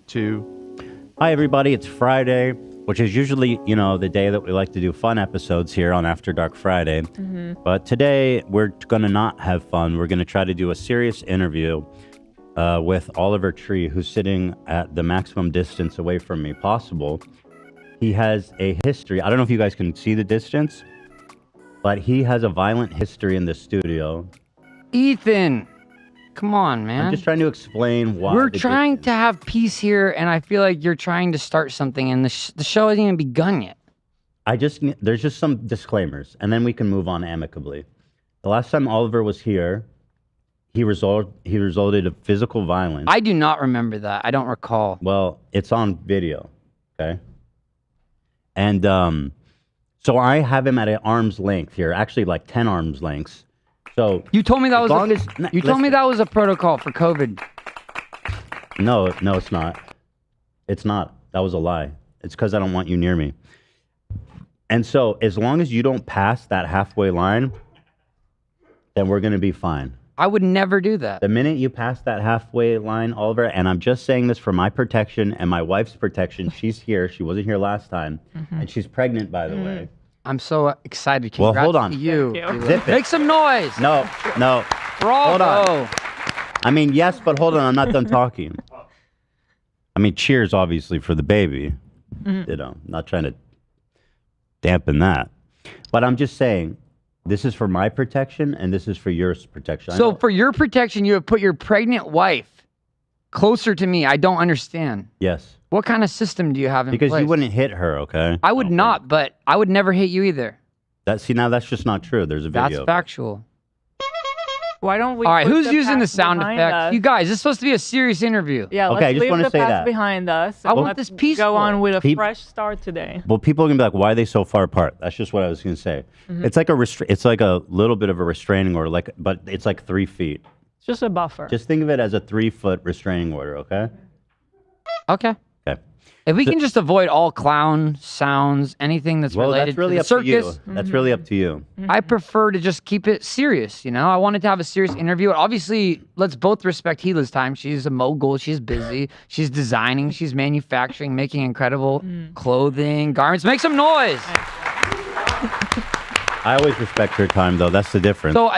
2. Hi, everybody. It's Friday, which is usually, the day that we like to do fun episodes here on After Dark Friday. But today, we're going to not have fun. We're going to try to do a serious interview with Oliver Tree, who's sitting at the maximum distance away from me possible. He has a history. I don't know if you guys can see the distance, but he has a violent history in the studio. Ethan, come on, man. I'm just trying to explain why. We're trying to have peace here, and I feel like you're trying to start something, and the show hasn't even begun yet. There's just some disclaimers, and then we can move on amicably. The last time Oliver was here, he resulted in physical violence. I do not remember that. I don't recall. Well, it's on video, okay? And so I have him at an arm's length here, actually like 10 arms lengths. So you told me that was a protocol for COVID. No, it's not. It's not. That was a lie. It's because I don't want you near me. And so as long as you don't pass that halfway line, then we're going to be fine. I would never do that. The minute you pass that halfway line, Oliver, and I'm just saying this for my protection and my wife's protection. She's here. She wasn't here last time. And she's pregnant, by the way. I'm so excited. Well, hold on. To you. Zip it. Make some noise. No. Bravo. Hold on. I mean, yes, but hold on. I'm not done talking. I mean, cheers, obviously, for the baby. Not trying to dampen that. But I'm just saying, this is for my protection, and this is for your protection. So for your protection, you have put your pregnant wife closer to me. I don't understand. Yes. What kind of system do you have in place? Because you wouldn't hit her, okay? I would not, but I would never hit you either. Now that's just not true. There's a video. That's factual. Why don't we? All right, who's using the sound effects? You guys, this is supposed to be a serious interview. Yeah, okay, I let's just want leave to the say past that. behind us. I want this peaceful. Go on with a fresh start today. Well, people are gonna be like, "Why are they so far apart?" That's just what I was gonna say. It's like it's like a little bit of a restraining order, but it's like 3 feet. It's just a buffer. Just think of it as a 3-foot restraining order, okay? Okay. Okay. If we can just avoid all clown sounds, anything that's related really to the up circus. to you. That's really up to you. I prefer to just keep it serious, I wanted to have a serious interview. Obviously, let's both respect Gila's time. She's a mogul. She's busy. She's designing. She's manufacturing, making incredible clothing, garments. Make some noise. I always respect her time, though. That's the difference. So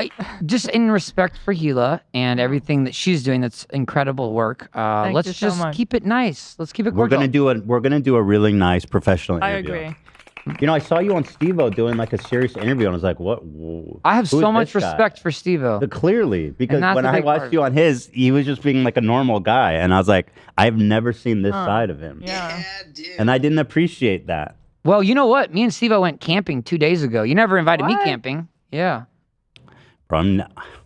just in respect for Gila and everything that she's doing, that's incredible work. Let's just keep it nice. Let's keep it cordial. We're gonna do a really nice professional interview. I agree. I saw you on Steve-O doing like a serious interview, and I was like, "What?" I have so much respect for Steve-O. Clearly, because when I watched you on his, he was just being like a normal guy, and I was like, "I've never seen this side of him." Yeah, dude. And I didn't appreciate that. Well, you know what? Me and Steve-O went camping 2 days ago. You never invited me camping. Yeah. Bro,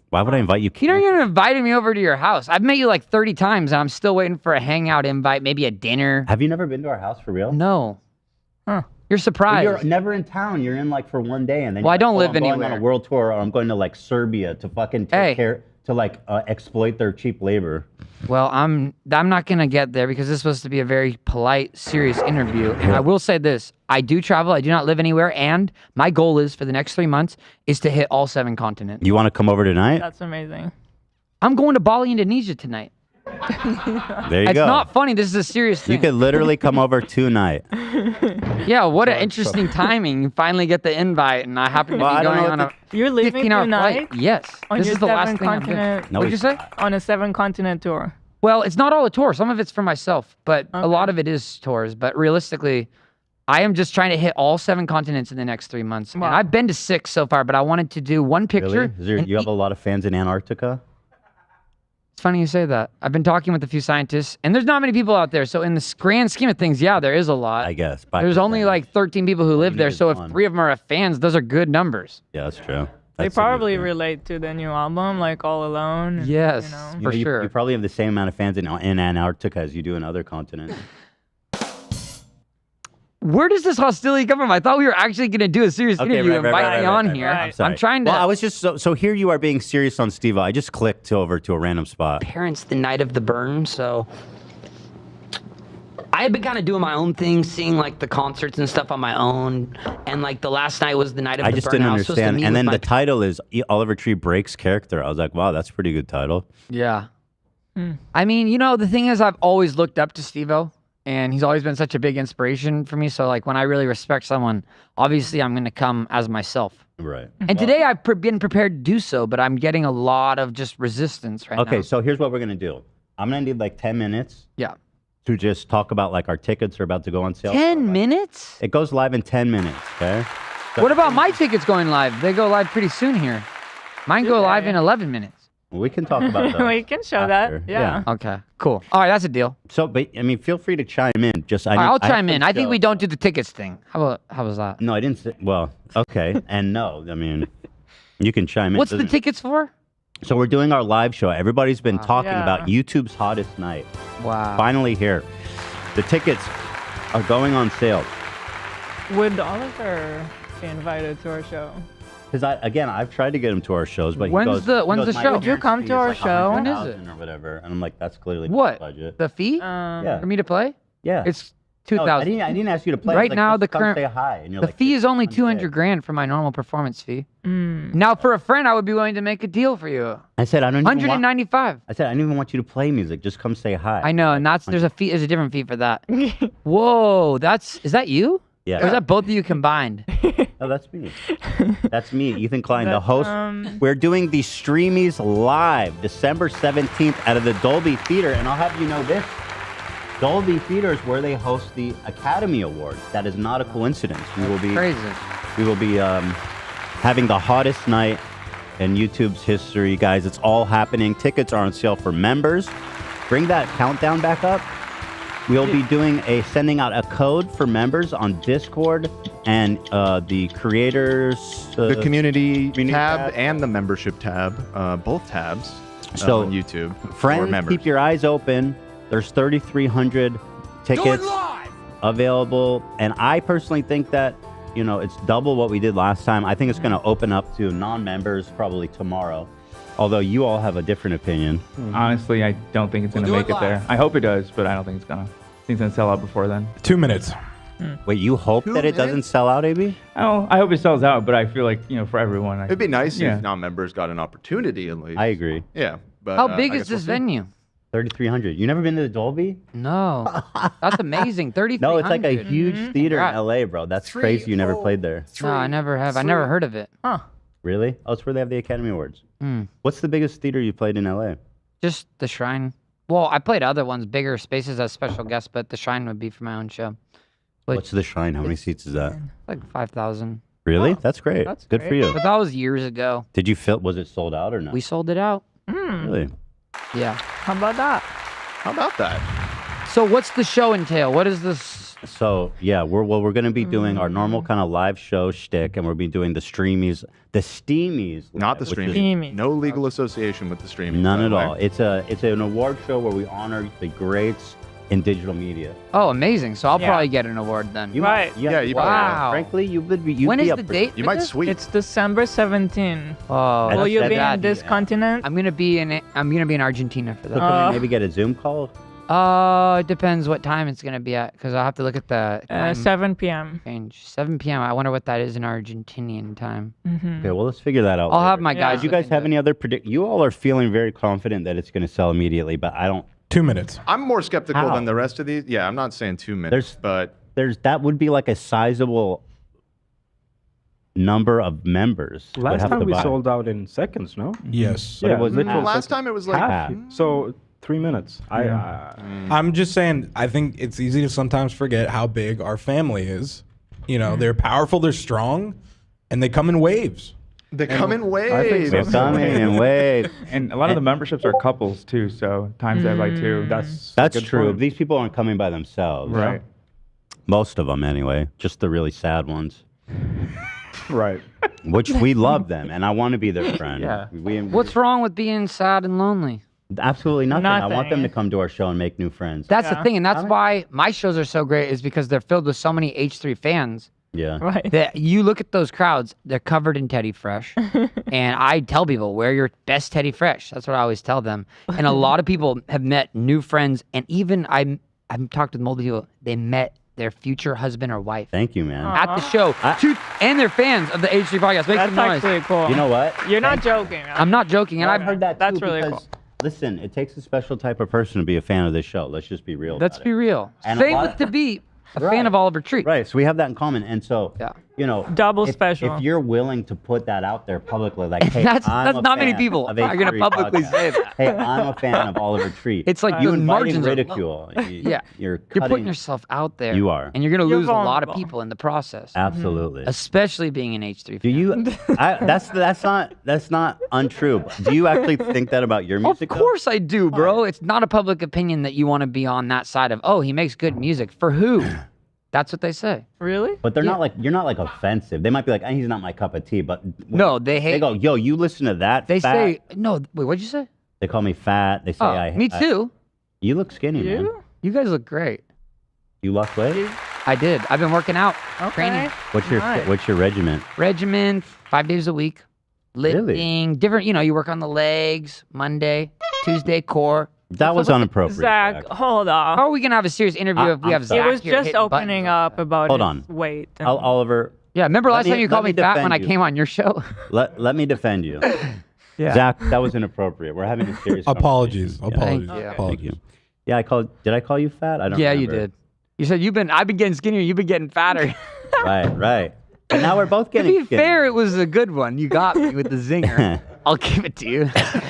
why would I invite you? You never even invited me over to your house. I've met you like 30 times, and I'm still waiting for a hangout invite, maybe a dinner. Have you never been to our house for real? No. Huh. You're surprised. You're never in town. You're in like for one day, and then. Well, I don't live I'm going anywhere. on a world tour, or I'm going to like Serbia to fucking take care to like exploit their cheap labor. Well, I'm not gonna get there because this is supposed to be a very polite, serious interview. And I will say this: I do travel. I do not live anywhere, and my goal is for the next 3 months is to hit all 7 continents. You want to come over tonight? That's amazing. I'm going to Bali, Indonesia tonight. There you It's go. not funny. This is a serious thing. You could literally come over tonight. Yeah, what an interesting timing. You finally get the invite, and I happen to be going on a You're leaving 15-hour tonight? flight. Yes. On This your is the last 7 thing I'm doing. continent. No, What'd you say? On a 7-continent tour. Well, it's not all a tour. Some of it's for myself, but a lot of it is tours. But realistically, I am just trying to hit all 7 continents in the next 3 months. Wow. And I've been to 6 so far, but I wanted to do one picture. Really? You have a lot of fans in Antarctica? It's funny you say that. I've been talking with a few scientists, and there's not many people out there. So in the grand scheme of things, yeah, there is a lot. I guess. There's only like 13 people who live there. So if one. 3 of them are fans, those are good numbers. Yeah, that's true. They probably relate to the new album, like All Alone. And, Yes, for You sure. probably have the same amount of fans in Antarctica as you do in other continents. Where does this hostility come from? I thought we were actually going to do a serious interview. Invite me on here. I'm trying to. Well, I was just so here you are being serious on Steve. I just clicked over to a random spot. Parents the night of the burn, so I had been kind of doing my own thing, seeing like the concerts and stuff on my own, and like the last night was the night of I the just burn. didn't I was supposed to understand. meet And with then my the title is Oliver Tree breaks character. I was like, wow, that's a pretty good title. Yeah. I mean, you know, the thing is, I've always looked up to Steve-O, and he's always been such a big inspiration for me. So, like, when I really respect someone, obviously I'm going to come as myself. Right. And today I've been prepared to do so, but I'm getting a lot of just resistance right now. Okay, so here's what we're going to do. I'm going to need like 10 minutes. Yeah. To just talk about like our tickets are about to go on sale. 10 minutes? It goes live in 10 minutes, okay? So What about my tickets going live? They go live pretty soon here. Mine go live in 11 minutes. we can talk about that. We can show after. that. Yeah. Okay, cool. All right, that's a deal. So, but I mean, feel free to chime in. Just All right, I'll chime in. have I think some we show. don't do the tickets thing. How was that? No, I didn't say. Well, okay, and no. I mean, you can chime in. What's the Doesn't- tickets for? So we're doing our live show. Everybody's been talking Yeah. about YouTube's hottest night. Wow. Finally here. The tickets are going on sale. Would Oliver be invited to our show? Because I've tried to get him to our shows, but When's he goes, the- he when's goes, the "My show?" appearance Would you come fee to is our like show? When is 100,000 or whatever, and I'm like, that's clearly What? budget. The fee Yeah. for me to play? Yeah. It's No, 2,000. I didn't ask you to play. Right Like, now, just the come current- say hi, and you're The like, fee "This is only unfair." 200 grand for my normal performance fee. Now, for a friend, I would be willing to make a deal for you. I said I don't. Even want, 195. I said I don't even want you to play music. Just come say hi. I know, and there's a different fee for that. Whoa, is that you? Yeah. Or is that both of you combined? Oh, that's me. That's me, Ethan Klein, the That's, host. We're doing the Streamies live December 17th out of the Dolby Theater, and I'll have you know this. Dolby Theater is where they host the Academy Awards. That is not a coincidence. Crazy. We will be having the hottest night in YouTube's history, guys. It's all happening. Tickets are on sale for members. Bring that countdown back up. We'll be sending out a code for members on Discord and the creators. The community tab tab. and the membership tab, both tabs So, on YouTube. for Friends, members. keep your eyes open. There's 3,300 tickets available, and I personally think that it's double what we did last time. I think it's going to open up to non-members probably tomorrow. Although you all have a different opinion. Honestly, I don't think it's going to make it there. I hope it does, but I don't think it's going to. I think it's going to sell out before then. 2 minutes. Wait, you hope that it doesn't sell out, AB? Oh, I hope it sells out, but I feel like, for everyone. It'd be nice Yeah. if non-members got an opportunity at least. I agree. Yeah. But, How big I is guess we'll this see. venue? 3,300. You never been to the Dolby? No. That's amazing. 3,300. No, it's like a huge theater Right. in LA, bro. That's crazy. You never played there. No, I never have. I never heard of it. Really? Oh, it's where they have the Academy Awards. Mm. What's the biggest theater you played in LA? Just the Shrine. Well, I played other ones, bigger spaces as special guests, but the Shrine would be for my own show. Which, What's the Shrine? How many seats is that? like 5,000. Really? That's great. that's Good for great. you. But that was years ago. Did you feel? Was it sold out or not? We sold it out. Really? Yeah. How about that? How about that? So what's the show entail? What is this? So yeah, we're going to be doing our normal kind of live show shtick, and we'll be doing the Steamies. Not the which is- streaming. Streaming. No legal association with the streaming. None by at the way. all. It's an award show where we honor the greats in digital media. Oh, amazing. So I'll Yeah. probably get an award then. You Right. Might, Yeah, you Wow. probably Frankly, you would be. You'd When be is up the for- date? You for might this? sweep. It's December 17th. Oh, And Will you said be that- in this yeah. continent? I'm gonna be in Argentina for So that. can we maybe get a Zoom call? It depends what time it's gonna be at, because I'll have to look at the time 7 p.m. change. 7 p.m. I wonder what that is in Argentinian time. Okay, well let's figure that out. I'll have later. my Yeah. guys. Did you guys look have into any other predict? You all are feeling very confident that it's going to sell immediately, but I don't. 2 minutes. I'm more skeptical How? than the rest of these. Yeah, I'm not saying 2 minutes, but That would be like a sizable number of members. would Last have time to we buy. sold out in seconds, no? Yes. But it was literal half. last time it was like half. So 3 minutes. I'm just saying, I think it's easy to sometimes forget how big our family is. They're powerful, they're strong, and they come in waves. they come in think waves. so. They're coming in waves. And a lot of the memberships are couples too, so times that by two. That's That's good true. point. These people aren't coming by themselves. right. Most of them, anyway. Just the really sad ones. Right. Which we love them, and I want to be their friend. Yeah. What's wrong with being sad and lonely? Absolutely nothing. I want them to Nothing. come to our show and make new friends. That's the Yeah. thing, and that's why my shows are so great, is because they're filled with so many H3 fans Yeah. Right. that you look at those crowds, they're covered in Teddy Fresh. And I tell people, wear your best Teddy Fresh. That's what I always tell them. And a lot of people have met new friends, and even I've talked with multiple people, they met their future husband or wife Thank you, man. at the show, and they're fans of the H3 podcast. Make That's some noise. actually cool. You know what? You're not joking. I'm not joking, and I've I've heard that That's too, really because Listen, it takes a special type of person to be a fan of this show. Let's just be real. Let's about be it. real. And Same with to be a fan of Oliver Tree. Right. So we have that in common. And so, you know, Double if, special. If you're willing to put that out there publicly, like, hey, that's I'm a not many fan people of are going to H3 publicly podcast. say that. Hey, I'm a fan of Oliver Tree. It's like you the inviting margins are low. ridicule. You're putting yourself out there. You are. And you're going to You're lose a lot of vulnerable. people in the process. Absolutely. Especially being an H3 fan. Do you? That's not untrue. Do you actually think that about your music? Of course I do, bro. It's not a public opinion that you want to be on that side of, oh, he makes good music. For who? That's what they say. Really? But they're not like, you're not like offensive. They might be like, he's not my cup of tea, but no, they hate. They go, yo, you listen to that. They fat. say, no, wait, what'd you say? They call me fat. They say me too. You look skinny, man. You guys look great. You lost weight? I did. I've been working out, training. What's your regiment? Regimen, 5 days a week. Lifting, different, you work on the legs, Monday, Tuesday, core. That was inappropriate. Zach, hold on. How are we going to have a serious interview if we have Zach It was here just hitting opening buttons? up about Hold his on. weight. and- Oliver. Yeah, remember last time you called me fat when I defend you. came on your show? Let me defend you. Yeah. Zach, that was inappropriate. We're having a serious Apologies. conversation. Apologies. you. Apologies. Yeah, did I call you fat? I don't Yeah, remember. you did. You said I've been getting skinnier, you've been getting fatter. Right. But now we're both To getting be skinny. fair, it was a good one. You got me with the zinger. I'll give it to you.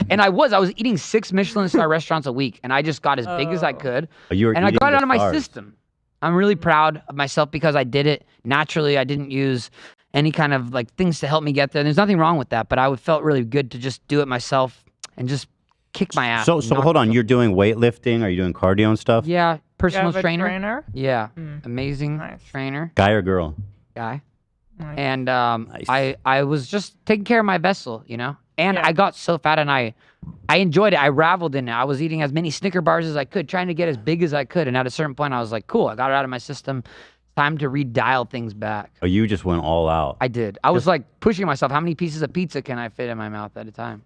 And I was eating 6 Michelin star restaurants a week, and I just got as big as I could. You were and I eating got it the out of my stars. system. I'm really proud of myself because I did it naturally. I didn't use any kind of like things to help me get there. There's nothing wrong with that, but I felt really good to just do it myself and just kick my ass. So hold on, you're doing weightlifting? Are you doing cardio and stuff? Yeah, personal You have a trainer. trainer? Yeah, amazing Nice. trainer Guy or girl? guy. Nice. And Nice. I was just taking care of my vessel, And Yeah. I got so fat, and I enjoyed it. I raveled in it. I was eating as many Snicker bars as I could, trying to get as big as I could. And at a certain point, I was like, cool, I got it out of my system. Time to redial things back. Oh, you just went all out. I did. I was like pushing myself. How many pieces of pizza can I fit in my mouth at a time?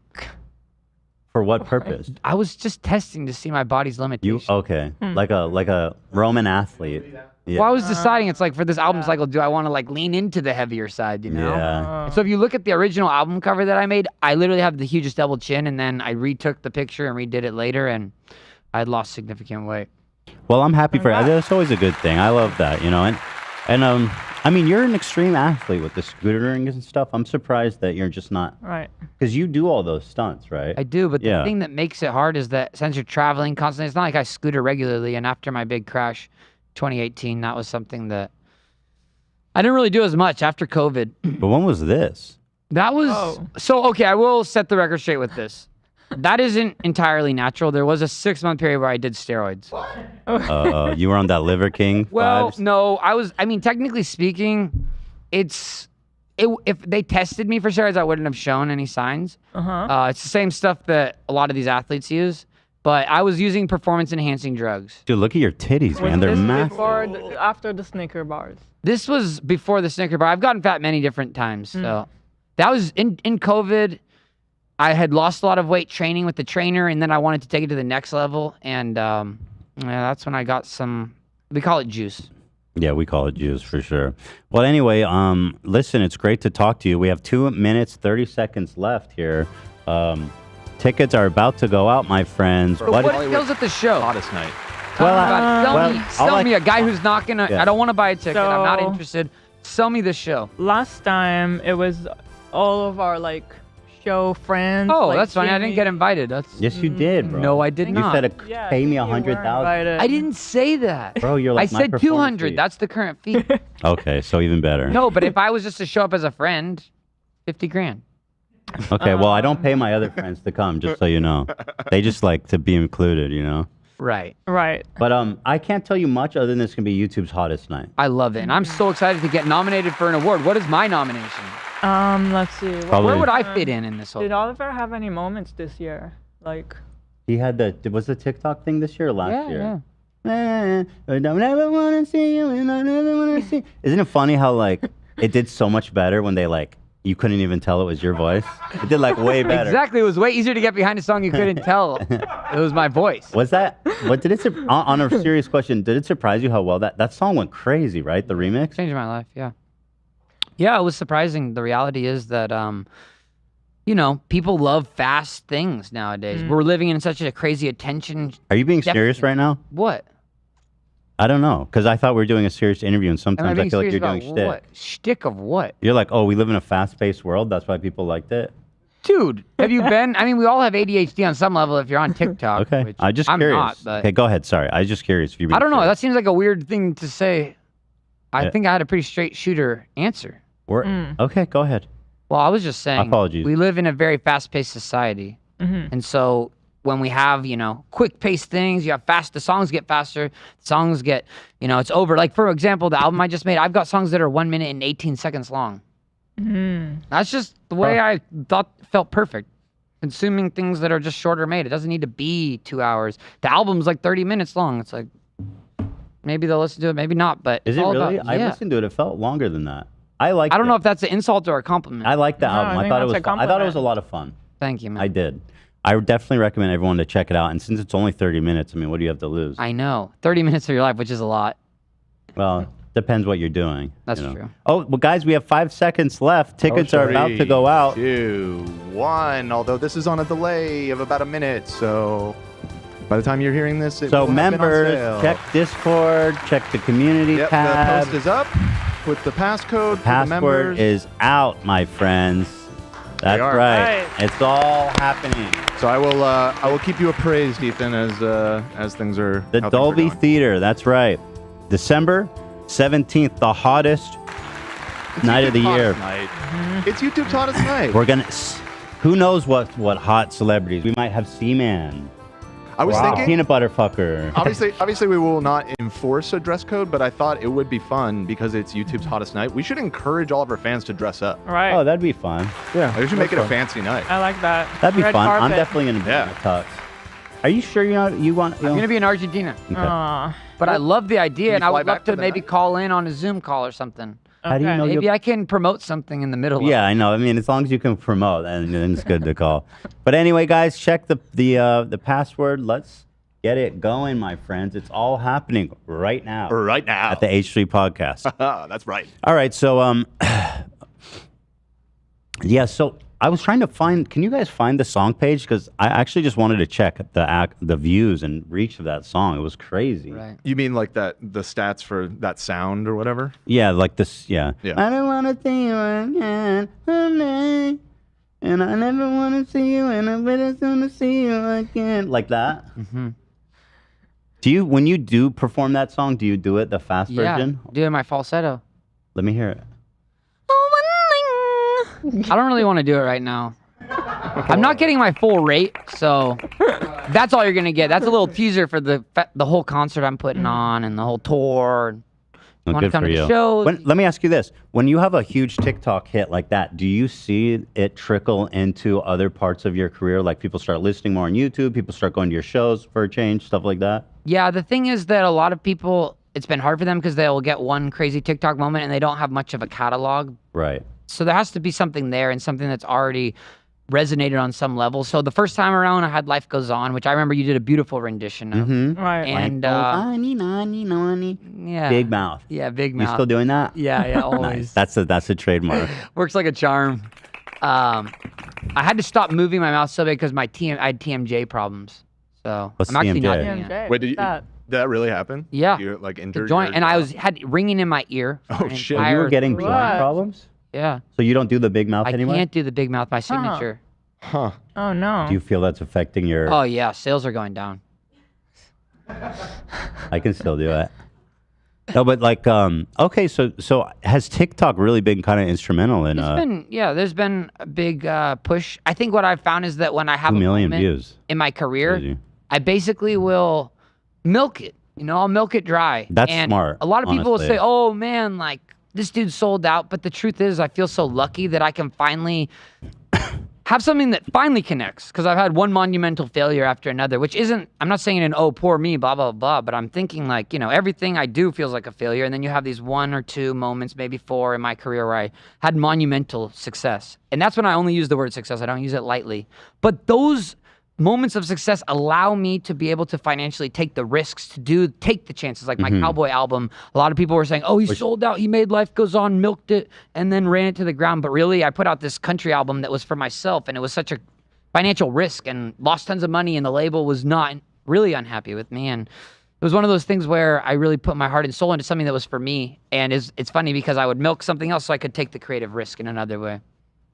For what purpose? I was just testing to see my body's limitations. Okay, like a Roman athlete. Yeah. Well, I was deciding, it's like for this album cycle, do I want to like lean into the heavier side, Yeah. And so if you look at the original album cover that I made, I literally have the hugest double chin, and then I retook the picture and redid it later, and I had lost significant weight. Well, I'm happy for you. That's always a good thing. I love that, and I mean, you're an extreme athlete with the scootering and stuff. I'm surprised that you're just not, Right. because you do all those stunts, right? I do, but Yeah. the thing that makes it hard is that since you're traveling constantly, it's not like I scooter regularly, and after my big crash, 2018, that was something that I didn't really do as much after COVID. But when was this? That was Oh. so okay. I will set the record straight with this. That isn't entirely natural. There was a 6-month period where I did steroids. You were on that Liver King Well, vibes? no, I mean, technically speaking, if they tested me for steroids, I wouldn't have shown any signs. It's the same stuff that a lot of these athletes use, but I was using performance-enhancing drugs. Dude, look at your titties, man. Was They're this massive. before after the Snicker bars? This was before the Snicker bar. I've gotten fat many different times. So that was in COVID. I had lost a lot of weight training with the trainer, and then I wanted to take it to the next level. And that's when I got some, we call it juice. Yeah, we call it juice for sure. Well, anyway, listen, it's great to talk to you. We have 2 minutes, 30 seconds left here. Tickets are about to go out, my friends. But what goes at the show? Hottest night. Sell me a guy who's not gonna. Yeah. I don't want to buy a ticket. I'm not So- interested. Sell me the show. Last time it was all of our show friends. Oh, like that's funny. I didn't Jimmy. get invited. That's Yes, you did, bro. no, I did You not. said, Yeah, pay me you were 100,000. invited. I didn't say that. Bro, you're like I my said performance 200. fee. That's the current fee. Okay, so even better. No, but if I was just to show up as a friend, 50 grand. Okay, well, I don't pay my other friends to come, just so you know. They just like to be included, Right. Right. But I can't tell you much other than it's going to be YouTube's hottest night. I love it. And I'm so excited to get nominated for an award. What is my nomination? Let's see. Probably- Where would I fit in this whole Did Oliver have any moments this year? He had was the TikTok thing this year or last Yeah, year? I don't ever want to see you and I never want to see. Isn't it funny how it did so much better when they you couldn't even tell it was your voice? It did way better. Exactly. It was way easier to get behind a song you couldn't tell it was my voice. Was that? What did it? On a serious question, did it surprise you how well that song went crazy? Right, the remix. Changed my life. Yeah. Yeah, it was surprising. The reality is that, you know, people love fast things nowadays. We're living in such a crazy attention. Are you being serious deficit. right now? What? I don't know, because I thought we were doing a serious interview, and Am sometimes I being feel like serious you're doing about shtick. what? Shtick of what? You're like, oh, we live in a fast-paced world. That's why people liked it. Dude, have you been? I mean, we all have ADHD on some level if you're on TikTok. Okay, which I'm just I'm curious. not, but Okay, go ahead. Sorry, I was just curious if you're being I don't know. serious. That seems like a weird thing to say. I think I had a pretty straight shooter answer. Okay, go ahead. Well, I was just saying. Apologies. We live in a very fast-paced society, and so when we have, you know, quick-paced things, you have fast. The songs get faster. Songs get, you know, it's over. Like for example, the album I just made, I've got songs that are 1 minute and 18 seconds long. That's just the way I thought felt perfect. Consuming things that are just shorter made. It doesn't need to be 2 hours. The album's like 30 minutes long. It's like maybe they'll listen to it, maybe not. But Is it's it all really? about- I yeah. listened to it. It felt longer than that. I like. I don't know if that's an insult or a compliment. I like the album. I I think thought it that's was. a Fun. I thought it was a compliment. lot of fun. Thank you, man. I did. I would definitely recommend everyone to check it out. And since it's only 30 minutes, I mean, what do you have to lose? I know. 30 minutes of your life, which is a lot. Well, depends what you're doing. That's you know. true. Oh, well, guys, we have 5 seconds left. Tickets are about to go out. 3, 2, 1. Although this is on a delay of about a minute, so by the time you're hearing this, it So will have been on members, sale. check Discord, check the community Yep, tab. the post is up with the passcode for the Password members. is out, my friends. That's are. right. Right. It's all happening. So I will keep you appraised, Ethan, as things are. The how things are Dolby going. Theater. That's right. December 17th, the hottest night of the YouTube's year. hottest night. It's YouTube's hottest night. We're gonna. Who knows what hot celebrities? We might have Seaman. I was thinking. Peanut butter fucker. Obviously, we will not enforce a dress code, but I thought it would be fun because it's YouTube's hottest night. We should encourage all of our fans to dress up. Right. Oh, that'd be fun. Yeah. We should make it a fun. fancy night. I like that. That'd be Red fun. I'm carpet. definitely gonna be Yeah. in a tux. Are you sure you want? I'm going to be in Argentina. Aw. But I love the idea, you and I fly would back love for to the maybe night? call in on a Zoom call or something. How do you Okay. know Maybe you'll? I can promote something in the middle. Yeah, I know. I mean, as long as you can promote, and then it's good to call. But anyway, guys, check the password. Let's get it going, my friends. It's all happening right now Right now. at the H3 podcast. That's right. All right, so yeah, so I was trying to find. Can you guys find the song page? Because I actually just wanted to check the views and reach of that song. It was crazy. Right. You mean like the stats for that sound or whatever? Yeah, like this. Yeah. Yeah. I don't want to see you again, honey, and I never want to see you, and I better soon to see you again. Like that. Mm-hmm. Do you, when you do perform that song, do you do it the fast Yeah. version? Doing my falsetto. Let me hear it. I don't really want to do it right now. I'm not getting my full rate, so that's all you're gonna get. That's a little teaser for the whole concert I'm putting on and the whole tour. Oh, Want to good come for to you. the shows? Let me ask you this: when you have a huge TikTok hit like that, do you see it trickle into other parts of your career? Like people start listening more on YouTube, people start going to your shows for a change, stuff like that. Yeah, the thing is that a lot of people, it's been hard for them because they'll get one crazy TikTok moment and they don't have much of a catalog. Right. So there has to be something there and something that's already resonated on some level. So the first time around, I had "Life Goes On," which I remember you did a beautiful rendition of. Mm-hmm. Right. And Nani, nani, nani. yeah, Big mouth. Yeah, big You mouth. still doing that? Yeah, always. Nice. That's a trademark. Works like a charm. I had to stop moving my mouth so big because I had TMJ problems. So What's I'm actually not TMJ? doing it. TMJ. Wait, did That. that really happen? Yeah. You like The injured joint, your and I jaw? had ringing in my ear. for Oh, an shit. So you were entire getting 3 joint What? problems? Yeah, So you don't do the big mouth I anymore? can't do the big mouth. My signature. Huh. Oh no. Do you feel that's affecting your? Oh yeah, sales are going down. I can still do it. No, but like, okay, so has TikTok really been kind of instrumental in There's been a big push. I think what I've found is that when I have 2 a million moment views? in my career, Crazy. I basically will milk it. You know, I'll milk it dry. That's and smart, A lot of people will honestly. say, "Oh man, like this dude sold out." But the truth is, I feel so lucky that I can finally have something that finally connects. Because I've had one monumental failure after another, which isn't. I'm not saying "Oh, poor me," blah blah blah. But I'm thinking like, you know, everything I do feels like a failure, and then you have these 1 or 2 moments, maybe 4 in my career where I had monumental success, and that's when I only use the word success. I don't use it lightly. But those moments of success allow me to be able to financially take the risks to take the chances. Like my Cowboy album, a lot of people were saying, oh, he sold out, he made Life Goes On, milked it, and then ran it to the ground. But really, I put out this country album that was for myself, and it was such a financial risk and lost tons of money, and the label was not really unhappy with me. And it was one of those things where I really put my heart and soul into something that was for me. And it's funny because I would milk something else so I could take the creative risk in another way.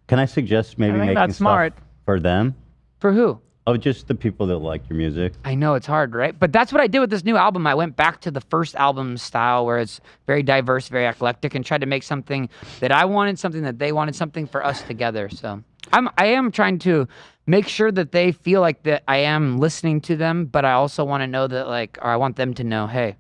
Can I suggest maybe making that's stuff smart. for them? For who? Oh, just the people that like your music. I know it's hard, right? But that's what I did with this new album. I went back to the first album style where it's very diverse, very eclectic, and tried to make something that I wanted, something that they wanted, something for us together. So I am trying to make sure that they feel like that I am listening to them, but I also want to know that, like, or I want them to know, hey,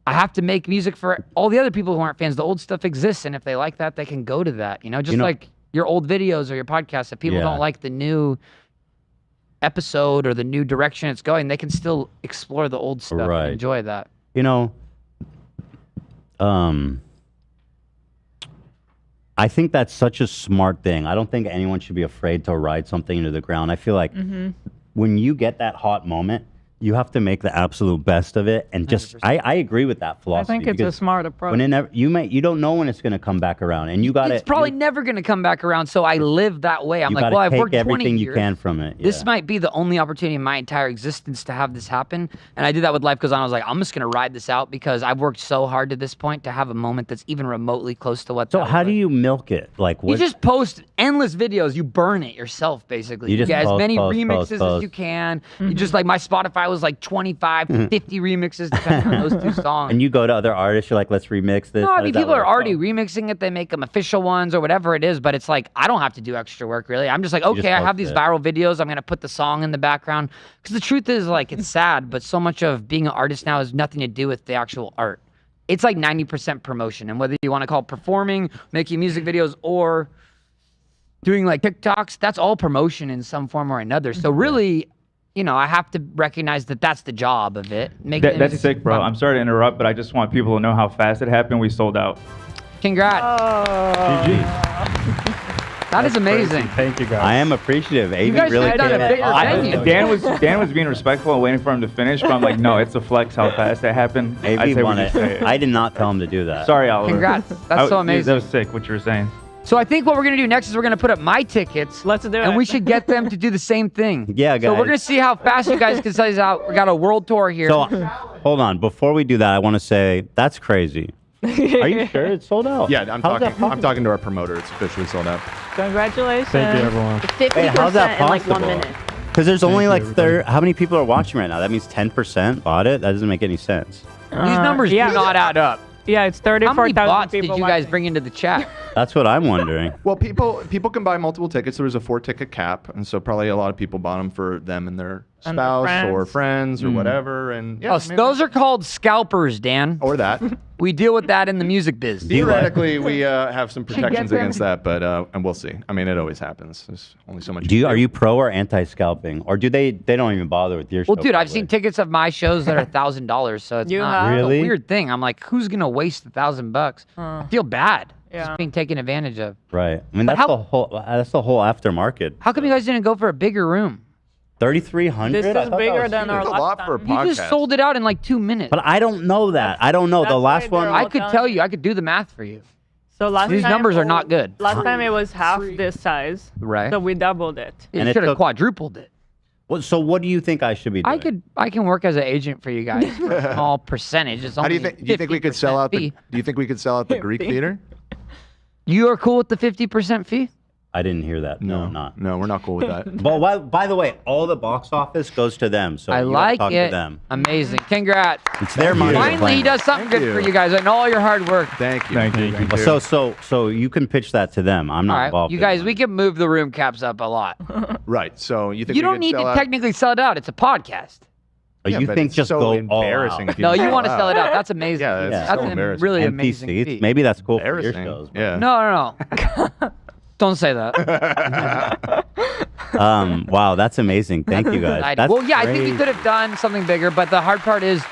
I have to make music for all the other people who aren't fans. The old stuff exists, and if they like that, they can go to that. You know, just like your old videos or your podcasts. If people don't like the new episode or the new direction it's going, they can still explore the old stuff and enjoy that. You know, I think that's such a smart thing. I don't think anyone should be afraid to ride something into the ground. I feel like when you get that hot moment, you have to make the absolute best of it, and just I agree with that philosophy. I think it's a smart approach. When you don't know when it's going to come back around, and you got It's probably never going to come back around, so I live that way. I'm like, well, I've worked 20 everything years. you can from it. This might be the only opportunity in my entire existence to have this happen, and I did that with Life Goes On. I was like, I'm just going to ride this out because I've worked so hard to this point to have a moment that's even remotely close to what. So how do you milk it? Like, what? You just post endless videos. You burn it yourself, basically. You just get as post, many post, remixes post. as you can. You just like my Spotify was like 25 to 50 remixes depending on those two songs. And you go to other artists, you're like, let's remix this. No, I mean, people are already remixing it. They make them official ones or whatever it is, but it's like, I don't have to do extra work, really. I'm just like, okay, I have these viral videos. I'm going to put the song in the background. Because the truth is, like, it's sad, but so much of being an artist now has nothing to do with the actual art. It's like 90% promotion. And whether you want to call it performing, making music videos, or doing like TikToks, that's all promotion in some form or another. So really, you know, I have to recognize that that's the job of it. That's sick, bro. I'm sorry to interrupt, but I just want people to know how fast it happened. We sold out. Congrats. That is amazing. Thank you, guys. I am appreciative. You Avi guys really should have done a bigger venue. Dan was being respectful and waiting for him to finish, but I'm like, no, it's a flex how fast that happened. Avi won it. I did not tell him to do that. Sorry, Oliver. Congrats. That's so amazing. That was sick, what you were saying. So I think what we're going to do next is we're going to put up my tickets. Let's do it. And we should get them to do the same thing. Yeah, guys. So we're going to see how fast you guys can sell these out. We got a world tour here. So, hold on. Before we do that, I want to say, that's crazy. Are you sure it's sold out? Yeah, I'm talking to our promoter. It's officially sold out. Congratulations. Thank you, everyone. 50% how's that in like 1 possible? minute. Because there's only like how many people are watching right now? That means 10% bought it? That doesn't make any sense. These numbers do not add up. Yeah, it's How many 34,000 bots people did you guys watching. bring into the chat? That's what I'm wondering. Well, people can buy multiple tickets. There was a 4-ticket cap, and so probably a lot of people bought them for them and their And their spouse or friends. friends or whatever. And yeah, Oh, those are called scalpers, Dan. or that. We deal with that in the music biz. Theoretically, we have some protections them. against that, but and we'll see. I mean, it always happens. There's only so much. Are you pro or anti-scalping? Or do they don't even bother with your Well, show? dude, I've probably? seen tickets of my shows that are $1,000, so it's You not have? it's Really? a weird thing. I'm like, who's gonna waste $1,000? I feel bad. Yeah. Just being taken advantage of. Right. I mean, But that's the whole aftermarket. How come you guys didn't go for a bigger room? 3,300. This is bigger than our It's a last lot for a time. podcast. You just sold it out in like 2 minutes. But I don't know that. I don't know. The that's last why one. they're I all could done. tell you. I could do the math for you. So last These time numbers are not good. Last time it was half this size. Right. So we doubled it. You And it should have took- quadrupled it. So what do you think I should be doing? I can work as an agent for you guys for a small percentage. It's How do only you think? Do you think we could sell out the? Do you think we could sell out the Greek theater? You are cool with the 50% fee? I didn't hear that. No, I'm not. No, we're not cool with that. Well, by the way, all the box office goes to them. So I you like talk it. to them. Amazing. Congrats. It's their money. Finally, he does something good for you guys and all your hard work. Thank you. Thank you. So you can pitch that to them. I'm not All right, involved. you in guys, that. we can move the room caps up a lot. Right. So you think You we don't could need sell to out? technically sell it out. It's a podcast. Oh, Yeah, you but think it's just so go embarrassing all if you No, you sell want to sell it out. That's amazing. Yeah, that's that's so a embarrassing. really empty amazing seats. feat. Maybe that's cool for your Embarrassing. shows. Yeah. No. Don't say that. Wow, that's amazing. Thank you guys. That's Well, yeah, I think we great. could have done something bigger, but the hard part is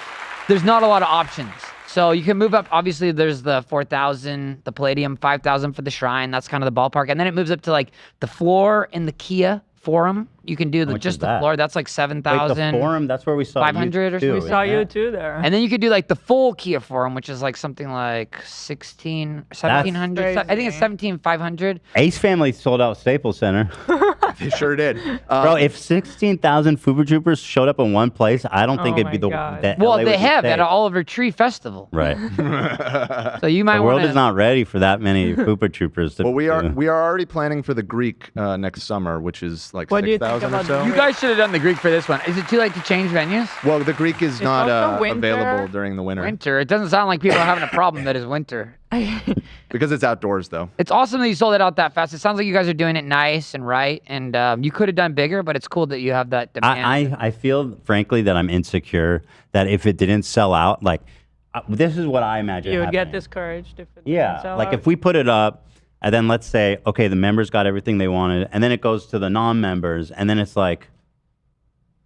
there's not a lot of options. So you can move up. Obviously, there's the 4,000, the Palladium, 5,000 for the Shrine. That's kind of the ballpark. And then it moves up to like the Floor and the Kia forum. You can do much just is the that? floor. That's like Wait, the 7,000. forum, that's where we saw 500 or you something? We too, saw isn't you it? too there. And then you could do like the full Kia forum, which is like something like 1,700. I think it's 17,500. Ace Family sold out Staples Center. They sure did. Bro, if 16,000 Fubu Troopers showed up in one place, I don't think Oh it'd be my the God. that Well, LA they would be have at safe. Oliver Tree Festival. Right. So you might The want world is not ready for that many Fubu Troopers. To, Well, we are to- we are already planning for the Greek next summer, which is like What do you think 6,000 or about so. the You guys should have done the Greek for this one. Is it too late to change venues? Well, the Greek is not also winter. available during the winter Winter. It doesn't sound like people are having a problem that is winter. because it's outdoors, though. It's awesome that you sold it out that fast. It sounds like you guys are doing it nice and right. And you could have done bigger, but it's cool that you have that demand. I feel, frankly, that I'm insecure that if it didn't sell out, like, this is what I imagine You would get happening. discouraged if it didn't Yeah, sell like out. if we put it up, and then let's say, okay, the members got everything they wanted, and then it goes to the non-members, and then it's like,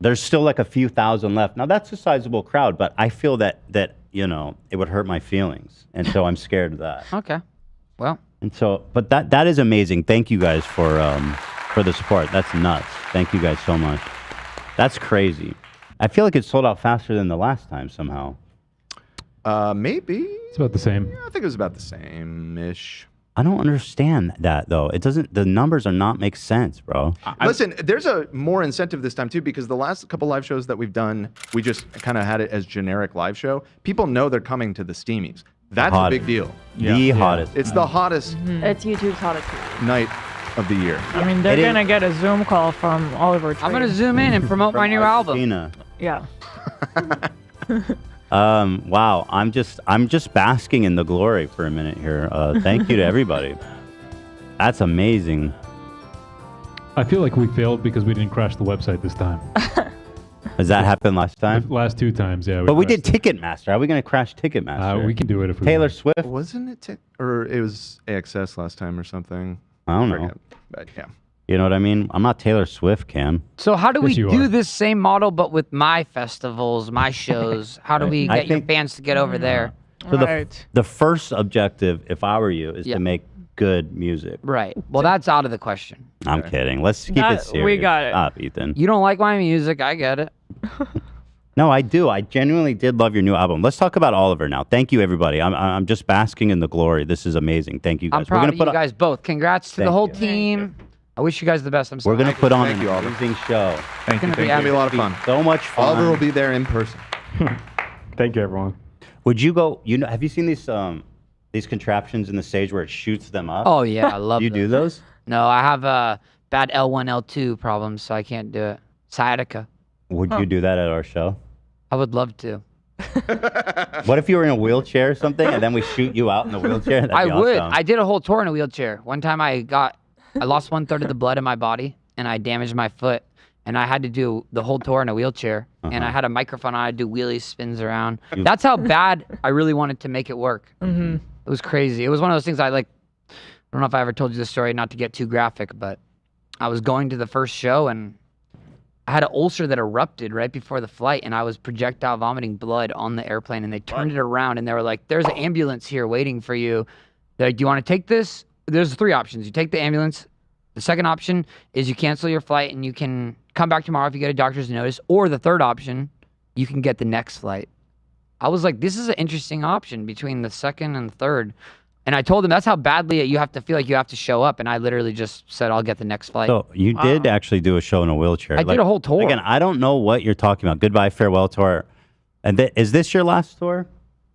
there's still like a few thousand left. Now that's a sizable crowd, but I feel that you know it would hurt my feelings, and so I'm scared of that. Okay. Well, And so, but that is amazing. Thank you guys for the support. That's nuts. Thank you guys so much. That's crazy. I feel like it sold out faster than the last time somehow. Maybe. It's about the same. I think it was about the same-ish. I don't understand that though. It doesn't. The numbers are not make sense, bro. Listen, there's a more incentive this time too because the last couple live shows that we've done, we just kind of had it as generic live show. People know they're coming to the Steamies. That's a Hottest. big deal. The hottest. It's the hottest It's YouTube's hottest. night of the year. I mean, they're It is- gonna get a Zoom call from Oliver Tree. I'm going to zoom in and promote my new album. Argentina. Yeah. Wow. I'm just basking in the glory for a minute here. Thank you to everybody. That's amazing. I feel like we failed because we didn't crash the website this time. Has that happened last The time? last two times, yeah. But we did crashed Ticketmaster. How are we going to crash Ticketmaster? it. We can do it if we Taylor want. Swift? Wasn't it? Or it was AXS last time or something. I don't know. Forget. But yeah. You know what I mean? I'm not Taylor Swift, Cam. So how do we Yes, you do are. this same model but with my festivals, my shows? How do we I get your think- fans to get over there? So Right. the first objective, if I were you, is Yeah. to make good music. Right. Well, that's out of the question. I'm kidding. Let's keep That- it serious. we got it. Stop, Ethan. You don't like my music. I get it. No, I do. I genuinely did love your new album. Let's talk about Oliver now. Thank you, everybody. I'm just basking in the glory. This is amazing. Thank you guys. I'm proud of you on, guys both. Congrats to the Thank whole you. team. I wish you guys the best. I'm so We're gonna happy. put on Thank an you, Oliver. amazing show. Thank you. gonna be Thank It'll be you. a lot of fun. So much fun. Oliver will be there in person. Thank you, everyone. Would you go? You know? Have you seen these contraptions in the stage where it shoots them up? Oh yeah, I love you those. do those? No, I have bad L1, L2 problems, so I can't do it. Sciatica. Would you do that at our show? I would love to. What if you were in a wheelchair or something, and then we shoot you out in the wheelchair? That'd I be would. awesome. I did a whole tour in a wheelchair. One time I lost 1/3 of the blood in my body, and I damaged my foot, and I had to do the whole tour in a wheelchair. And I had a microphone on. I'd do wheelies, spins around. That's how bad I really wanted to make it work. Mm-hmm. It was crazy. It was one of those things I don't know if I ever told you the story, not to get too graphic, but I was going to the first show and I had an ulcer that erupted right before the flight, and I was projectile vomiting blood on the airplane, and they turned it around and they were like, there's an ambulance here waiting for you. They're like, do you want to take this? There's 3 options. You take the ambulance. The second option is you cancel your flight and you can come back tomorrow if you get a doctor's notice. Or the third option, you can get the next flight. I was like, this is an interesting option between the second and third. And I told them that's how badly you have to feel like you have to show up. And I literally just said, I'll get the next flight. So you did actually do a show in a wheelchair. I did a whole tour. Again, I don't know what you're talking about. Goodbye, farewell tour. And is this your last tour?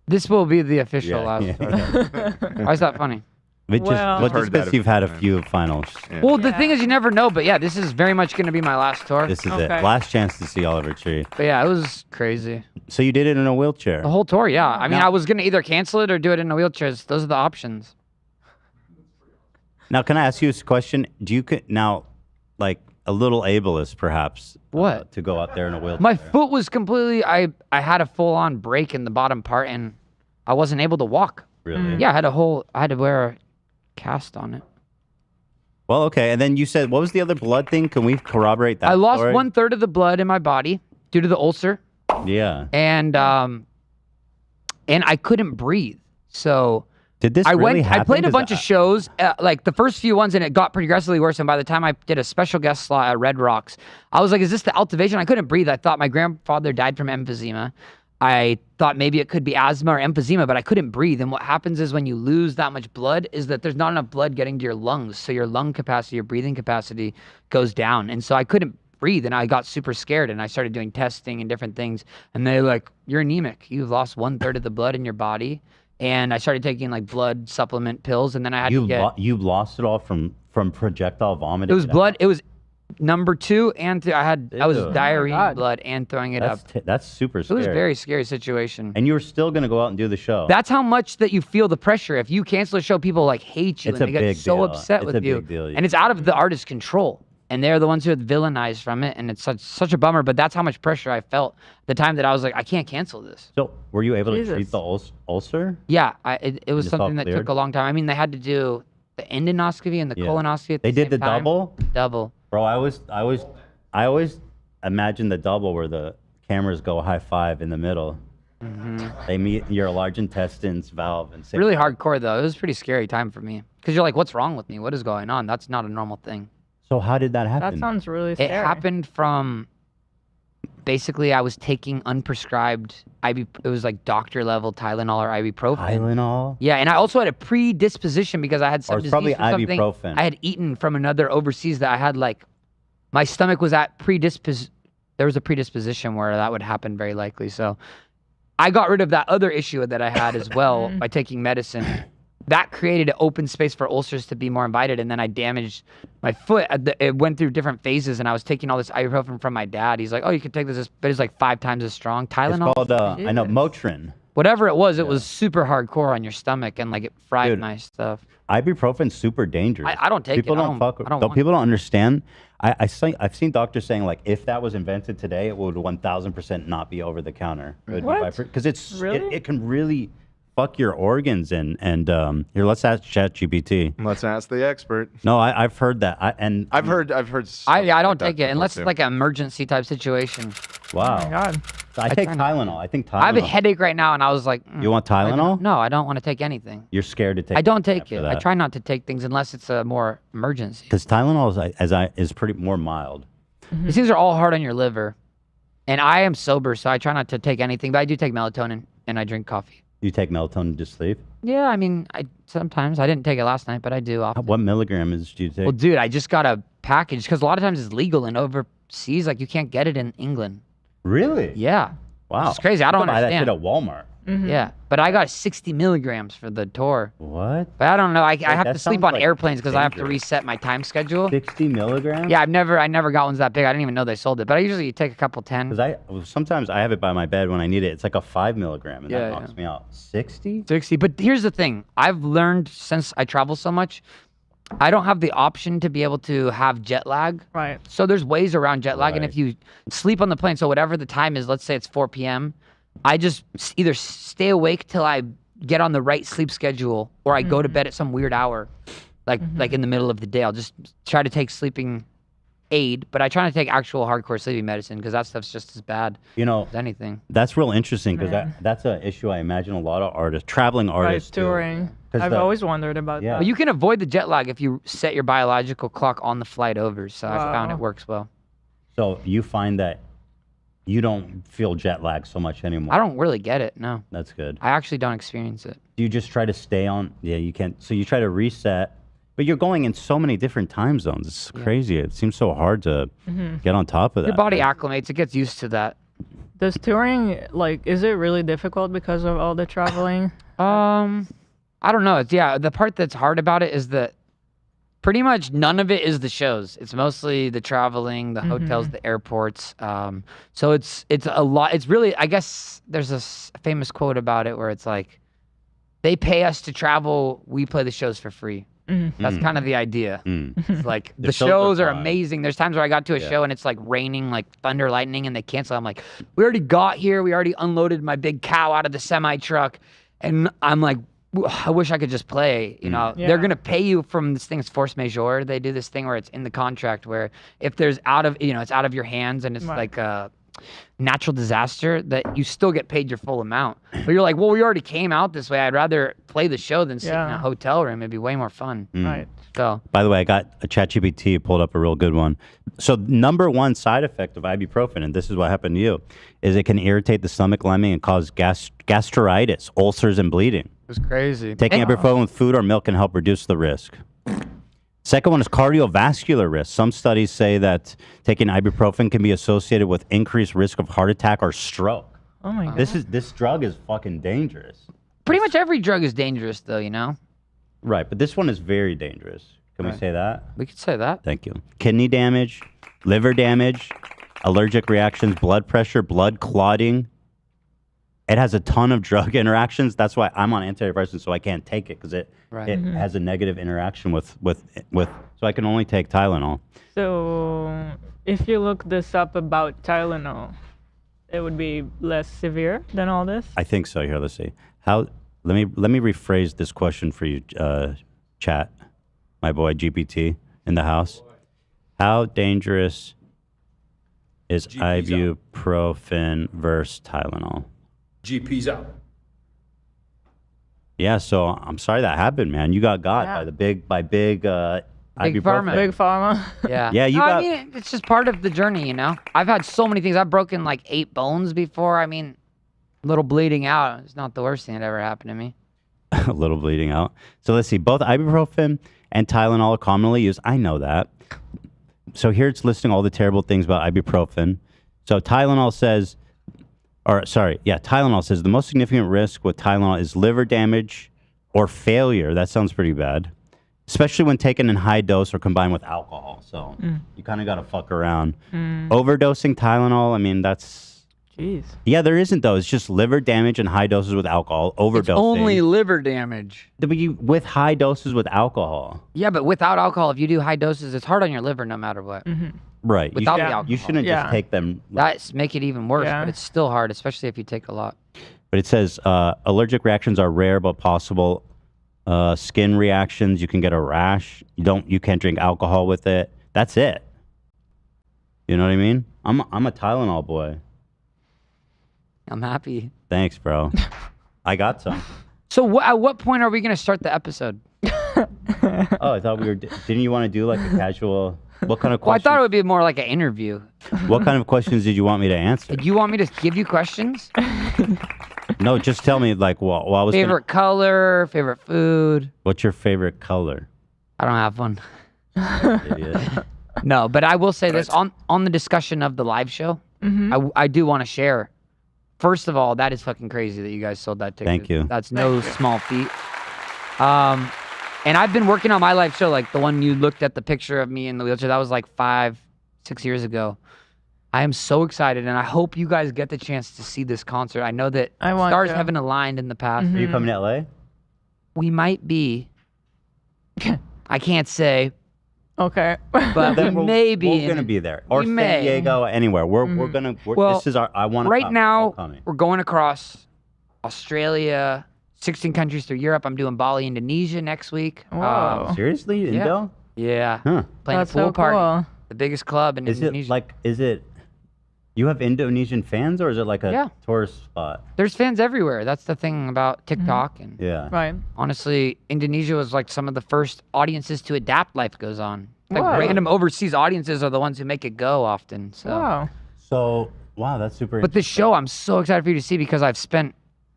This will be the official Yeah, last yeah, tour. Why is that funny? Which Well- is, I've heard just that because a you've had a few few finals. Well, the thing is, you never know. But yeah, this is very much going to be my last tour. This is it. Okay. Last chance to see Oliver Tree. But yeah, it was crazy. So you did it in a wheelchair. The whole tour, yeah. I mean, Now- I was going to either cancel it or do it in a wheelchair. Those are the options. Now, can I ask you a question? Do you now, like a little ableist, perhaps? What? To go out there in a wheelchair? My foot was completely, I had a full on break in the bottom part and I wasn't able to walk. Really? Yeah, I had to wear a cast on it. Well, okay. And then you said, what was the other blood thing? Can we corroborate that? I lost story? 1/3 of the blood in my body due to the ulcer. Yeah. And I couldn't breathe. So Did this I really happen? I played a 'Cause bunch of shows, like the first few ones, and it got progressively worse. And by the time I did a special guest slot at Red Rocks, I was like, "Is this the Altivation?" I couldn't breathe. I thought my grandfather died from emphysema. I thought maybe it could be asthma or emphysema, but I couldn't breathe. And what happens is when you lose that much blood, is that there's not enough blood getting to your lungs, so your lung capacity, your breathing capacity, goes down. And so I couldn't breathe, and I got super scared, and I started doing testing and different things. And they're like, "You're anemic. You've lost 1/3 of the blood in your body." And I started taking like blood supplement pills, and then I had to get. You lost it all from projectile vomiting. It was blood. It was number 2, and I was diarrhea God. blood and throwing it up. That's super It scary. was a very scary situation. And you were still gonna go out and do the show. That's how much that you feel the pressure. If you cancel a show, people like hate you, It's and a they get big so deal. upset It's with a you. big deal. And it's out of the artist's control. And they're the ones who are villainized from it, and it's such a bummer. But that's how much pressure I felt the time that I was like, I can't cancel this. So were you able to treat Jesus. the ulcer? Yeah, it was It's all something that cleared? took a long time. I mean, they had to do the endoscopy and the Yeah. colonoscopy at They the did same the time. Double. Bro, I always imagine the double where the cameras go high five in the middle. They meet your large intestines valve and say Really hardcore though. It was a pretty scary time for me because you're like, what's wrong with me? What is going on? That's not a normal thing. So how did that That happen? sounds really It scary. happened from basically I was taking unprescribed it was like doctor level Tylenol or ibuprofen. Tylenol? Yeah, and I also had a predisposition because I had some Or it's disease probably for something ibuprofen. I had eaten from another overseas that I had like my stomach was at there was a predisposition where that would happen very likely. So I got rid of that other issue that I had as well by taking medicine. That created an open space for ulcers to be more invited, and then I damaged my foot. It went through different phases, and I was taking all this ibuprofen from my dad. He's like, "Oh, you can take this, but it's like 5 times as strong." It's Tylenol, called I know Motrin. whatever it was super hardcore on your stomach, and like it fried Dude, my stuff. Ibuprofen's super dangerous. I don't take people it. I Don't fuck. I don't Though want people don't understand. I've seen doctors saying like if that was invented today, it would 1,000% not be over the counter. What? Because Really? it can really fuck your organs and here let's ask ChatGPT. Let's ask the expert. No, I've heard that. I've heard. I don't take it unless it's like an emergency type situation. Wow. Oh my God. I take Tylenol. I think Tylenol. I have a headache right now, and I was like, You want Tylenol? No, I don't want to take anything. You're scared to take. I don't take after it. that. I try not to take things unless it's a more emergency. Because Tylenol is pretty more mild. These things are all hard on your liver, and I am sober, so I try not to take anything. But I do take melatonin, and I drink coffee. You take melatonin to sleep. Yeah, I mean, I sometimes I didn't take it last night, but I do often. What milligrams do you take? Well, dude, I just got a package because a lot of times it's legal and overseas, like you can't get it in England. Really? Yeah. Wow. It's crazy. I don't buy that understand. shit at Walmart. Yeah, but I got 60 milligrams for the tour. What? But I don't know. I have that to sleep sounds on like airplanes because I have to dangerous. reset my time schedule. 60 milligrams? Yeah, I never got ones that big. I didn't even know they sold it. But I usually take a couple 10. Because sometimes I have it by my bed when I need it. It's like a 5 milligram, and Yeah, that knocks me out. 60? 60. But here's the thing. I've learned since I travel so much, I don't have the option to be able to have jet lag. Right. So there's ways around jet lag. And Right. if you sleep on the plane, so whatever the time is, let's say it's 4 p.m., I just either stay awake till I get on the right sleep schedule or I go to bed at some weird hour, like in the middle of the day. I'll just try to take sleeping aid, but I try to take actual hardcore sleeping medicine because that stuff's just as bad You know, as anything. that's real interesting because that's an issue I imagine a lot of artists, traveling artists, Right, touring. 'Cause I've the- always wondered about Yeah. But that. you can avoid the jet lag if you set your biological clock on the flight over. So I found Wow. it works well. So you find that you don't feel jet lag so much anymore. I don't really get it. No, That's good. I actually don't experience it. Do you just try to stay on? Yeah, you can't. So you try to reset, but you're going in so many different time zones. It's crazy. It seems so hard to get on top of that. Your body acclimates. It gets used to that. Does touring, like, is it really difficult because of all the traveling? I don't know. The part that's hard about it is that pretty much none of it is the shows. It's mostly the traveling, the hotels, the airports. So it's a lot. It's really, I guess there's a famous quote about it where it's like, they pay us to travel, we play the shows for free. That's kind of the idea. It's like the shows are fun. amazing. There's times where I got to a show and it's like raining, like thunder, lightning, and they cancel. I'm like, we already got here. We already unloaded my big cow out of the semi truck, and I'm like, I wish I could just play. You know, Yeah. they're gonna pay you from this thing. It's force majeure. They do this thing where it's in the contract where if there's it's out of your hands and it's Right. like natural disaster, that you still get paid your full amount. But you're like, well, we already came out this way. I'd rather play the show than sit in a hotel room. It'd be way more fun. Right. So, by the way, I got a ChatGPT pulled up a real good one. So number one side effect of ibuprofen, and this is what happened to you, is it can irritate the stomach lining and cause gastritis, ulcers, and bleeding. it was crazy. Taking ibuprofen with food or milk can help reduce the risk. Second one is cardiovascular risk. Some studies say that taking ibuprofen can be associated with increased risk of heart attack or stroke. Oh my god. This drug is fucking dangerous. Pretty much every drug is dangerous, though, you know? Right, but this one is very dangerous. Can we say that? We could say that. Thank you. Kidney damage, liver damage, allergic reactions, blood pressure, blood clotting. It has a ton of drug interactions. That's why I'm on antidepressants, so I can't take it because it has a negative interaction with. So I can only take Tylenol. So if you look this up about Tylenol, it would be less severe than all this? I think so. Here, let's see. Let me rephrase this question for you, chat. My boy GPT in the house. How dangerous is ibuprofen versus Tylenol? GP's out. Yeah, so I'm sorry that happened, man. You got by big ibuprofen. Pharma. Big pharma. Yeah. Yeah, I mean, it's just part of the journey, you know? I've had so many things. I've broken like 8 bones before. I mean, a little bleeding out is not the worst thing that ever happened to me. A little bleeding out. So let's see. Both ibuprofen and Tylenol are commonly used. I know that. So here it's listing all the terrible things about ibuprofen. So Tylenol says, Tylenol says the most significant risk with Tylenol is liver damage or failure. That sounds pretty bad, especially when taken in high dose or combined with alcohol. So you kind of got to fuck around. Overdosing Tylenol, I mean, that's... Jeez. Yeah, there isn't, though. It's just liver damage and high doses with alcohol. Overdosing. It's only liver damage. With high doses with alcohol. Yeah, but without alcohol, if you do high doses, it's hard on your liver no matter what. Right. Without the alcohol. You shouldn't just take them. That's make it even worse, but it's still hard, especially if you take a lot. But it says allergic reactions are rare but possible. Skin reactions, you can get a rash. You can't drink alcohol with it. That's it. You know what I mean? I'm a Tylenol boy. I'm happy. Thanks, bro. I got some. So at what point are we going to start the episode? Oh, I thought we were... Didn't you want to do like a casual... What kind of questions? Well, I thought it would be more like an interview. What kind of questions did you want me to answer? Do you want me to give you questions? No, just tell me like I was favorite color, favorite food. What's your favorite color? I don't have one. Idiot. No, but I will say this on the discussion of the live show. I do want to share. First of all, that is fucking crazy that you guys sold that ticket. Thank you. That's no small feat. And I've been working on my live show, like the one you looked at the picture of me in the wheelchair. That was like 5-6 years ago. I am so excited, and I hope you guys get the chance to see this concert. I know that stars haven't aligned in the past. Are you coming to LA? We might be. I can't say. Okay. But we may be. We're gonna be there, or San Diego, anywhere. We're gonna. This is our. I want to. Right now, we're going across Australia, 16 countries through Europe. I'm doing Bali, Indonesia next week. Wow. Seriously, Indo? Yeah. Huh. Playing That's a pool so party, cool. the biggest club in Indonesia. Is it? You have Indonesian fans, or is it like a tourist spot? There's fans everywhere. That's the thing about TikTok. And Right. honestly, Indonesia was like some of the first audiences to adapt Life Goes On. Like random overseas audiences are the ones who make it go often. So. Wow, that's super. But this show, I'm so excited for you to see because I've spent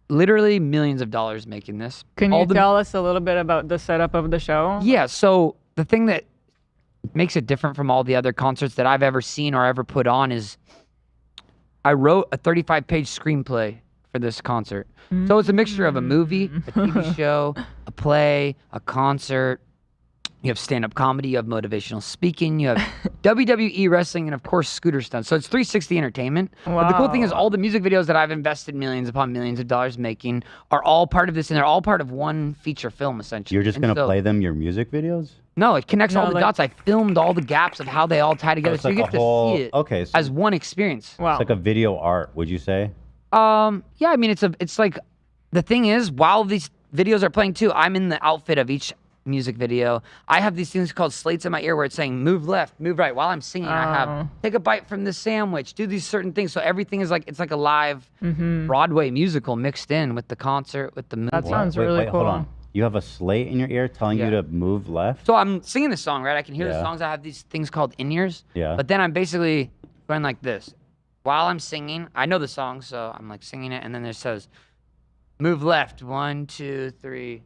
literally millions of dollars making this. Can you tell us a little bit about the setup of the show? Yeah. So the thing that makes it different from all the other concerts that I've ever seen or ever put on is I wrote a 35-page screenplay for this concert. So it's a mixture of a movie, a TV show, a play, a concert. You have stand-up comedy, you have motivational speaking, you have WWE wrestling, and of course, scooter stunts. So it's 360 entertainment. Wow. But the cool thing is all the music videos that I've invested millions upon millions of dollars making are all part of this, and they're all part of one feature film, essentially. You're just going to play them your music videos? No, it connects all the dots. I filmed all the gaps of how they all tie together, so you get to see it as one experience. Wow. It's like a video art, would you say? Yeah, I mean, it's like, the thing is, while these videos are playing too, I'm in the outfit of each music video. I have these things called slates in my ear where it's saying move left, move right while I'm singing. I have take a bite from this sandwich, do these certain things. So everything is like it's like a live Broadway musical mixed in with the concert, with the movie. That sounds really cool. Hold on. You have a slate in your ear telling you to move left? So I'm singing the song, right? I can hear the songs. I have these things called in-ears. Yeah. But then I'm basically going like this. While I'm singing, I know the song, so I'm like singing it, and then it says, move left, 1, 2, 3.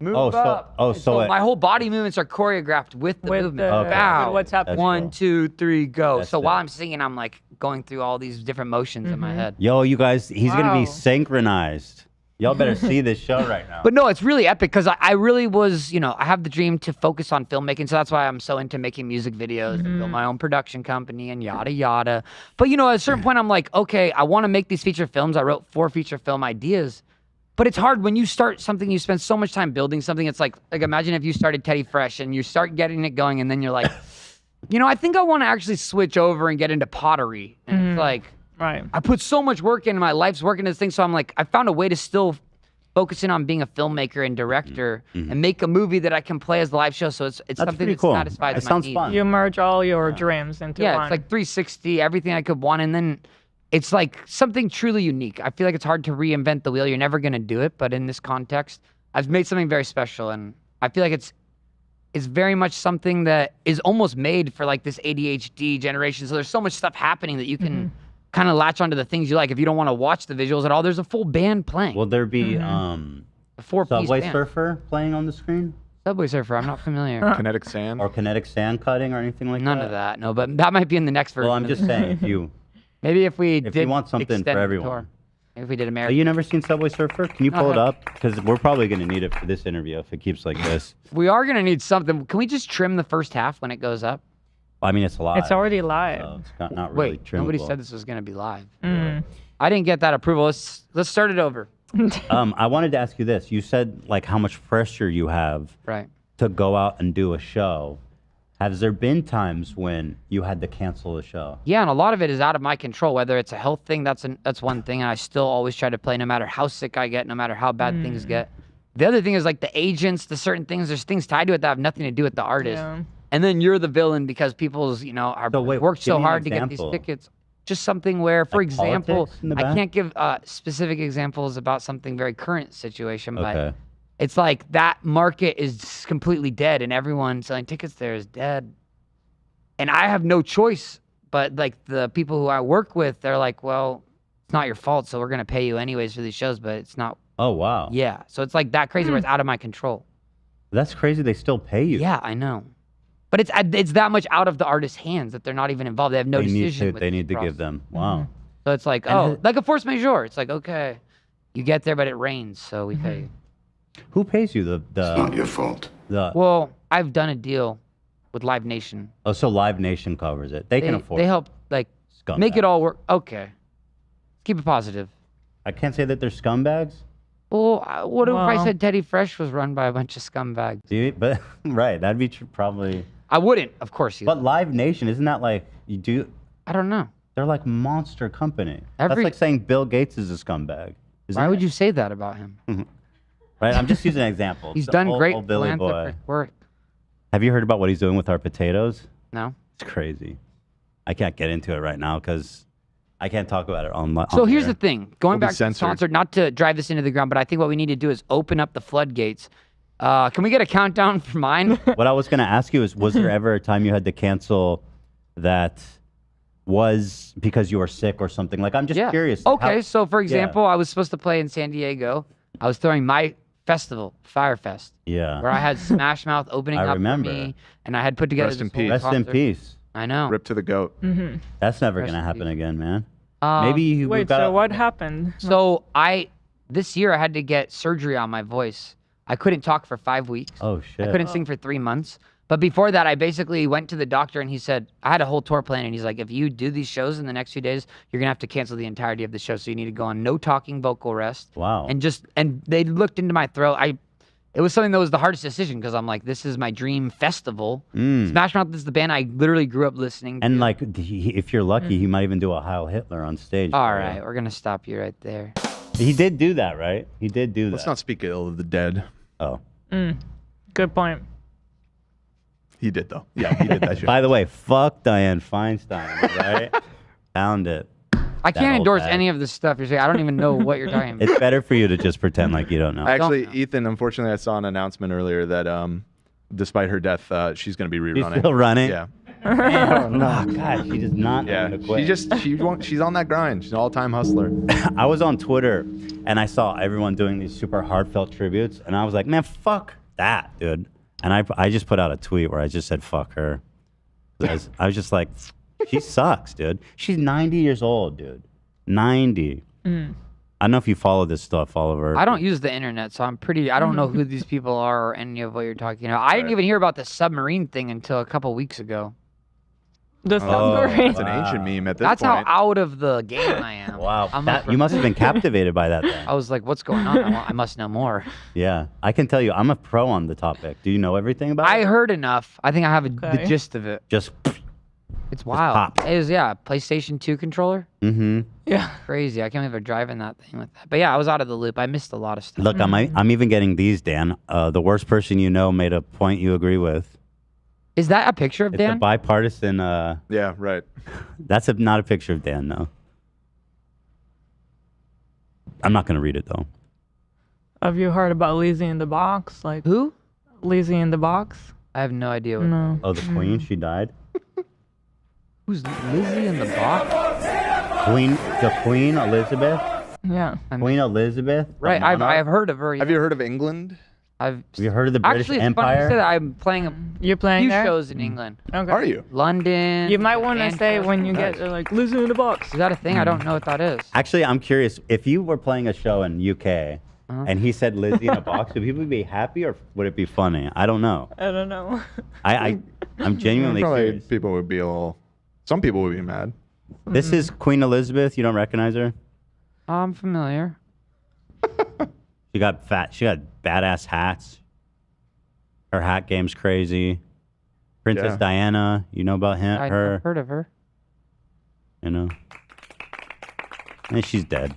Move up. So my whole body movements are choreographed with the movement. With what's happening. That's 1, cool. 2, 3, go. That's so while dope. I'm singing, I'm like going through all these different motions in my head. Yo, you guys, he's going to be Wow. synchronized. Y'all better see this show right now. But no, it's really epic because I really was, I have the dream to focus on filmmaking. So that's why I'm so into making music videos and build my own production company and yada, yada. But, at a certain point, I'm like, okay, I want to make these feature films. I wrote 4 feature film ideas. But it's hard when you start something, you spend so much time building something. It's like imagine if you started Teddy Fresh and you start getting it going and then you're like, I think I want to actually switch over and get into pottery. And it's like, Right. I put so much work in, my life's work into this thing. So I'm like, I found a way to still focus in on being a filmmaker and director and make a movie that I can play as the live show. So it's something pretty that cool. satisfies It my sounds needs. fun. You merge all your dreams into one. It's like 360, everything I could want. And then it's like something truly unique. I feel like it's hard to reinvent the wheel. You're never going to do it. But in this context, I've made something very special. And I feel like it's very much something that is almost made for like this ADHD generation. So there's so much stuff happening that you can kind of latch onto the things you like. If you don't want to watch the visuals at all, there's a full band playing. Will there be a 4-piece Subway band. Surfer playing on the screen? Subway Surfer, I'm not familiar. Kinetic sand. Or kinetic sand cutting or anything like None that? of that, no. But that might be in the next version. Well, I'm of just the- saying, if you Maybe if we if did you want something for extend the everyone. tour. Maybe if we did Have American. you never seen Subway Surfer? Can you pull it up? Because we're probably going to need it for this interview if it keeps like this. We are going to need something. Can we just trim the first half when it goes up? I mean, it's live. It's already live. So it's not really Wait, trimmable. nobody said this was going to be live. I didn't get that approval. Let's start it over. I wanted to ask you this. You said like how much pressure you have Right. to go out and do a show. Has there been times when you had to cancel the show? Yeah, and a lot of it is out of my control. Whether it's a health thing, that's one thing, and I still always try to play no matter how sick I get, no matter how bad things get. The other thing is like the agents, the certain things. There's things tied to it that have nothing to do with the artist, Yeah. and then you're the villain because people's are So wait, worked give so me an hard to get these example. tickets. Just something where, for Like example, politics in the I back? can't give specific examples about something very current situation, but Okay. it's like that market is completely dead, and everyone selling tickets there is dead. And I have no choice, but like the people who I work with, they're like, well, it's not your fault, so we're going to pay you anyways for these shows, but it's not. Oh, wow. Yeah. So it's like that crazy where it's out of my control. That's crazy. They still pay you. Yeah, I know. But it's that much out of the artist's hands that they're not even involved. They have no They need decision. to, with they this need to give process. them. Wow. So it's like, And like a force majeure. It's like, okay, you get there, but it rains, so we pay you. Who pays you? It's not your fault. Well, I've done a deal with Live Nation. Oh, so Live Nation covers it. They can afford They it. help make Scumbags. it all work. Okay. Keep it positive. I can't say that they're scumbags. Well, what if I Well- said Teddy Fresh was run by a bunch of scumbags? Do you, but right, that'd be probably. I wouldn't, of course. But Live Nation, isn't that like you do? I don't know. They're like monster company. That's Every- like saying Bill Gates is a scumbag. Isn't Why would it? you say that about him? Right, I'm just using an example. He's So done old- great old Billy boy. philanthropic work. Have you heard about what he's doing with our potatoes? No. It's crazy. I can't get into it right now because I can't talk about it on. So here's air. the thing. Going We'll be back to the censored. concert, not to drive this into the ground, but I think what we need to do is open up the floodgates. Can we get a countdown for mine? What I was going to ask you is, was there ever a time you had to cancel that was because you were sick or something? Like, I'm just curious. Okay, How- so for example, I was supposed to play in San Diego. I was throwing my festival, Firefest, Yeah. where I had Smash Mouth opening I up remember. for me, and I had put together Rest in this whole peace. Rest in concert. peace. I know. Rip to the goat. That's never Rest going to in happen peace. again, man. Um, Maybe we've Wait, got so what happened? So this year I had to get surgery on my voice. I couldn't talk for 5 weeks. Oh, shit. I couldn't sing for 3 months. But before that, I basically went to the doctor and he said, I had a whole tour plan. And he's like, if you do these shows in the next few days, you're going to have to cancel the entirety of the show. So you need to go on no talking vocal rest. Wow. And they looked into my throat. It was something that was the hardest decision because I'm like, this is my dream festival. Smash Mouth is the band I literally grew up listening to. And like, if you're lucky, he might even do a Heil Hitler on stage. All for you. right, we're going to stop you right there. He did do that, right? He did do that. Let's not speak ill of the dead. Oh. Good point. He did though. Yeah, he did that shit. By the way, fuck Diane Feinstein, right? Found it. I That can't old endorse bag. any of this stuff you're saying. I don't even know what you're talking about. It's better for you to just pretend like you don't know. Actually, Ethan, unfortunately, I saw an announcement earlier that despite her death, she's going to be She's rerunning. still running? Yeah. Oh, no, God, she does not know Yeah. how to quit. She's on that grind. She's an all-time hustler. I was on Twitter and I saw everyone doing these super heartfelt tributes, and I was like, man, fuck that, dude. And I just put out a tweet where I just said, fuck her. I was just like, she sucks, dude. She's 90 years old, dude. 90. I don't know if you follow this stuff, Oliver. I don't use the internet, so I don't know who these people are or any of what you're talking about. I didn't even hear about the submarine thing until a couple weeks ago. The submarine. It's an ancient meme at this That's point. how out of the game I am. Wow. I'm You must have been captivated by that then. I was like, what's going on? I must know more. Yeah. I can tell you, I'm a pro on the topic. Do you know everything about it? I heard enough. I think I have the Okay. gist of it. Just, It's wild. pop. It is, yeah, PlayStation 2 controller. mm-hmm. Yeah. Crazy. I can't believe I'm driving that thing with that. But yeah, I was out of the loop. I missed a lot of stuff. Look, I'm even getting these, Dan. The worst person you know made a point you agree with. Is that a picture of It's a Dan? bipartisan. Yeah, right. That's not a picture of Dan, no. I'm not going to read it, though. Have you heard about Lizzie in the Box? Like Who? Lizzie in the Box? I have no idea. What No. Oh, the Queen? She died? Who's Lizzie in the box? The Queen Elizabeth? Yeah. Queen Elizabeth? the Right, I've monarch? heard of her. Have you heard of England? Have you heard of the British Actually, it's funny you Empire? say that. I'm playing a You're playing few there? shows in England. Okay. Are you? London. You might want to say Manchester. when you get there, like Lizzie in the Box. Is that a thing? I don't know what that is. Actually, I'm curious. If you were playing a show in UK and he said Lizzie in a box, would people be happy or would it be funny? I don't know. I don't know. I'm genuinely Probably curious. people would be a little. Some people would be mad. This is Queen Elizabeth. You don't recognize her? I'm familiar. She got badass hats. Her hat game's crazy. Princess Yeah. Diana, you know about him? I've Her, heard of her. you know. And she's dead.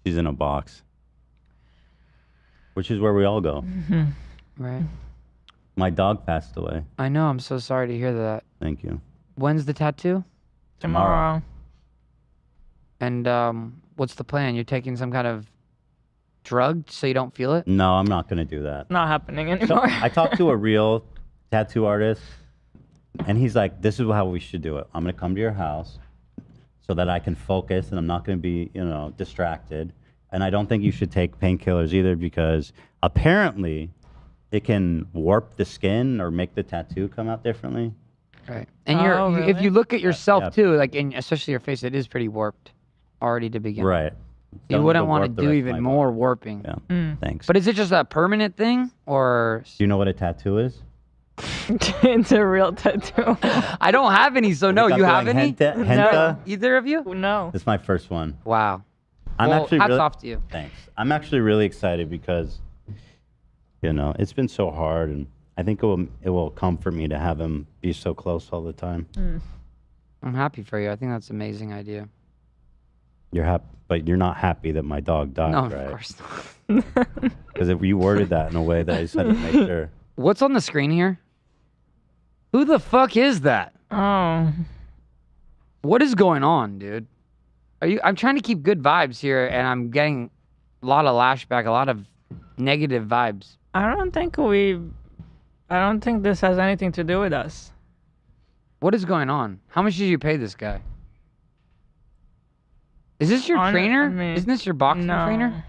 She's in a box. Which is where we all go. Right. My dog passed away. I know. I'm so sorry to hear that. Thank you. When's the tattoo? Tomorrow. And what's the plan? You're taking some kind of drug so you don't feel it? No, I'm not going to do that. Not happening So anymore. I talked to a real tattoo artist, and he's like, this is how we should do it. I'm going to come to your house so that I can focus and I'm not going to be, distracted. And I don't think you should take painkillers either because apparently it can warp the skin or make the tattoo come out differently. Right. And Oh, if really? you look at yourself yeah. too, like especially your face, it is pretty warped already to begin. Right. You Don't wouldn't need want to warp the do rest of even my more body. warping. Yeah. Thanks. But is it just a permanent thing or? Do you know what a tattoo is? It's a real tattoo. I don't have any, so no. Stop You have doing any? Henta? No. Either of you? No. This is my first one. Wow. I'm Well, actually hats really, off to you. Thanks. I'm actually really excited because, it's been so hard, and I think it will comfort me to have him be so close all the time. I'm happy for you. I think that's an amazing idea. You're happy, but you're not happy that my dog died, No, right? of course not. Because if you worded that in a way that I just had to make sure. What's on the screen here? Who the fuck is that? Oh. What is going on, dude? I'm trying to keep good vibes here, and I'm getting a lot of lashback, a lot of negative vibes. I don't think this has anything to do with us. What is going on? How much did you pay this guy? Is this your trainer? Isn't this your boxing trainer?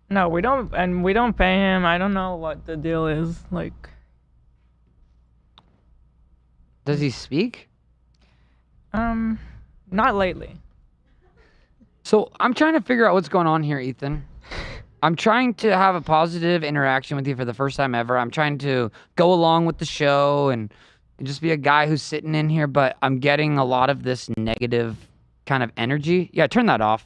No, we don't pay him. I don't know what the deal is. Like, does he speak? Not lately. So I'm trying to figure out what's going on here, Ethan. I'm trying to have a positive interaction with you for the first time ever. I'm trying to go along with the show and just be a guy who's sitting in here, but I'm getting a lot of this negative kind of energy. Yeah, turn that off.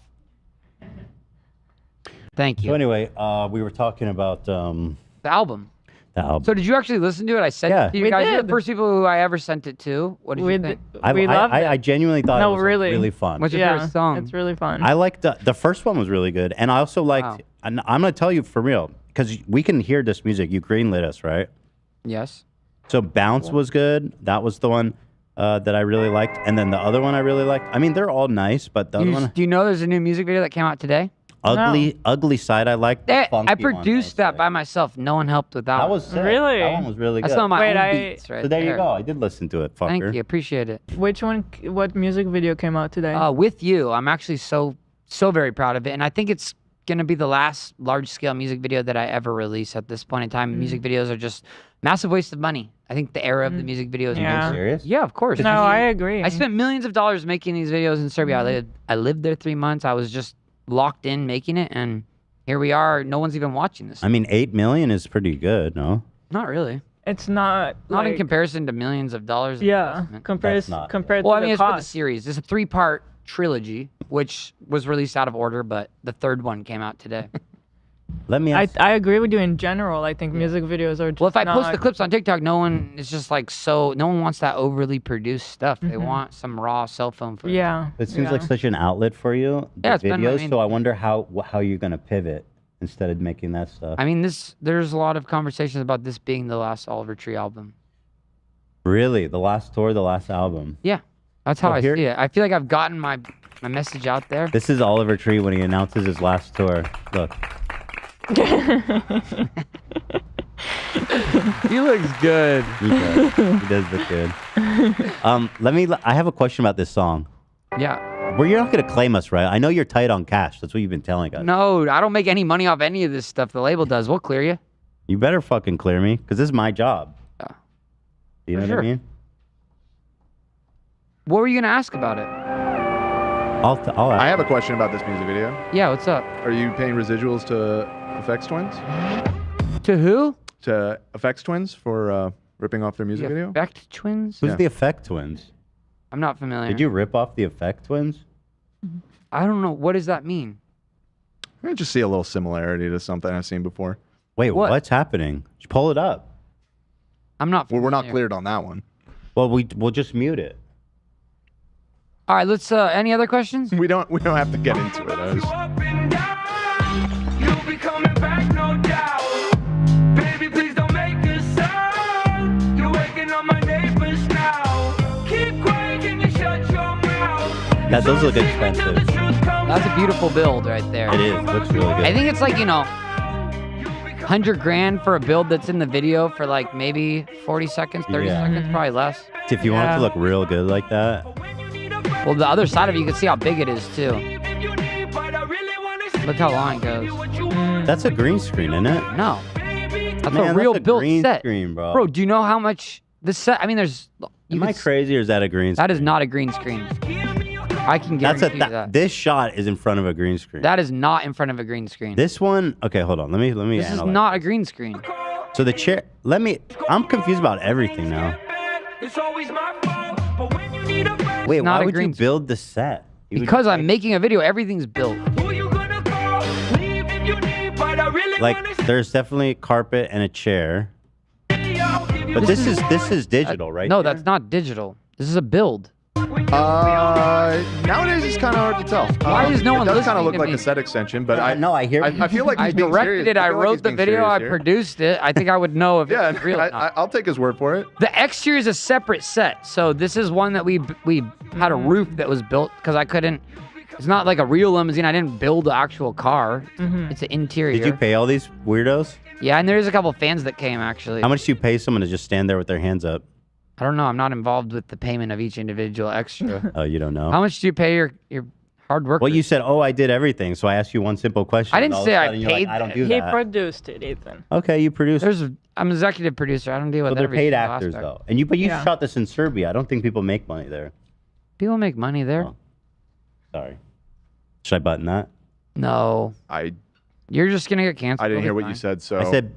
Thank you. So anyway, we were talking about The album. the album. So did you actually listen to it? I sent Yeah. it to you We guys. You're the did. first people who I ever sent it to. What did you think? We loved it. I genuinely thought No, it was really. really fun. What's your favorite song? It's really fun. I liked the first one was really good, and I also liked Wow. I'm gonna tell you for real because we can hear this music. You greenlit us, right? Yes. So Bounce was good. That was the one that I really liked, and then the other one I really liked. I mean, they're all nice, but the other one, Do you know there's a new music video that came out today? Ugly Side. I liked. The I funky one, produced that by myself. No one helped with that. That was sick. Really? That one was really good. That's some of my own beats right So there you go. I did listen to it. Fucker. Thank you. Appreciate it. Which one? What music video came out today? With You. I'm actually so very proud of it, and I think it's gonna be the last large-scale music video that I ever release at this point in time. Music videos are just massive waste of money. I think the era of the music videos. Yeah. Are you serious? Yeah, of course. No, I agree. I spent millions of dollars making these videos in Serbia. I lived there 3 months. I was just locked in making it, and here we are. No one's even watching this. I mean, 8 million is pretty good, no? Not really. It's not. Not in like- comparison to millions of dollars. of Yeah, investment. compared Well, to I mean, the it's for the cost. series. It's a 3-part trilogy, which was released out of order, but the third one came out today. Let me I ask. I agree with you in general. I think music videos are. Just Well, if I post not- the clips on TikTok, no one is just like no one wants that overly produced stuff. They want some raw cell phone footage. Yeah. It seems like such an outlet for you, the Yeah, it's been my videos. main So I wonder how you're gonna pivot instead of making that stuff. I mean, there's a lot of conversations about this being the last Oliver Tree album. Really, the last tour, the last album. Yeah, that's how Well, I here- see it. I feel like I've gotten my message out there. This is Oliver Tree when he announces his last tour. Look, He looks good. he does. He does look good. I have a question about this song. Yeah. Well, you're not gonna claim us, right? I know you're tight on cash. That's what you've been telling us. No, I don't make any money off any of this stuff. The label does. We'll clear you. You better fucking clear me, because this is my job. Yeah. You know For what I sure. mean? What were you gonna ask about it? I'll I have a question about this music video. Yeah, what's up? Are you paying residuals to Effects Twins? To who? To Effects Twins for ripping off their music The video? Effect Twins? Who's Yeah. the Effect Twins? I'm not familiar. Did you rip off the Effect Twins? I don't know. What does that mean? I just see a little similarity to something I've seen before. Wait, What? what's happening? Just pull it up. I'm not. Well, we're not familiar. cleared on that one. Well, we'll just mute it. All right, let's. Any other questions? We don't have to get into it. I was- You'll be coming back, no doubt. Baby, please don't make a sound. You're waking up my neighbors now. Keep quiet, can you shut your mouth? That does look expensive. That's a beautiful build right there. It is. Looks really good. I think it's like 100 grand for a build that's in the video for like maybe 40 seconds, 30 Yeah. seconds, probably less. If you want it to look real good like that, Well, the other side of it, you can see how big it is too. Look how long it goes. that's a green screen, isn't it? No, that's Man, a real that's a built green set. screen, bro. Bro, do you know how much this set? I mean, there's. You Am I could s- crazy or is that a green screen? That is not a green screen. I can That's guarantee you that. This shot is in front of a green screen. That is not in front of a green screen. This one, okay, hold on. Let me This is analyze. not a green screen. So the chair. I'm confused about everything now. It's always my fault. But when you need a friend, Wait, not why a would you green build the set? You would- Because I'm making a video, everything's built. who you gonna call? Leave if you need, but I really like wanna see there's definitely a carpet and a chair. you. I'll give you But this is digital, right? No, there? that's not digital. This is a build. Nowadays it's kind of hard to tell. Why is no one It does kind listening of look to like me? a set extension, but I no, I hear. I feel like I he's being directed serious. it. I feel like he's wrote the being video. serious I here. produced it. I think I would know if Yeah, it's real or not. I'll take his word for it. The exterior is a separate set. So this is one that we had a roof that was built because I couldn't. It's not like a real limousine. I didn't build the actual car. It's an interior. Did you pay all these weirdos? Yeah, and there's a couple fans that came actually. How much do you pay someone to just stand there with their hands up? I don't know. I'm not involved with the payment of each individual extra. Oh, you don't know. How much do you pay your hard workers? Well, you said, "Oh, I did everything." So I asked you one simple question. I didn't and all say of a I sudden you're like, paid I don't do He that. produced it, Ethan. Okay, you produced. I'm executive producer. I don't deal So with they're every paid single actors aspect. though, and but you Yeah. shot this in Serbia. I don't think people make money there. People make money there. Oh. Sorry. Should I button that? No, I you're just gonna get canceled. didn't It'll hear be what you fine. said, so I said.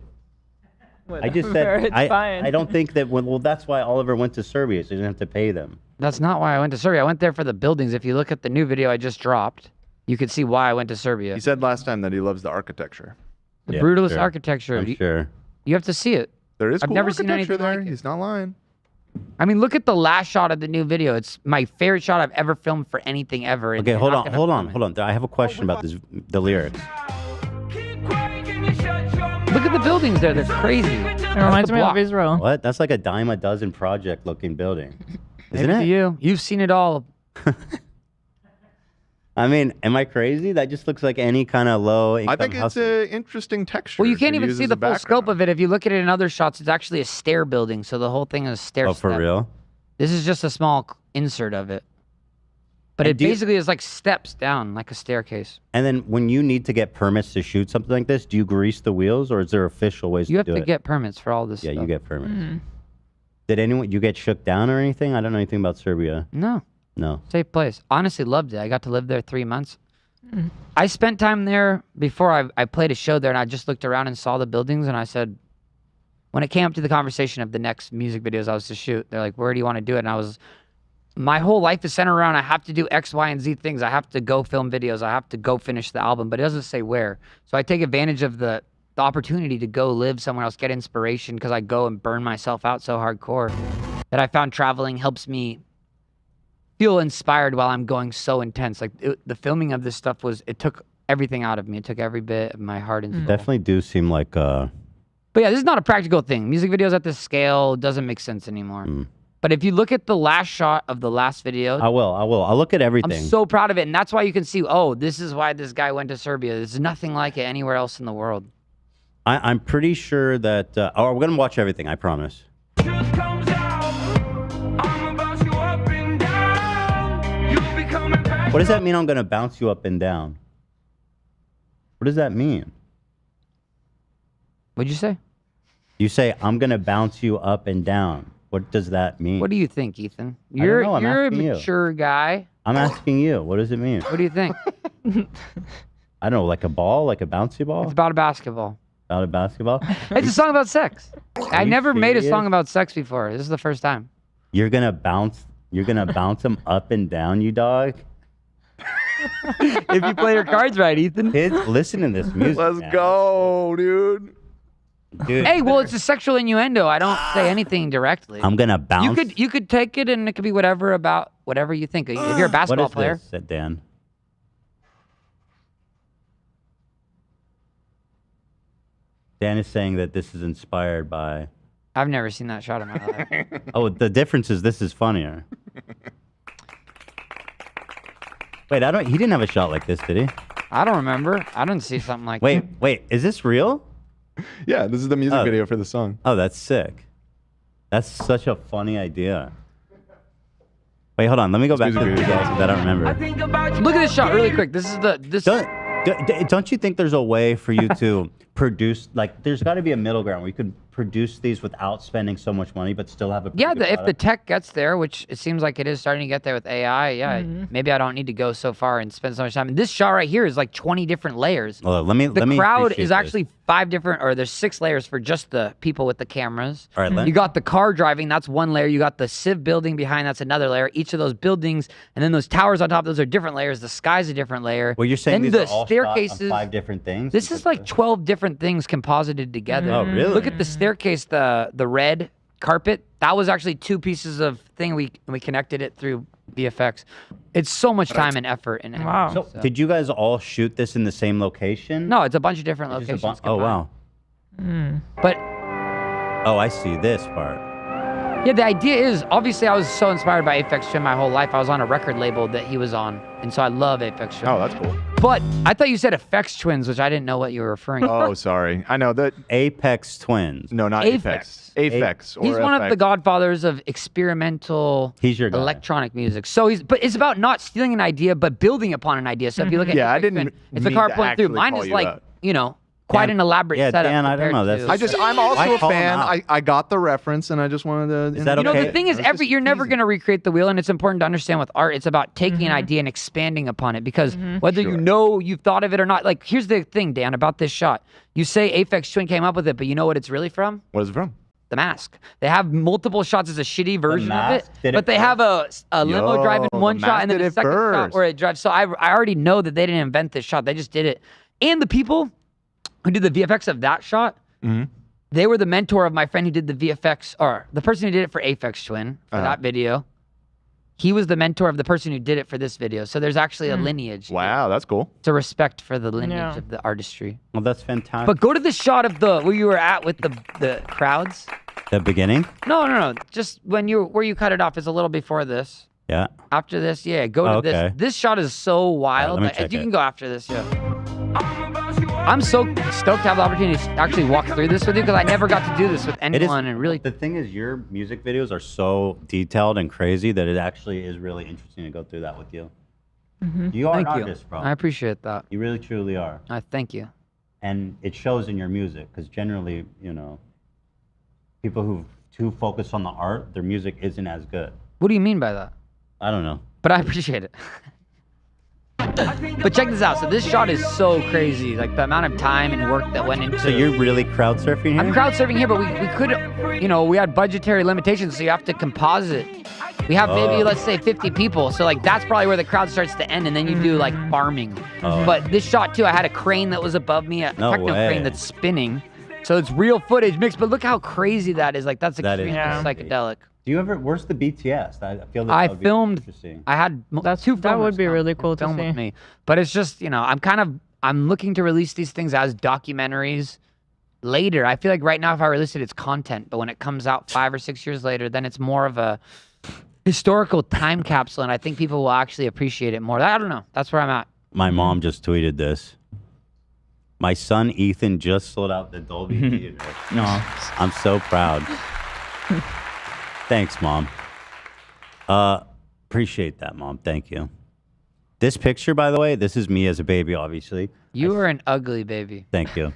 I just Whatever, said. it's fine. I don't think that. Well, that's why Oliver went to Serbia, so he didn't have to pay them. That's not why I went to Serbia. I went there for the buildings. If you look at the new video I just dropped, you could see why I went to Serbia. he said last time that he loves the architecture. The Yeah, brutalist sure. architecture. I'm You, sure. you have to see it. There is I've cool never seen architecture anything there. like it. He's not lying. I mean, look at the last shot of the new video. It's my favorite shot I've ever filmed for anything ever. and Okay, you're hold not on, gonna hold film on, it. hold on. I have a question about the lyrics. Look at the buildings there. They're crazy. It reminds me of Israel. What? That's like a dime a dozen project looking building. Isn't Maybe it? to you've seen it all. I mean, am I crazy? That just looks like any kind of low income I think it's an interesting texture. Well, you can't to even use see as the a full background. scope of it. If you look at it in other shots, it's actually a stair building. So the whole thing is stair. Oh, for step. real? This is just a small insert of it. But And it basically is like steps down, like a staircase. And then when you need to get permits to shoot something like this, do you grease the wheels or is there official ways You to have do to it? get permits for all this Yeah, stuff. you get permits. Did you get shook down or anything? I don't know anything about Serbia. No. No. Safe place. Honestly, loved it. I got to live there 3 months. I spent time there before I played a show there, and I just looked around and saw the buildings, and I said, when it came up to the conversation of the next music videos I was to shoot, they're like, where do you want to do it? And I was, my whole life is centered around I have to do X, Y, and Z things. I have to go film videos. I have to go finish the album, but it doesn't say where. So I take advantage of the opportunity to go live somewhere else, get inspiration, because I go and burn myself out so hardcore that I found traveling helps me feel inspired while I'm going so intense. Like the filming of this stuff it took everything out of me. It took every bit of my heart and soul. Definitely do seem like But yeah, this is not a practical thing. Music videos at this scale doesn't make sense anymore. But if you look at the last shot of the last video, I will. I'll look at everything. I'm so proud of it. And that's why you can see, oh, this is why this guy went to Serbia. There's nothing like it anywhere else in the world. I'm pretty sure that we're gonna watch everything, I promise. What does that mean? I'm gonna bounce you up and down. What does that mean? What'd you say? You say I'm gonna bounce you up and down. What does that mean? What do you think, Ethan? I don't know, I'm You're a asking you. mature guy. I'm asking you. What does it mean? What do you think? I don't know, like a ball, like a bouncy ball. It's about a basketball. About a basketball. It's a song about sex. I you never made a serious? song about sex before. This is the first time. You're gonna bounce them up and down, you dog. If you play your cards right, Ethan. Kids, listen to this music. Let's man. go, dude. Dude, Hey, well, it's a sexual innuendo. I don't say anything directly. I'm gonna bounce. You could take it and it could be whatever about whatever you think. If you're a basketball what is player, this? Said Dan. Dan is saying that this is inspired by. I've never seen that shot in my life. Oh, the difference is this is funnier. Wait, he didn't have a shot like this, did he? I don't remember. I didn't see something like Wait, is this real? Yeah, this is the music Oh. video for the song. Oh, that's sick. That's such a funny idea. Wait, hold on. Let me go back to the music video video. that I don't remember. Look at this shot really quick. This is Don't you think there's a way for you to produce, like, there's got to be a middle ground where you could produce these without spending so much money, but still have a pretty Yeah, good if the product? tech gets there, which it seems like it is starting to get there with AI, yeah, maybe I don't need to go so far and spend so much time. And this shot right here is like 20 different layers. Well, let me The crowd appreciate is this. actually 5 different, or there's 6 layers for just the people with the cameras. All right, You got the car driving, that's one layer. You got the Civ building behind, that's another layer. Each of those buildings, and then those towers on top, those are different layers. The sky's a different layer. Well, you're saying then these the are all staircases. shot on 5 different things? This is like 12 different things composited together. Oh, really? Look at the staircase, the red carpet. That was actually 2 pieces of thing. We connected it through VFX. It's so much time and effort in it. Wow. So, did you guys all shoot this in the same location? No, it's a bunch of different Just a locations. oh, wow. But Oh, I see this part. yeah, the idea is, obviously I was so inspired by Aphex Twin my whole life. I was on a record label that he was on, and so I love Aphex Twin. Oh, that's cool. But I thought you said Aphex Twins, which I didn't know what you were referring to. Oh, sorry. I know that. Apex Twins. No, not Aphex. Aphex. He's one of the godfathers of experimental He's your guy. electronic music. So but it's about not stealing an idea, but building upon an idea. So if you look at Yeah, I Aphex didn't Twin, it's a mean car to pulling through. actually Mine call is you like, that. quite Dan- an elaborate yeah, setup. Dan, I don't compared know, to- I'm also Why a call him fan. out? I got the reference, and I just wanted to. Is that You know, okay? the thing is, I was just you're never teasing. going to recreate the wheel, and it's important to understand with art, it's about taking an idea and expanding upon it, because whether you know you've thought of it or not, like, here's the thing, Dan, about this shot. You say Aphex Twin came up with it, but you know what it's really from? What is it from? The Mask. They have multiple shots as a shitty version of it, Mask did it but they have a limo Yo, driving The one shot Mask and then did a it second shot first. where it drives. So I already know that they didn't invent this shot. They just did it. And the people who did the VFX of that shot, they were the mentor of my friend who did the VFX, or the person who did it for Aphex Twin for that video. he was the mentor of the person who did it for this video. So there's actually a lineage. Wow, that's cool. It's a respect for the lineage of the artistry. Well, that's fantastic. But go to the shot of where you were at with the crowds. The beginning? No. Just where you cut it off is a little before this. Yeah. After this, yeah. Go to okay. this. This shot is so wild. let me check You it. can go after this, yeah. I'm so stoked to have the opportunity to actually walk through this with you because I never got to do this with anyone. And really, the thing is, your music videos are so detailed and crazy that it actually is really interesting to go through that with you. You are Thank an you. artist, bro. I appreciate that. You really, truly are. I thank you. And it shows in your music because generally, people who too focus on the art, their music isn't as good. What do you mean by that? I don't know. But I appreciate it. But check this out. So this shot is so crazy. Like the amount of time and work that went into. So you're really crowd surfing here? I'm crowd surfing here, but we could, we had budgetary limitations, so you have to composite. We have maybe, let's say, 50 people. So like that's probably where the crowd starts to end, and then you do like farming. But this shot too, I had a crane that was above me, a techno crane that's spinning. So it's real footage mixed, but look how crazy that is. Like that's extremely psychedelic. Do you ever? Where's the BTS? I feel that I would be filmed. interesting. I had two. That would be really cool to film see. with me, but it's just I'm looking to release these things as documentaries later. I feel like right now if I release it, it's content, but when it comes out 5 or 6 years later, then it's more of a historical time capsule, and I think people will actually appreciate it more. I don't know. That's where I'm at. My mom just tweeted this. My son Ethan just sold out the Dolby Theater. No, I'm so proud. Thanks, Mom. Appreciate that, Mom. Thank you. This picture, by the way, this is me as a baby, obviously. You are an ugly baby. Thank you.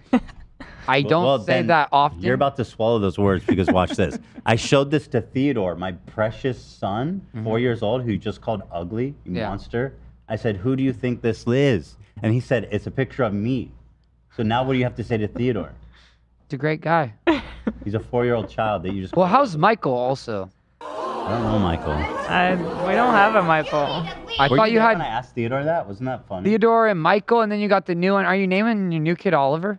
I don't say that often. You're about to swallow those words because watch this. I showed this to Theodore, my precious son, 4 years old, who just called ugly, you monster. I said, who do you think this is? And he said, it's a picture of me. So now what do you have to say to Theodore? It's a great guy. He's a 4-year-old child that you just... Well, how's Michael also? I don't know, Michael. We don't have a Michael. I thought you had... When I asked Theodore that? Wasn't that funny? Theodore and Michael, and then you got the new one. Are you naming your new kid Oliver?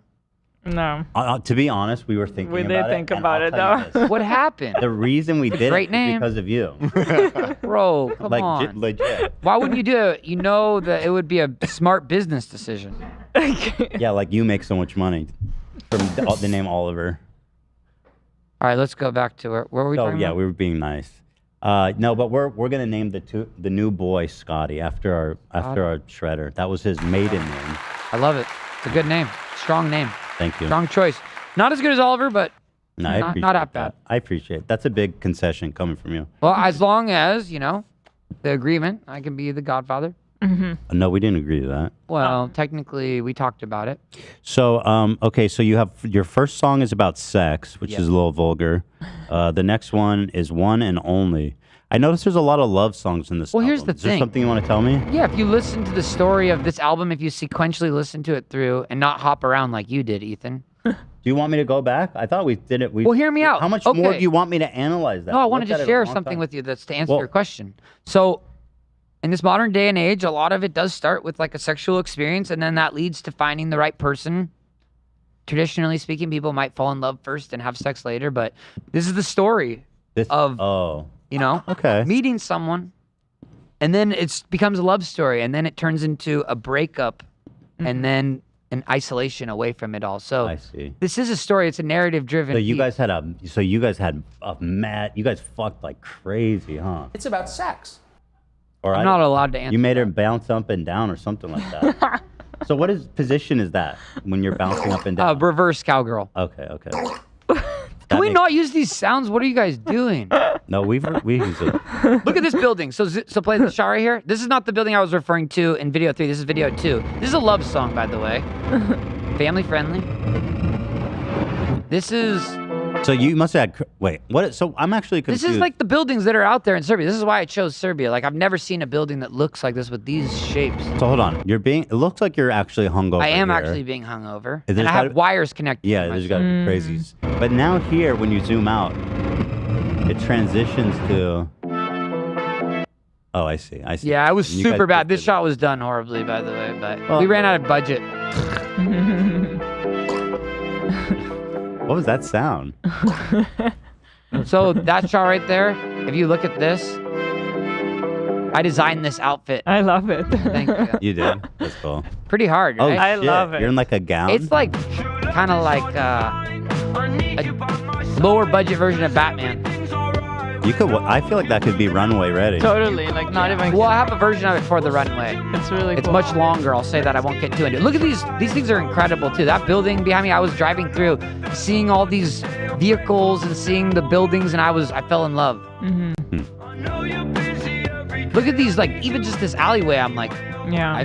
No. To be honest, we were thinking about it. We did think about it, though. What happened? The reason we did Great it name. is because of you. Bro, come on. Legit. Why wouldn't you do it? You know that it would be a smart business decision. Yeah, like you make so much money from the name Oliver. All right, let's go back to where were we talking about? We were being nice. No, but we're gonna name the new boy Scotty after our shredder. That was his maiden name. I love it. It's a good name. Strong name. Thank you. Strong choice. Not as good as Oliver, but not that bad. I appreciate it. That's a big concession coming from you. Well, as long as, the agreement, I can be the godfather. No, we didn't agree to that. Well, technically, we talked about it. So, okay, so you have your first song is about sex, which is a little vulgar. The next one is One and Only. I noticed there's a lot of love songs in this album. Here's the Is there thing. something you want to tell me? Yeah, if you listen to the story of this album, if you sequentially listen to it through and not hop around like you did, Ethan. Do you want me to go back? I thought we did it. Well, hear me out. How much more do you want me to analyze that? No, I wanted to share something with you that's to answer your question. So, in this modern day and age, a lot of it does start with like a sexual experience, and then that leads to finding the right person. Traditionally speaking, people might fall in love first and have sex later, but this is the story of meeting someone, and then it becomes a love story, and then it turns into a breakup, and then an isolation away from it all. So I see. This is a story. It's a narrative-driven. So you guys had you guys fucked like crazy, huh? It's about sex. Or I'm not allowed to answer. You made her bounce up and down or something like that. So what position is that when you're bouncing up and down? Reverse cowgirl. Okay. Can we not use these sounds? What are you guys doing? No, we use it. Look at this building. So play the shot right here. This is not the building I was referring to in video 3. This is video 2. This is a love song, by the way. Family friendly. This is... So you must have had... Wait, what? So I'm actually confused. This is like the buildings that are out there in Serbia. This is why I chose Serbia. Like, I've never seen a building that looks like this with these shapes. So hold on. It looks like you're actually hungover. I am here. actually being hungover. And I have wires connected. Yeah, there's got to be crazies. But now here, when you zoom out, it transitions to... Oh, I see. Yeah, it was super bad. This shot was done horribly, by the way, but we ran out of budget. What was that sound? So that shot right there, if you look at this, I designed this outfit. I love it. Thank you. You did. That's cool. Pretty hard, Oh right? I shit! love it. You're in like a gown. It's like kind of like a lower budget version of Batman. You could. I feel like that could be runway ready. Totally, like not even. Well, I have a version of it for the runway. It's really It's cool. much longer. I'll say that. I won't get too into it. Look at these. These things are incredible too. That building behind me, I was driving through, seeing all these vehicles and seeing the buildings, and I fell in love. Look at these, like even just this alleyway. I'm like, Yeah.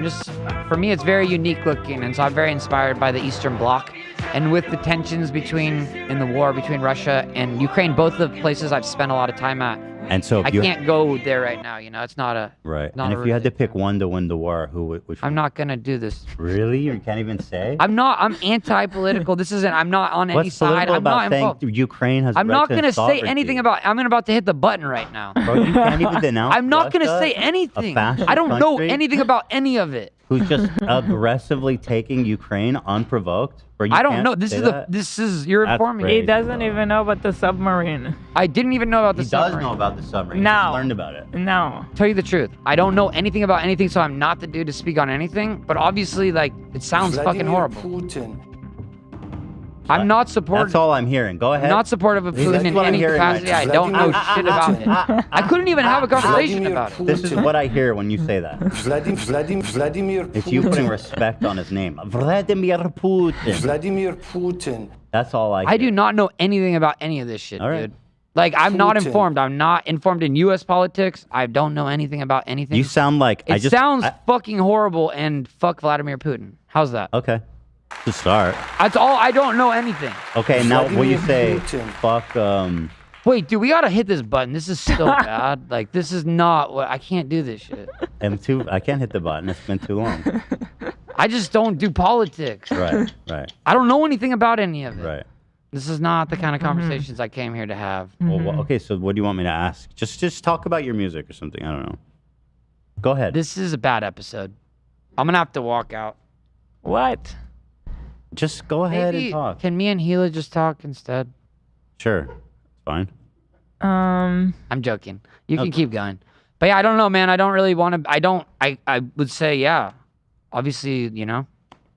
for me, it's very unique looking, and so I'm very inspired by the Eastern Bloc. And with the tensions in the war between Russia and Ukraine, both the places I've spent a lot of time at. And so if I you can't go there right now. You know, it's not a right. Not And a if you had to really- pick one to win the war, which? I'm not gonna do this. Really? You can't even say. I'm anti-political. This isn't. I'm not on any What's side. political I'm not about saying involved. Ukraine has? I'm right not to gonna say sovereignty? anything about. I'm about to hit the button right now. Bro, you can't even denounce. I'm not gonna Russia, say anything. fascist I don't know country? anything about any of it. Who's just aggressively taking Ukraine unprovoked? Bro, you I don't can't know. This say is that? you're That's informing crazy. me. He doesn't even know about the submarine. I didn't even know about the He does submarine. know about the submarine. He Now. just learned about it. No. Tell you the truth, I don't know anything about anything, so I'm not the dude to speak on anything. But obviously, like, it sounds fucking horrible. I'm not supportive. That's all I'm hearing. Go ahead. Not supportive of That's Putin in what I'm any hearing capacity. right I now. don't know shit about it. I couldn't even have a conversation about it. This is what I hear when you say that. Vladimir It's you putting respect on his name. Vladimir Putin. Vladimir Putin. That's all I hear. I do not know anything about any of this shit, All right. dude. Like, I'm not Putin. informed. I'm not informed in U.S. politics. I don't know anything about anything. You sound like it sounds fucking horrible, and fuck Vladimir Putin. How's that? Okay. To start. That's all. I don't know anything. Okay, now will you Vladimir say Putin. fuck Wait, dude, we gotta hit this button. This is so bad. Like, this is not what I can't do this shit. M2? I can't hit the button. It's been too long. I just don't do politics. Right, right, I don't know anything about any of it. right. This is not the kind of conversations I came here to have. Well, okay, so what do you want me to ask? Just talk about your music or something. I don't know. Go ahead. This is a bad episode. I'm gonna have to walk out. What? Just go ahead Maybe and talk. can me and Gila just talk instead? Sure. It's fine. I'm joking. You can keep going. But yeah, I don't know, man. I don't really want to. I would say, yeah. Obviously, you know,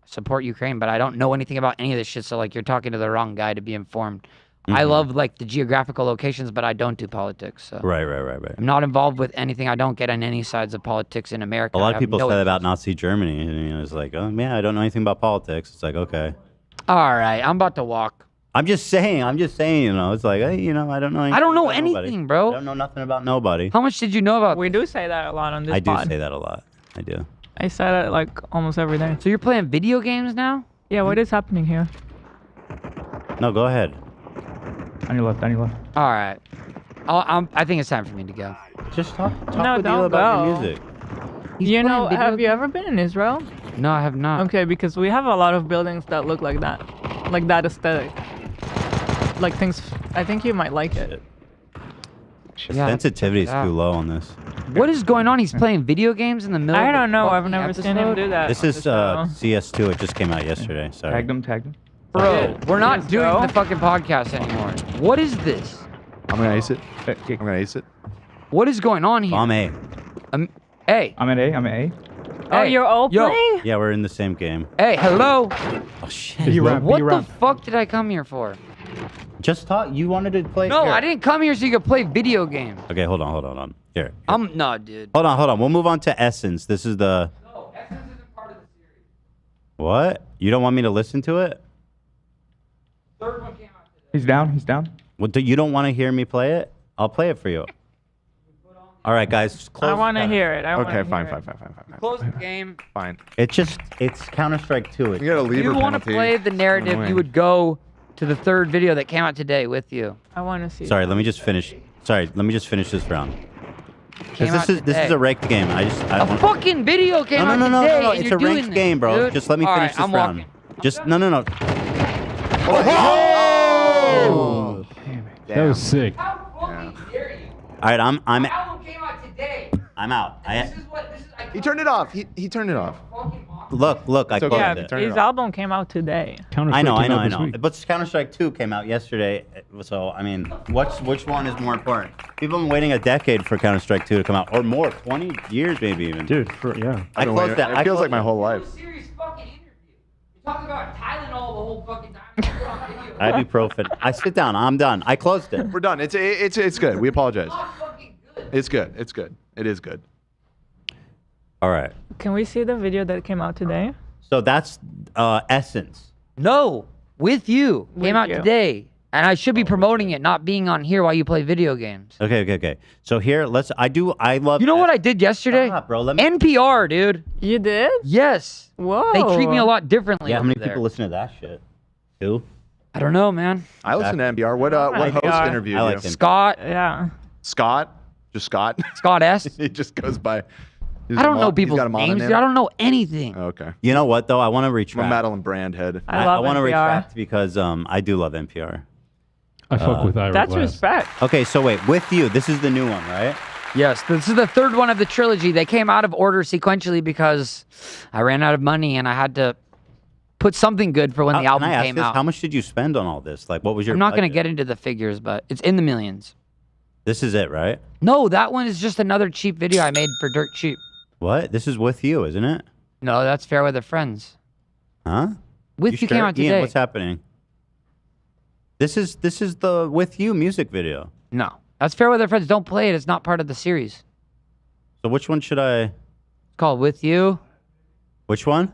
support Ukraine, but I don't know anything about any of this shit. So, like, you're talking to the wrong guy to be informed. I love, like, the geographical locations, but I don't do politics. So. Right. I'm not involved with anything. I don't get on any sides of politics in America. A lot I of have people no say that interest. about Nazi Germany. And, you know, it's like, oh, yeah, I don't know anything about politics. It's like, okay. All right, I'm about to walk. I'm just saying, you know, it's like, hey, you know, I don't know anything. I don't know about nobody. anything, bro. I don't know nothing about nobody. How much did you know about? We do say that a lot on this I do pod. say that a lot. I do. I say that like almost every day. So you're playing video games now? Yeah, what is happening here? No, go ahead. On your left, on your left. All right. I think it's time for me to go. Just talk No, with you don't about your go. music. He's You know, playing video have you ever been in Israel? No, I have not. Okay, because we have a lot of buildings that look like that aesthetic. Like things, I think you might like it. Yeah, Sensitivity is check it too out. low on this. What is going on? He's playing video games in the middle. I of a don't know. I've fucking never seen him episode? do that. This on is the show. CS2. It just came out yesterday. Sorry. Tagged him. Bro, we're not Let's doing go. the fucking podcast anymore. What is this? I'm gonna ace it. I'm gonna ace it. What is going on here? Bomb A. Hey. I'm at A. Oh, Hey, you're all yo. playing? Yeah, we're in the same game. Hey, hello. Oh shit. What the fuck did I come here for? Just talk. You wanted to play. No, here. I didn't come here so you could play video games. Okay, hold on. Here. No, dude. Hold on. We'll move on to Essence. This is the. No, Essence isn't part of the series. What? You don't want me to listen to it? Third one came out today. He's down. What? You don't want to hear me play it? I'll play it for you. All right, guys. Just close I want to the- hear it. Okay, fine. Close the game. Fine. It's Counter-Strike 2. You It's, gotta If leave you her want to penalty. play the narrative, Annoying. you would go to the third video that came out today with you. I want to see. sorry, let me just finish. Let me just finish this round. Came out This is today. a ranked game. I A want. fucking video came No, out no, no, today, no. and It's you're a doing ranked this, game, bro. dude. Just let me All finish right, this I'm round. walking. Just no. Oh! That was sick. How fucking dare you? All right, I'm Album came out today. out. This is. He turned it off. He turned it off. Fucking mock Look, I It's okay. closed Yeah, it. Turn it his off. album came out today. I know. Counter-Strike came out this week. But Counter-Strike 2 came out yesterday, so I mean, which one is more important? People have been waiting a decade for Counter-Strike 2 to come out, or more, 20 years maybe even. Dude, yeah. I closed that. It feels like my whole life. Serious fucking interview. You're talking about Tylenol the whole fucking time. Ibuprofen. I sit down. I'm done. I closed it. We're done. It's good. We apologize. Fucking good. It's good. It's good. It is good. All right. Can we see the video that came out today? So that's Essence. No, with you. With Came out You. today. And I should be promoting it, not being on here while you play video games. Okay. So here, I love. You know what I did yesterday? Stop, bro. Let me. NPR, dude. You did? Yes. Whoa. They treat me a lot differently. Yeah, how over many there. people listen to that shit? Two? I don't know, man. I listen to NPR. What host NPR. interviewed I you? like him. Scott. Yeah. Scott? Just Scott? Scott S. He just goes by. I don't know people's names, dude. I don't know anything. Okay. You know what though? I want to I'm a retract. Madeline Brand head. I love want to NPR. retract because I do love NPR. I fuck with Ira That's Glass. respect. Okay, so wait, With You, this is the new one, right? Yes, this is the third one of the trilogy. They came out of order sequentially because I ran out of money and I had to put something good for when the album Can I ask came this? out. How much did you spend on all this? Like, what was your? I'm not going to budget? get into the figures, but it's in the millions. This is it, right? No, that one is just another cheap video I made for dirt cheap. What? This is With You, isn't it? No, that's Fairweather Friends. Huh? With You came sure? out today. Ian, what's happening? This is the With You music video. No, that's Fairweather Friends. Don't play it. It's not part of the series. So which one should I? It's called With You. Which one?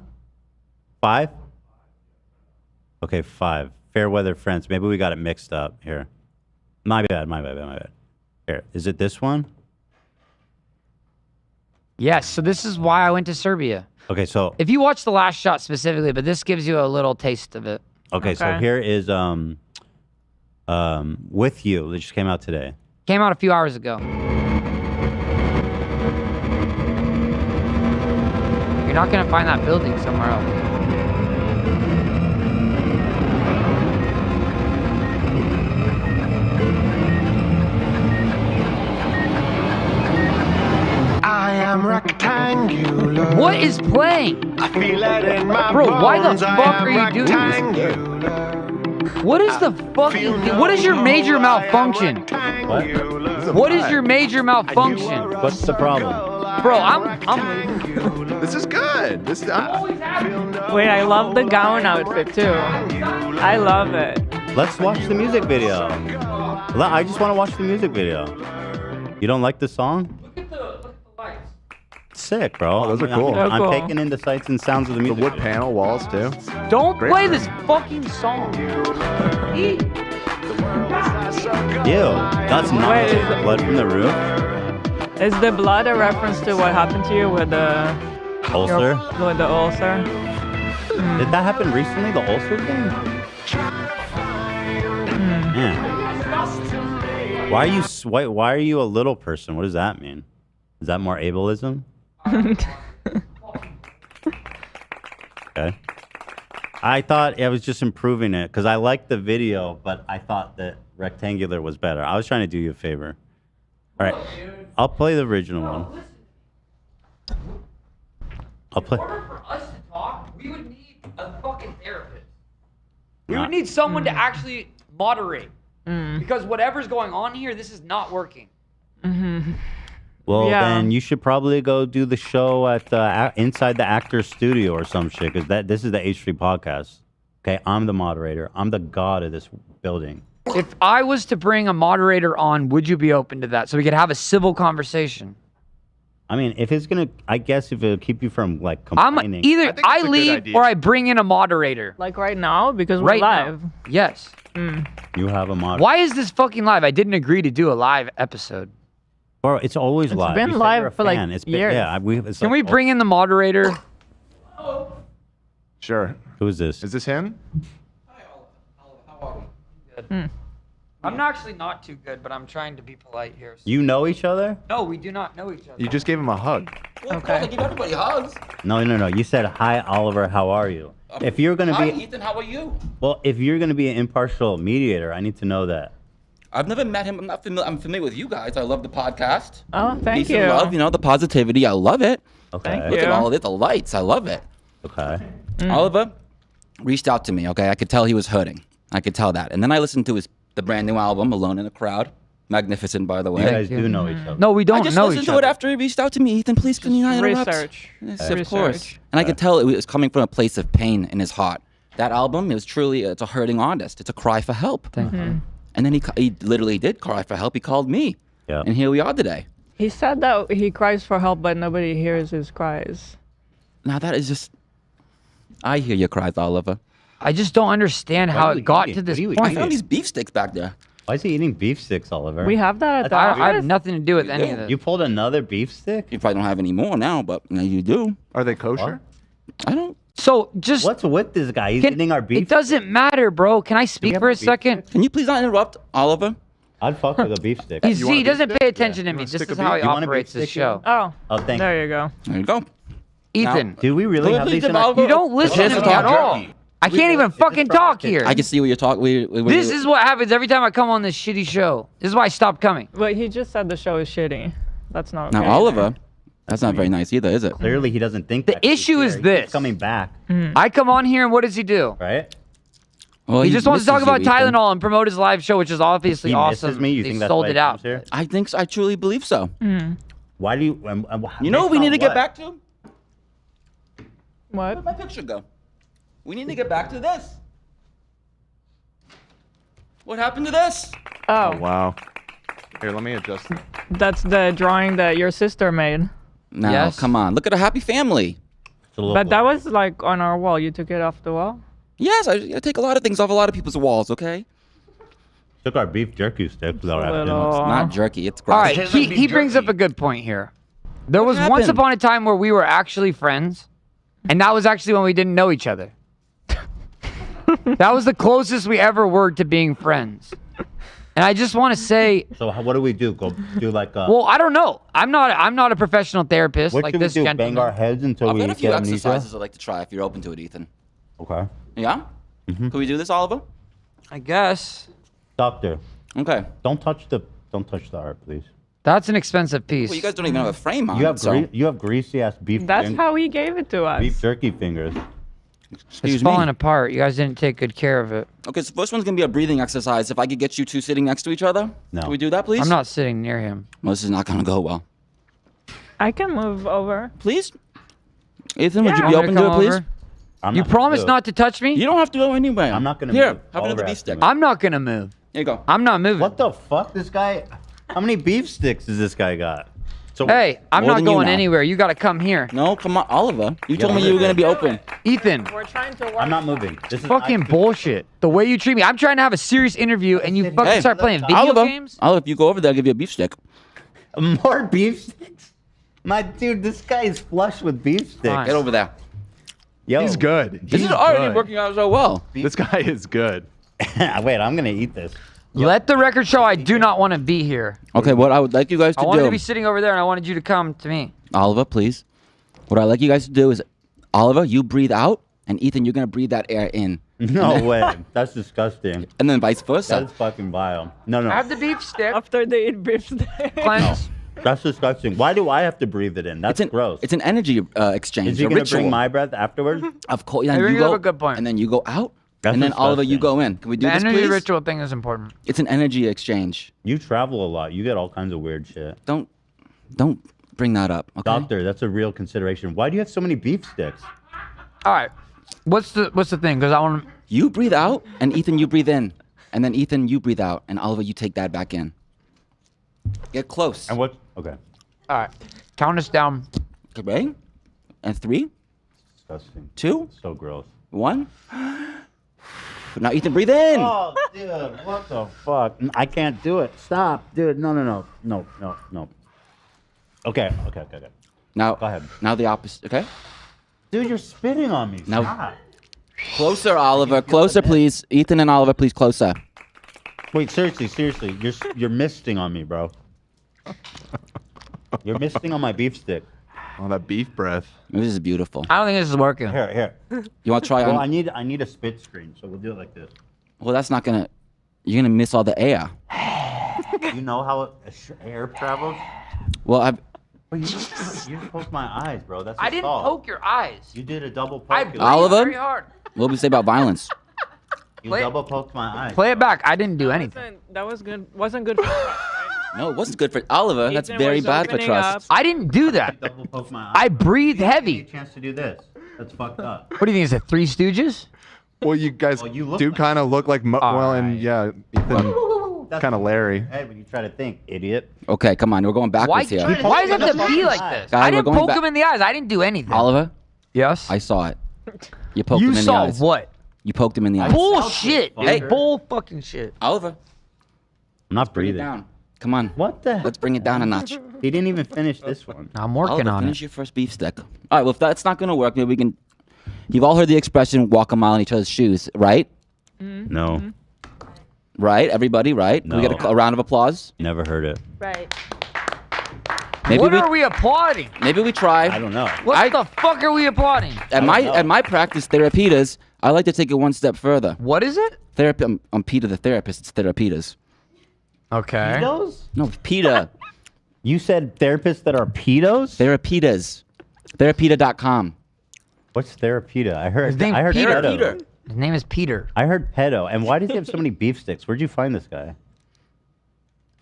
5? Okay, 5. Fairweather Friends. Maybe we got it mixed up here. My bad. Here, is it this one? Yes, so this is why I went to Serbia. Okay, so If you watch The Last Shot specifically, but this gives you a little taste of it. okay, so Okay. here is With You. That just came out today. Came out a few hours ago. You're not gonna find that building somewhere else. I am rectangular. What is playing? I feel it in my Bro, why the bones. I fuck am are you doing this? rectangular. What is the fucking? What is your major malfunction? What is your major malfunction? What's the problem? Bro, I'm This is good. This is. Wait, I love the gown outfit too. I love it. Let's watch the music video. I just want to watch the music video. You don't like the song? Look at the lights. Sick, bro. Oh, those are cool. They're I'm cool. taking in the sights and sounds of the The music. wood panel walls too. Don't Great play for this fucking song. Eat. Ew, that's not Wait, just the blood from the roof. Is the blood a reference to what happened to you with the Ulcer? with the ulcer? Did that happen recently? The ulcer thing? Man. Why are you a little person? What does that mean? Is that more ableism? Okay. I thought I was just improving it because I liked the video, but I thought that rectangular was better. I was trying to do you a favor. All right. I'll play the original one. I'll play. In order for us to talk, we would need a fucking therapist. We would need someone to actually moderate. Because whatever's going on here, this is not working. Well, Yeah. then you should probably go do the show at inside the actor's studio or some shit. Because this is the H3 podcast. Okay, I'm the moderator. I'm the god of this building. If I was to bring a moderator on, would you be open to that so we could have a civil conversation? I mean, if it's gonna, I guess if it'll keep you from like I'm complaining. either think I it's a good leave idea. or I bring in a moderator. Like right now because we're Right now. live. Yes. You have a moderator. Why is this fucking live? I didn't agree to do a live episode. Bro, it's always It's live. been You said live you're a for, like, fan. It's years. Been, yeah, it's Can like, we bring in the moderator? Sure. Who is this? Is this him? I'm actually not too good, but I'm trying to be polite here. You know each other? No, we do not know each other. You just gave him a hug. Okay. Give everybody hugs. No. You said hi, Oliver. How are you? If you're gonna Hi, be Ethan. How are you? well, if you're gonna be an impartial mediator, I need to know that. I've never met him. I'm not familiar. I'm familiar with you guys. I love the podcast. Oh, thank Peace and you. love. You know the positivity. I love it. Okay. Thank Look you. at all of it. The lights. I love it. Okay. Oliver reached out to me. Okay, I could tell he was hurting. I could tell that. And then I listened to the brand new album, Alone in the Crowd. Magnificent, by the way. You guys do know each other. No, we don't I just know listened each to other. it after he reached out to me. Ethan, please can you not interrupt? Research. Yes, of course. And I could tell it was coming from a place of pain in his heart. That album, it's a hurting artist. It's a cry for help. Thank you. And then he literally did cry for help. He called me. Yeah. And here we are today. He said that he cries for help, but nobody hears his cries. Now that is just... I hear your cries, Oliver. I just don't understand how it got to this I point. found these beef sticks back there. Why is he eating beef sticks, Oliver? We have that at the I office. have nothing to do with any of this. You pulled another beef stick? You probably don't have any more now, but you do. Are they kosher? I don't... So just What's with this guy? He's eating our beef. it doesn't matter, bro. Can I speak for a second? Can you please not interrupt, Oliver? I'd fuck with a beef stick. See, he doesn't pay attention to me. wanna This stick is a how beef? he You want a operates beef this stick, show. Oh, Oh, thank there you. you go. There you go. Ethan, Do we really Please, have please, these in Oliver. our... you don't listen This to is me at all all. jerky. I can't even fucking talk here. I can see what you're talking. This is what happens every time I come on this shitty show. This is why I stopped coming. But he just said the show is shitty. That's not okay. Now, Oliver, that's not very nice either, is it? Clearly, he doesn't think The that he's issue is here. He this. keeps coming back, I come on here and what does he do? right? Well, He just wants to talk misses you, about Ethan. Tylenol and promote his live show, which is obviously He awesome. misses me. You They think that's sold why it he out. comes here? I truly believe so. Why do you... You know what we need to get back to? What? Where'd my picture go? We need to get back to this. What happened to this? Oh, Wow. Here, let me adjust. that's the drawing that your sister made. No, Yes. come on. Look at a happy family. But that was like on our wall. You took it off the wall? Yes, I take a lot of things off a lot of people's walls, okay? Took our beef jerky sticks, though. after. little- It's not jerky, it's All gross. right, he brings up a good point here. There was once happened? upon a time where we were actually friends, and that was actually when we didn't know each other. That was the closest we ever were to being friends. And I just want to say, So what do we do? Go do like a... well, I don't know. I'm not a professional therapist what like should we this do? gentleman. Bang our heads until I've we got a few get amnesia? exercises I'd like to try if you're open to it, Ethan. Okay. Yeah? Can we do this, Oliver? I guess Doctor, Okay. don't touch the art, please. that's an expensive piece. Well, you guys don't even have a frame on You it, have so... you have greasy ass beef. That's how he gave it to us. beef jerky fingers. Excuse it's me. falling apart. You guys didn't take good care of it. Okay, so first one's gonna be a breathing exercise. If I could get you two sitting next to each other, No. can we do that, please? I'm not sitting near him. Well, this is not gonna go well. I can move over. Please, Ethan, would you Yeah. be Want me open to it, come please? over? I'm You not promise gonna do it. not to touch me? You don't have to go anywhere. I'm not gonna Here, move. have Oliver another beef has to stick. move. I'm not gonna move. Here you go. I'm not moving. What the fuck? This guy. How many beef sticks does this guy got? So Hey, I'm More not than you going now. anywhere. You got to come here. No, come on, Oliver. You told but me you were gonna be listen. open. Ethan, We're trying to work. I'm not moving. This is fucking bullshit. The way you treat me. I'm trying to have a serious interview and you fucking Hey, start playing video Oliver, games? Oliver, if you go over there, I'll give you a beef stick. More beef sticks? My dude, this guy is flush with beef sticks. Fine. Get over there. Yo. He's good. This He's is already good. working out so well. This guy is good. Wait, I'm gonna eat this. Let the record show I do not want to be here. Okay, what I would like you guys to I wanted do, to be sitting over there and I wanted you to come to me. Oliver, please. What I'd like you guys to do is, Oliver, you breathe out, and Ethan, you're gonna breathe that air in. No way. That's disgusting. And then vice versa. That's fucking vile. No, no. Have the beef stick. After they eat beef stick. Cleanse. That's disgusting. Why do I have to breathe it in? That's gross. It's an energy exchange. Is he a gonna ritual. bring my breath afterwards? Of course. Hey, Then you you have go, a good point. and then you go out, That's and then Oliver, you disgusting. go in. Can we do The this, energy please? ritual thing is important. It's an energy exchange. You travel a lot. You get all kinds of weird shit. Don't bring that up, okay? Doctor, that's a real consideration. Why do you have so many beef sticks? All right. What's the thing? Because I want to. You breathe out, and Ethan, you breathe in, and then Ethan, you breathe out, and Oliver, you take that back in. Get close. And what? Okay. All right. Count us down. Okay, ready? And 3, Disgusting. 2, So gross. 1. Now, Ethan, breathe in. Oh, dude, what the fuck? I can't do it. Stop, dude. No. Okay. Now, Go ahead. Now the opposite. Okay. Dude, you're spitting on me. Now- Stop. Closer, Oliver. Closer, please. Ethan and Oliver, please, closer. Wait, seriously. You're misting on me, bro. You're misting on my beef stick. Oh, that beef breath. This is beautiful. I don't think this is working. Here. You want to try Well, on? I need a spit screen, so we'll do it like this. Well, that's not gonna. You're gonna miss all the air. You know how air travels? Well, But you just poked my eyes, bro. That's I didn't poke your eyes. You did a double poke. I breathed Oliver? very hard. What do we say about violence? You Play- double poked my eyes. Play it back. I didn't do anything. That was good. Wasn't good for trust, right? No, it wasn't good for Oliver. That's Ethan very was bad for opening trust. I didn't do that. Double poked my eyes. I breathed Give me a heavy. chance to do this. That's fucked up. What do you think? Is it Three Stooges? Well, you guys Well, you look do like- kind of look like well, and Alright. yeah, Ethan, That's kind of Larry. Hey, when you try to think, idiot. Okay, come on. We're going Why, backwards here. why does it have to be like this? Guys, I we're didn't going poke back- him in the eyes. I didn't do anything. Oliver, Yes. I saw it. You poked You him in the saw eyes. what? You poked him in the eyes. Bullshit. Hey. Bull fucking shit. Oliver, I'm not bring it breathing. down. Come on. What the? Let's bring it down a notch. He didn't even finish this one. I'm working Oliver, on finish it. your first beef stick. All right, well, if that's not going to work, maybe we can... You've all heard the expression, walk a mile in each other's shoes, right? No, Right? Everybody, right? Can we get No. a round of applause? never heard it. Right. Maybe What we, are we applauding? maybe we try. I don't know. What the fuck are we applauding? At my practice, Therapitas, I like to take it one step further. What is it? Therapy. I'm Peter the therapist. It's Therapitas. Okay. Pedos? No, Peter. You said therapists that are pedos? Therapitas. Therapita.com. What's therapita? I heard. His name's I heard Peter. pedo. His name is Peter. I heard pedo. And why does he have so many beef sticks? Where'd you find this guy?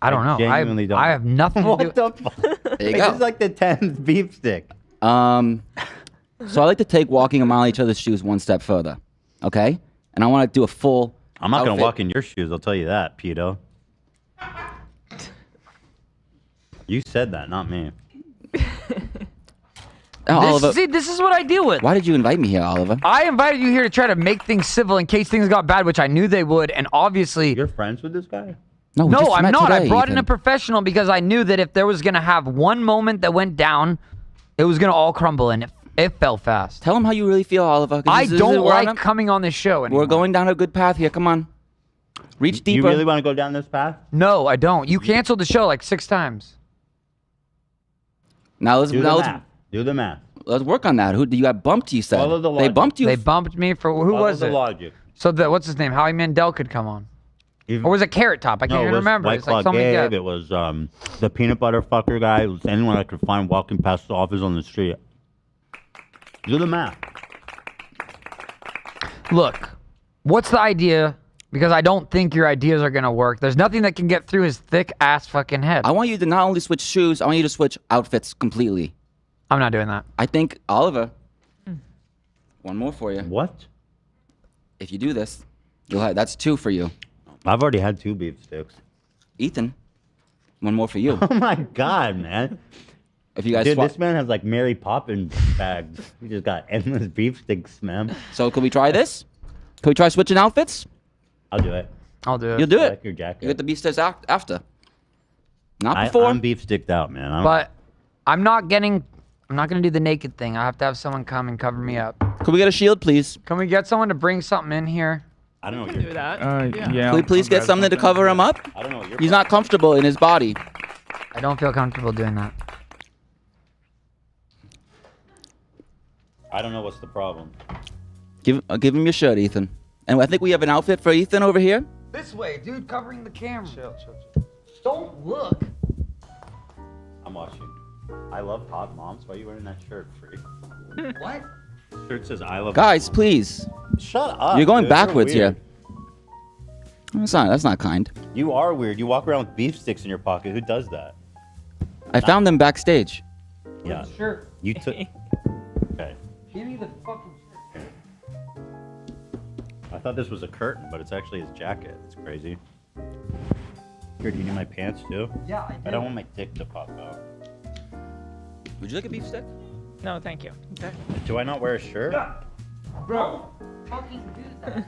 I don't know. genuinely don't I know. have nothing to do. What the fuck? There you This go. is like the 10th beef stick. So I like to take walking a mile in each other's shoes one step further. Okay? And I want to do a full. I'm not going outfit. to walk in your shoes. I'll tell you that, pedo. You said that, not me. Oh, Oliver, This is what I deal with. why did you invite me here, Oliver? I invited you here to try to make things civil in case things got bad, which I knew they would, and obviously. You're friends with this guy? No, we No, just I'm met not. I today, brought in Ethan. a professional because I knew that if there was gonna have one moment that went down, it was gonna all crumble, and it fell fast. Tell him how you really feel, Oliver. 'cause I this is- don't we're on like a- coming on this show anymore. We're going down a good path here. Come on. Reach You deeper. really want to go down this path? No, I don't. You canceled the show like 6 times. Now let's Do the now math. Do the math. let's work on that. Who you got bumped? You said Follow the they logic. bumped you. They bumped me for who Follow was the it? logic. So what's his name? Howie Mandel could come on, Even- or was it Carrot Top? I can't No, it even was remember. White It's like Claw so many Gabe. guys. It was the peanut butter fucker guy. It was anyone I could find walking past the office on the street. Do the math. Look, what's the idea? Because I don't think your ideas are gonna work. There's nothing that can get through his thick ass fucking head. I want you to not only switch shoes. I want you to switch outfits completely. I'm not doing that. I think Oliver. One more for you. What? If you do this, you'll have that's 2 for you. I've already had 2 beef sticks. Ethan, one more for you. Oh my god, man. If you guys Dude, swap. this man has like Mary Poppins bags. He just got endless beef sticks, man. So can we try this? Can we try switching outfits? I'll do it. I'll do it. You'll do I it. like your jacket. You get the beef sticks after. Not before. I'm beef sticked out, man. But I'm not gonna do the naked thing. I have to have someone come and cover me up. Can we get a shield, please? Can we get someone to bring something in here? I don't know what Do you're that. Yeah. Can we please get something to cover him up? I don't know what you're He's not comfortable in his body. I don't feel comfortable doing that. I don't know what's the problem. Give him your shirt, Ethan. And I think we have an outfit for Ethan over here. This way, dude, covering the camera. Chill. Don't look. I'm watching. I love hot moms. Why are you wearing that shirt, freak? What? Shirt says I love. Guys, please. Shut up. You're going dude. backwards weird. here. That's not kind. You are weird. You walk around with beef sticks in your pocket. Who does that? I found them backstage. Yeah. Shirt. You took. Okay. Give me the fucking shirt. I thought this was a curtain, but it's actually his jacket. It's crazy. Here, do you need my pants too? Yeah, I do. I don't want my dick to pop out. Would you like a beef stick? No, thank you. Okay. Do I not wear a shirt? Bro, fucking do that.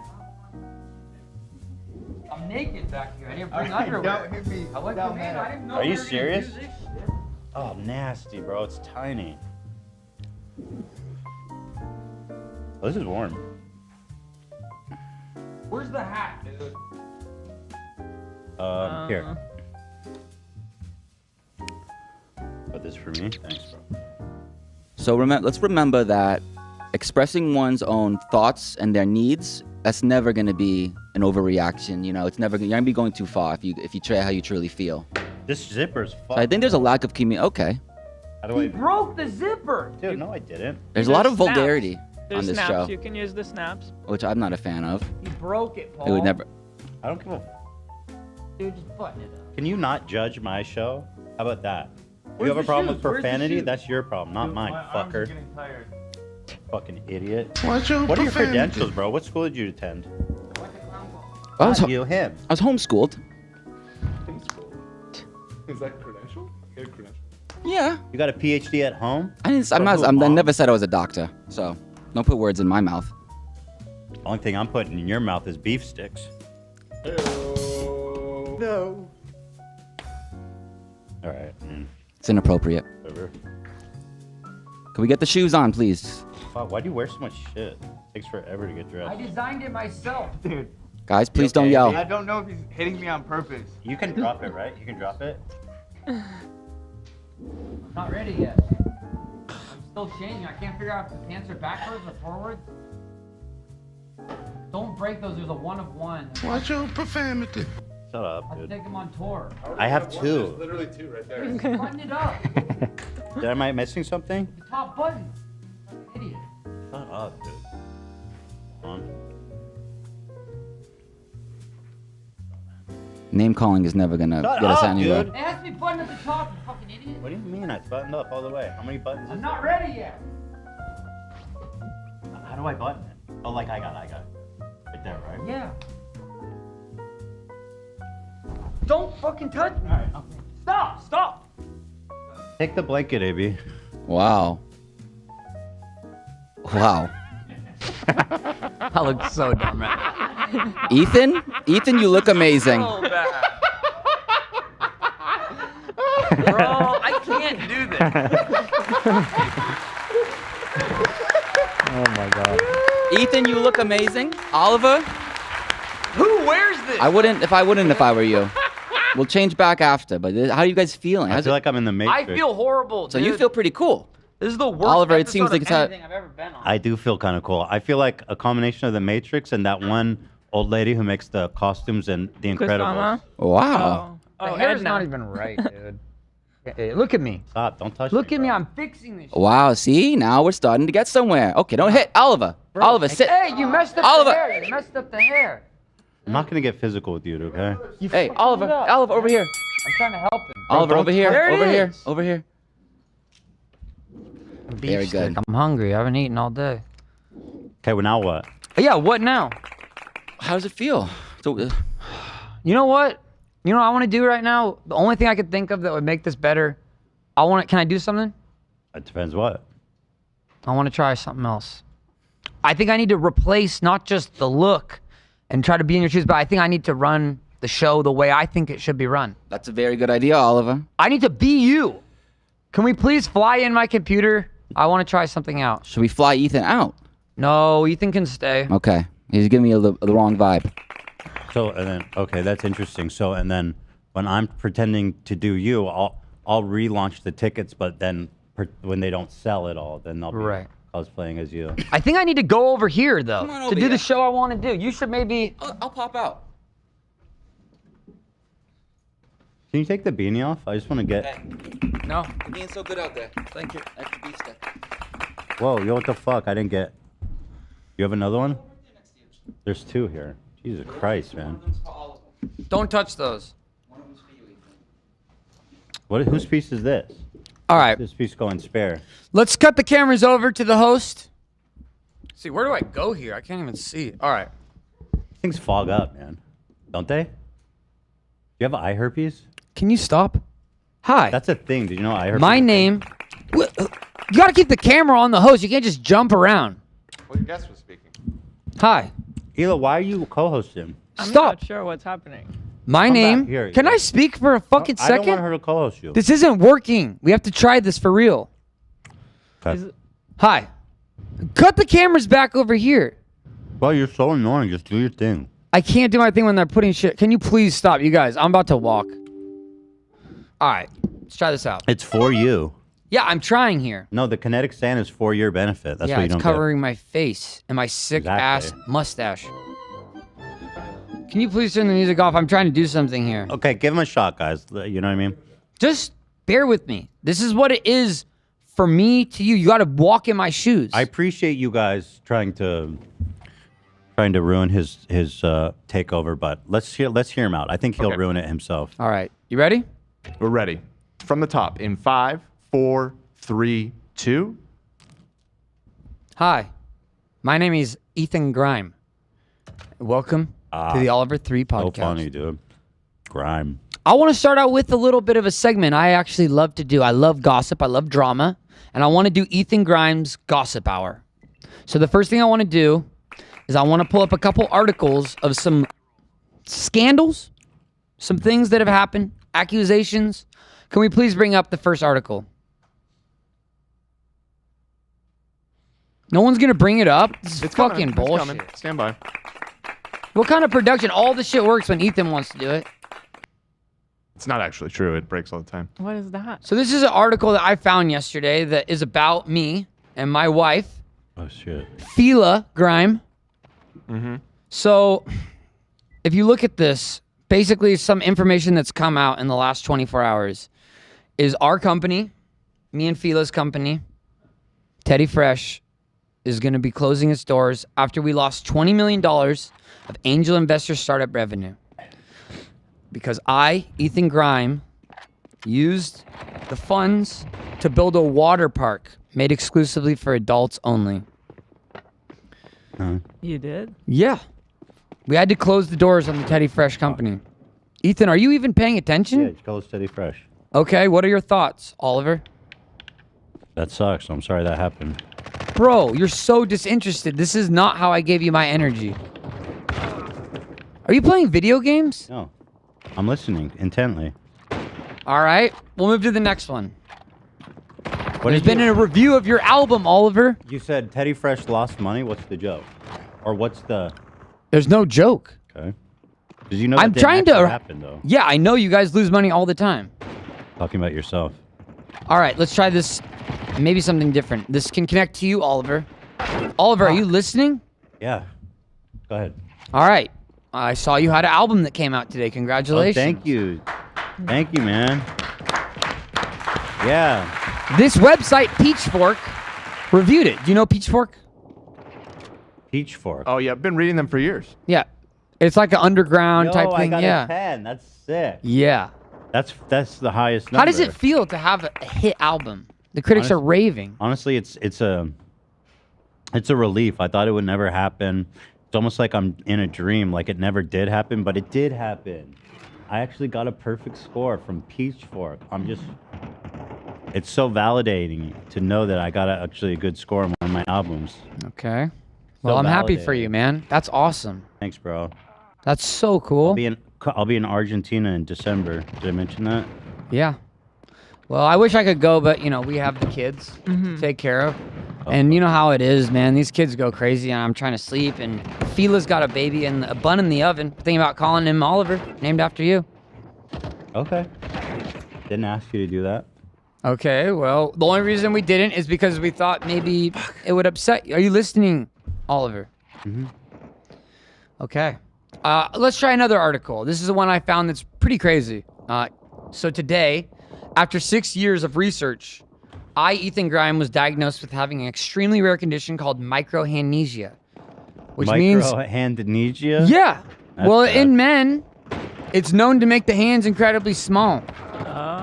I'm naked back here. I didn't bring underwear. I went to man. I didn't know Are we you were gonna serious? do this shit. Oh, nasty, bro. It's tiny. Oh, this is warm. Where's the hat, dude? Here. Put this for me. Thanks, bro. So let's remember that expressing one's own thoughts and their needs, that's never going to be an overreaction. You know, it's never you're going to be going too far if you try how you truly feel. This zipper's fucked. So I think there's a lack of communication. Okay. How do He I? broke the zipper. Dude, no, I didn't. There's a lot of Snaps. vulgarity There's on this snaps. show, You can use the snaps. which I'm not a fan of. He broke it, Paul. It would never. I don't give a. Dude, just button it up. Can you not judge my show? How about that? You Where's have a the problem shoes? with Where's the profanity? shoes? That's your problem, not mine, fucker. tired. Fucking idiot. Watch your What are your profanity. credentials, bro? What school did you attend? I was, Not you, him. I was homeschooled. Is that credential? Good credential. Yeah. You got a PhD at home? I didn't. I'm not. I never said I was a doctor. So don't put words in my mouth. The only thing I'm putting in your mouth is beef sticks. No. All right. It's inappropriate. Whatever. Can we get the shoes on, please? Fuck, why do you wear so much shit? Takes forever to get I dressed. designed it myself. Dude, Guys, please okay, don't yell. I don't know if he's hitting me on purpose. You can drop it, right? You can drop it? Not ready yet. I'm still changing. I can't figure out if the pants are backwards or forwards. Don't break those. There's a one of one. Watch your profanity. Shut up, I'll dude. take them on tour. I have two. Literally two right there. Button it up. Am I missing something? The top button. Idiot. Shut up, dude. Hold on. Name calling is never gonna Shut get us up, anywhere. dude. It has to be buttoned at the top, you fucking idiot. What do you mean? I buttoned up all the way. How many buttons I'm is not there? ready yet. How do I button it? Oh, like I got it. Right there, right? Yeah. Don't fucking touch me. Alright. Stop. Take the blanket, AB. Wow. Wow. I look so dumb right now. Ethan, you look amazing. So bad. Bro, I can't do this. Oh my god. Ethan, you look amazing. Oliver, Who wears this? I wouldn't if I were you. We'll change back after. But how are you guys feeling? I How's feel it- like I'm in the Matrix. I feel horrible. so dude. you feel pretty cool. This is the worst. Oliver, it seems episode like of it's anything I've ever been on. I do feel kind of cool. I feel like a combination of the Matrix and that one old lady who makes the costumes and The Incredibles. Kusama? Wow. The Oh, hair's Edna. not even right, dude. Hey, look at me. Stop! Don't touch Look me. at me. bro. I'm fixing this. Shit. Wow. See, now we're starting to get somewhere. Okay, don't hit Oliver. Oliver, sit. Hey, you messed up Oliver. the hair. You messed up the hair. I'm not gonna get physical with you, okay? Hey, Oliver. Oliver, over here. I'm trying to help him. Oliver, over here. There it Over here. is. Over here. Very Beef good. stick. I'm hungry. I haven't eaten all day. Okay, well now what? Yeah, what now? How does it feel? So, You know what? You know what I want to do right now? The only thing I could think of that would make this better, can I do something? It depends what. I want to try something else. I think I need to replace not just the look and try to be in your shoes, but I think I need to run the show the way I think it should be run. that's a very good idea, Oliver. I need to be you. Can we please fly in my computer? I want to try something out. Should we fly Ethan out? No, Ethan can stay. Okay. He's giving me the wrong vibe. So and then okay, that's interesting. So and then when I'm pretending to do you, I'll relaunch the tickets, but then when they don't sell it all, then I'll be Right. cosplaying as you. I think I need to go over here though Come on to over do here. the show I want to do. You should maybe. I'll pop out. Can you take the beanie off? I just want to get. No. You're being so good out there. Thank you. Extra beef stick. Whoa, yo, what the fuck? I didn't get. You have another one? There's two here. Jesus Christ, man. Don't touch those. Whose piece is this? All right. This piece going spare. Let's cut the cameras over to the host. See, where do I go here? I can't even see. All right. Things fog up, man. Don't they? Do you have eye herpes? Can you stop? Hi. That's a thing. Did you know eye herpes? My is a thing? name. You got to keep the camera on the host. You can't just jump around. Well, your guest was speaking. Hi. Hila, why are you co-hosting? I'm Stop. not sure what's happening. My Come back name. here, Can yeah. I speak for a fucking I don't second? want her to co-host you. This isn't working. We have to try this for real. Okay. Is- Hi. Cut the cameras back over here. Well, you're so annoying. Just do your thing. I can't do my thing when they're putting shit. Can you please stop, you guys? I'm about to walk. All right. Let's try this out. It's for you. Yeah, I'm trying here. No, the kinetic sand is for your benefit. That's yeah, what you it's don't covering my face and my sick ass Exactly. mustache. Can you please turn the music off? I'm trying to do something here. get. Okay, give him a shot, guys. You know what I mean? Just bear with me. This is what it is for me to you. You got to walk in my shoes. I appreciate you guys trying to ruin his takeover, but let's hear him out. I think he'll ruin it himself. All right, you ready? We're ready. From the top in 5, 4, 3, 2. Hi, my name is Ethan Grime. Welcome to the Oliver 3 podcast. So funny, dude. Grime. I want to start out with a little bit of a segment I actually love to do. I love gossip. I love drama. And I want to do Ethan Grimes Gossip Hour. So the first thing I want to do is I want to pull up a couple articles of some scandals, some things that have happened, accusations. Can we please bring up the first article? No one's going to bring it up. This is fucking bullshit. It's coming. Stand by. What kind of production? All the shit works when Ethan wants to do it. It's not actually true. It breaks all the time. What is that? So this is an article that I found yesterday that is about me and my wife. Oh, shit. Fila Grime. Mm-hmm. So if you look at this, basically some information that's come out in the last 24 hours is our company, me and Fila's company, Teddy Fresh, is going to be closing its doors after we lost $20 million of angel investor startup revenue. Because I, Ethan Grime, used the funds to build a water park made exclusively for adults only. You did? Yeah. We had to close the doors on the Teddy Fresh company. Ethan, are you even paying attention? Yeah, it's called Teddy Fresh. Okay, what are your thoughts, Oliver? That sucks. I'm sorry that happened. Bro, you're so disinterested. This is not how I gave you my energy. Are you playing video games? No. I'm listening intently. All right, we'll move to the next one. What There's did been you- a review of your album, Oliver. You said Teddy Fresh lost money. What's the joke? Or what's the... There's no joke. Okay. Did you know I'm that trying didn't to... actually happen, though? Yeah, I know you guys lose money all the time. Talking about yourself. All right, let's try this. Maybe something different. This can connect to you, Oliver. Oliver, are you listening? Yeah. Go ahead. All right. I saw you had an album that came out today. Congratulations. Oh, thank you. Thank you, man. Yeah. This website, Peachfork, reviewed it. Do you know Peachfork? Peachfork. Oh, yeah. I've been reading them for years. Yeah. It's like an underground type I thing. got Yeah. a 10. That's sick. Yeah. That's the highest number. How does it feel to have a hit album? The critics are raving. Honestly, it's a relief. I thought it would never happen. It's almost like I'm in a dream, like it never did happen, but it did happen. I actually got a perfect score from Peachfork. It's so validating to know that I got actually a good score on one of my albums. Okay. Well, I'm happy for you, man. That's awesome. Thanks, bro. That's so cool. I'll be in Argentina in December. Did I mention that? Yeah. Well, I wish I could go, but we have the kids to take care of. And you know how it is, man. These kids go crazy, and I'm trying to sleep. And Fila's got a baby and a bun in the oven. Thinking about calling him Oliver, named after you. Okay. Didn't ask you to do that. Okay, well, the only reason we didn't is because we thought maybe it would upset you. Are you listening, Oliver? Mm-hmm. Okay. Let's try another article. This is the one I found that's pretty crazy. So today, after 6 years of research, Ethan Grime, was diagnosed with having an extremely rare condition called microhamnesia, which means... Microhamnesia? Yeah. That's Well, bad. in men, it's known to make the hands incredibly small.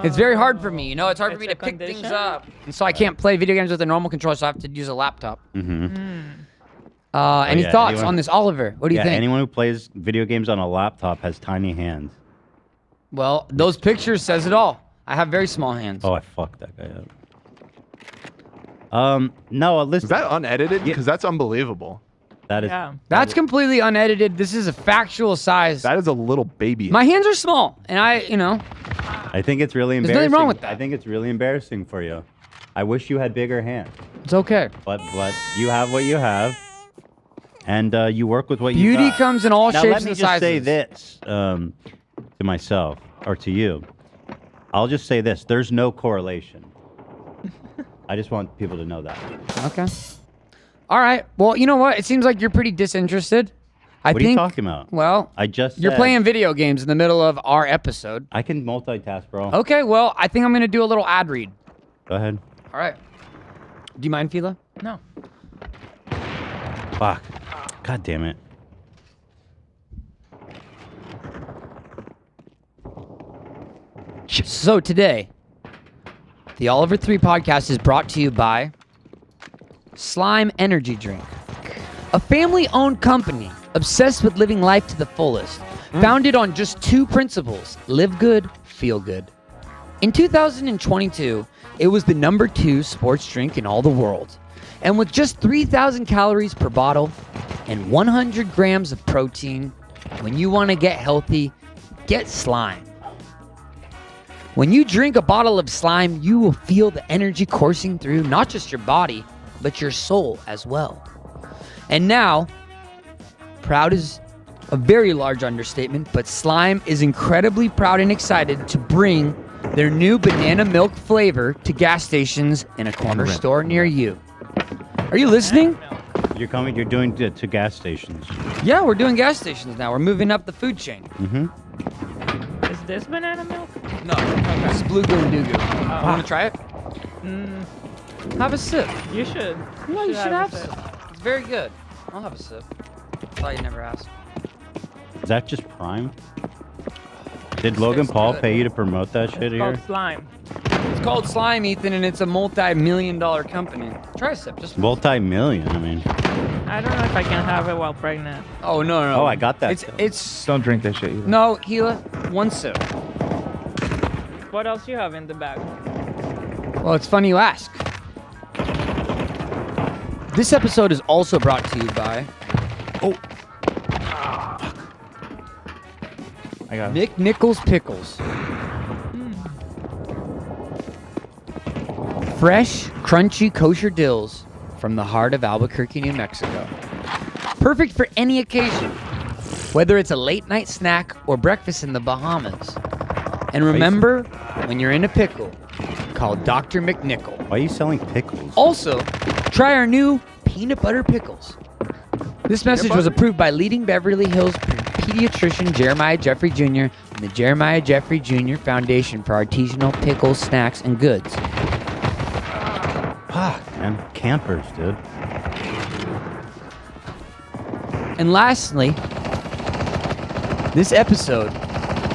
It's very hard for me, it's hard for me to pick things up. And so I can't play video games with a normal controller, so I have to use a laptop. Mm-hmm. Any thoughts on this, Oliver? What do you think? Anyone who plays video games on a laptop has tiny hands. Well, those pictures says it all. I have very small hands. Oh, I fucked that guy up. No, listen. Is that unedited? Because that's unbelievable. That is. Yeah. That's completely unedited. This is a factual size. That is a little baby. My hands are small, and I think it's really There's embarrassing. nothing wrong with that. I think it's really embarrassing for you. I wish you had bigger hands. It's okay. But you have what you have, and you work with what you Beauty got. comes in all now, shapes let me and just say sizes. this to myself or to you. I'll just say this: there's no correlation. I just want people to know that. Okay. All right. Well, you know what? It seems like you're pretty disinterested. What are you talking about? Well, you're you're playing video games in the middle of our episode. I can multitask, bro. Okay. Well, I think I'm gonna do a little ad read. Go ahead. All right. Do you mind, Fila? No. Fuck. God damn it. So today, the Oliver 3 podcast is brought to you by Slime Energy Drink, a family-owned company obsessed with living life to the fullest, founded on just two principles: live good, feel good. In 2022, it was the number 2 sports drink in all the world. And with just 3,000 calories per bottle and 100 grams of protein, when you want to get healthy, get Slime. When you drink a bottle of Slime, you will feel the energy coursing through not just your body, but your soul as well. And now, proud is a very large understatement, but Slime is incredibly proud and excited to bring their new banana milk flavor to gas stations in a corner store near you. Are you listening? You're doing to gas stations. Yeah, we're doing gas stations now. We're moving up the food chain. Mm-hmm. Is this banana milk? No, this is Blue Goo and Doo Goo. Want to try it? Have a sip. You should. No, you should have a a sip. It's very good. I'll have a sip. Thought you never asked. Is that just Prime? Did Logan Paul pay you to promote that shit It's here? called Slime. It's called Slime, Ethan, and it's a multi-million-dollar company. Try a sip. Just Multi-million, I mean. I don't know if I can have it while pregnant. Oh no. Oh, I got that. It's Don't drink that shit either. no, Gila. One sip. What else you have in the bag? Well, it's funny you ask. This episode is also brought to you by I got it. Nick Nichols Pickles. Fresh, crunchy, kosher dills from the heart of Albuquerque, New Mexico. Perfect for any occasion, whether it's a late night snack or breakfast in the Bahamas. And remember, when you're in a pickle, call Dr. McNichol. Why are you selling pickles? Also, try our new peanut butter pickles. This message was approved by leading Beverly Hills pediatrician Jeremiah Jeffrey Jr. and the Jeremiah Jeffrey Jr. Foundation for Artisanal Pickles, Snacks, and Goods. Fuck, man. Campers, dude. And lastly, this episode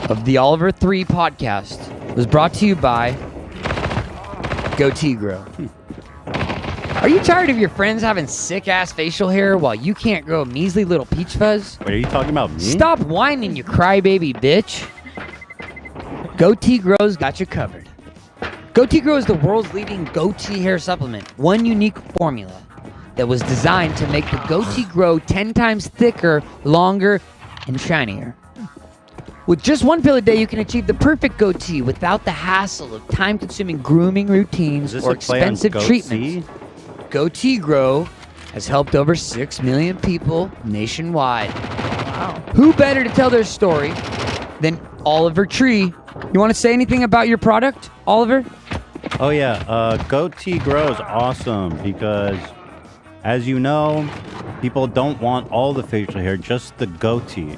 of the Oliver 3 podcast was brought to you by Goatee Grow. Are you tired of your friends having sick-ass facial hair while you can't grow a measly little peach fuzz? Wait, are you talking about me? Stop whining, you crybaby bitch. Goatee Grow's got you covered. Goatee Grow is the world's leading goatee hair supplement. One unique formula that was designed to make the goatee grow 10 times thicker, longer, and shinier. With just one pill a day, you can achieve the perfect goatee without the hassle of time-consuming grooming routines or expensive treatments. Goatee Grow has helped over 6 million people nationwide. Wow. Who better to tell their story than Oliver Tree? You want to say anything about your product, Oliver? Oh yeah, Goatee Grow is awesome because, as you know, people don't want all the facial hair, just the goatee,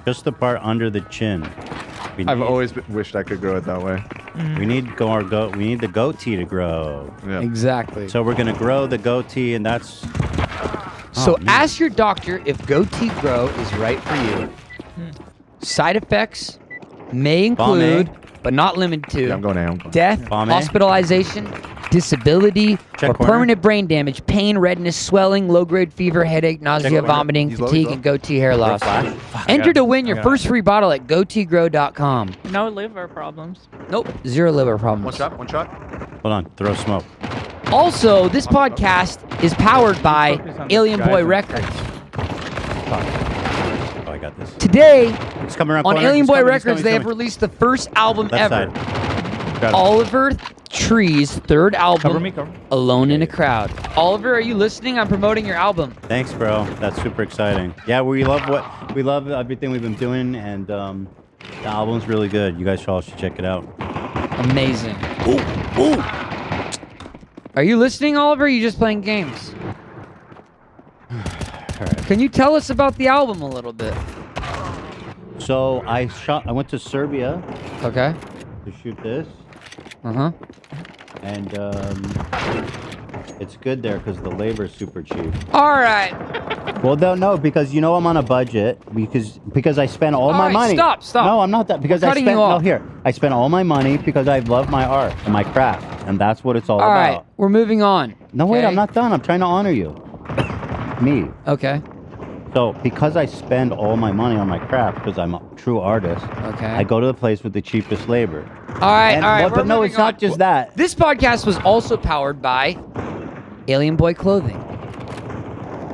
just the part under the chin. I've always wished I could grow it that way. We need we need the goatee to grow. Yeah. Exactly. So we're gonna grow the goatee, and that's. So ask your doctor if Goatee Grow is right for you. Side effects may include, but not limited to, Yeah, I'm going A. death, Bomb. hospitalization, disability, Check or corner. permanent brain damage, pain, redness, swelling, low-grade fever, headache, nausea, corner. vomiting, He's low, fatigue, he's low. and goatee hair loss. Flash. Enter to win your I got first free bottle at goateegrow.com. No liver problems. Nope, zero liver problems. One shot, one shot. Hold on, throw smoke. Also, this podcast is powered by Focus on the Alien guys Boy and- Records. Oh, I got this. Today, It's coming around on corner. Alien He's Boy coming, he's Records, coming, they he's have coming. released the first album Left ever. side. Got it. Oliver Tree's third album, Cover me, cover me. Alone in a Crowd. Oliver, are you listening? I'm promoting your album. Thanks, bro. That's super exciting. Yeah, we love everything we've been doing, and the album's really good. You guys all should check it out. Amazing. Ooh. Are you listening, Oliver? Or are you just playing games? Can you tell us about the album a little bit? So I went to Serbia Okay. to shoot this, Uh-huh. and It's good there because the labor's super cheap. All right. Well, no, because you know I'm on a budget because I spent all my right, money. Stop. No, I'm not that because We're I cutting spent you off. no here. I spent all my money because I love my art and my craft, and that's what it's all All about. right, we're moving on. No, wait, okay? I'm not done. I'm trying to honor you. Me. Okay. So because I spend all my money on my craft because I'm a true artist, Okay. I go to the place with the cheapest labor. All right, And- all right. But we're no, moving it's not on. just that. This podcast was also powered by Alien Boy Clothing.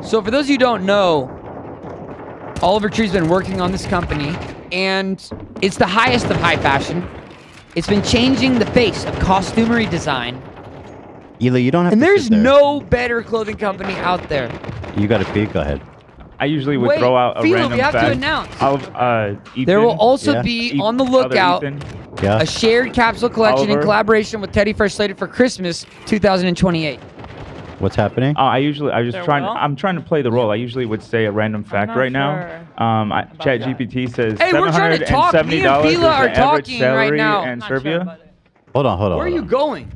So for those of you who don't know, Oliver Tree's been working on this company, and it's the highest of high fashion. It's been changing the face of costumery design, Eli, you don't have and to there's sit there. no better clothing company out there. You got to peek. Go ahead. I usually would Wait, throw out a Philo, random we have to fact announce. of Ethan. There will also Yeah. be on the lookout Ethan. Yeah. a shared capsule collection in Oliver. collaboration with Teddy Fresh slated for Christmas 2028. What's happening? I'm trying to play the role. I usually would say a random fact not right now. sure ChatGPT says Hey, we're trying to talk. Me and $770 is Fila the are average talking right salary now. in Not sure Serbia. about it. Hold on. Where are you going?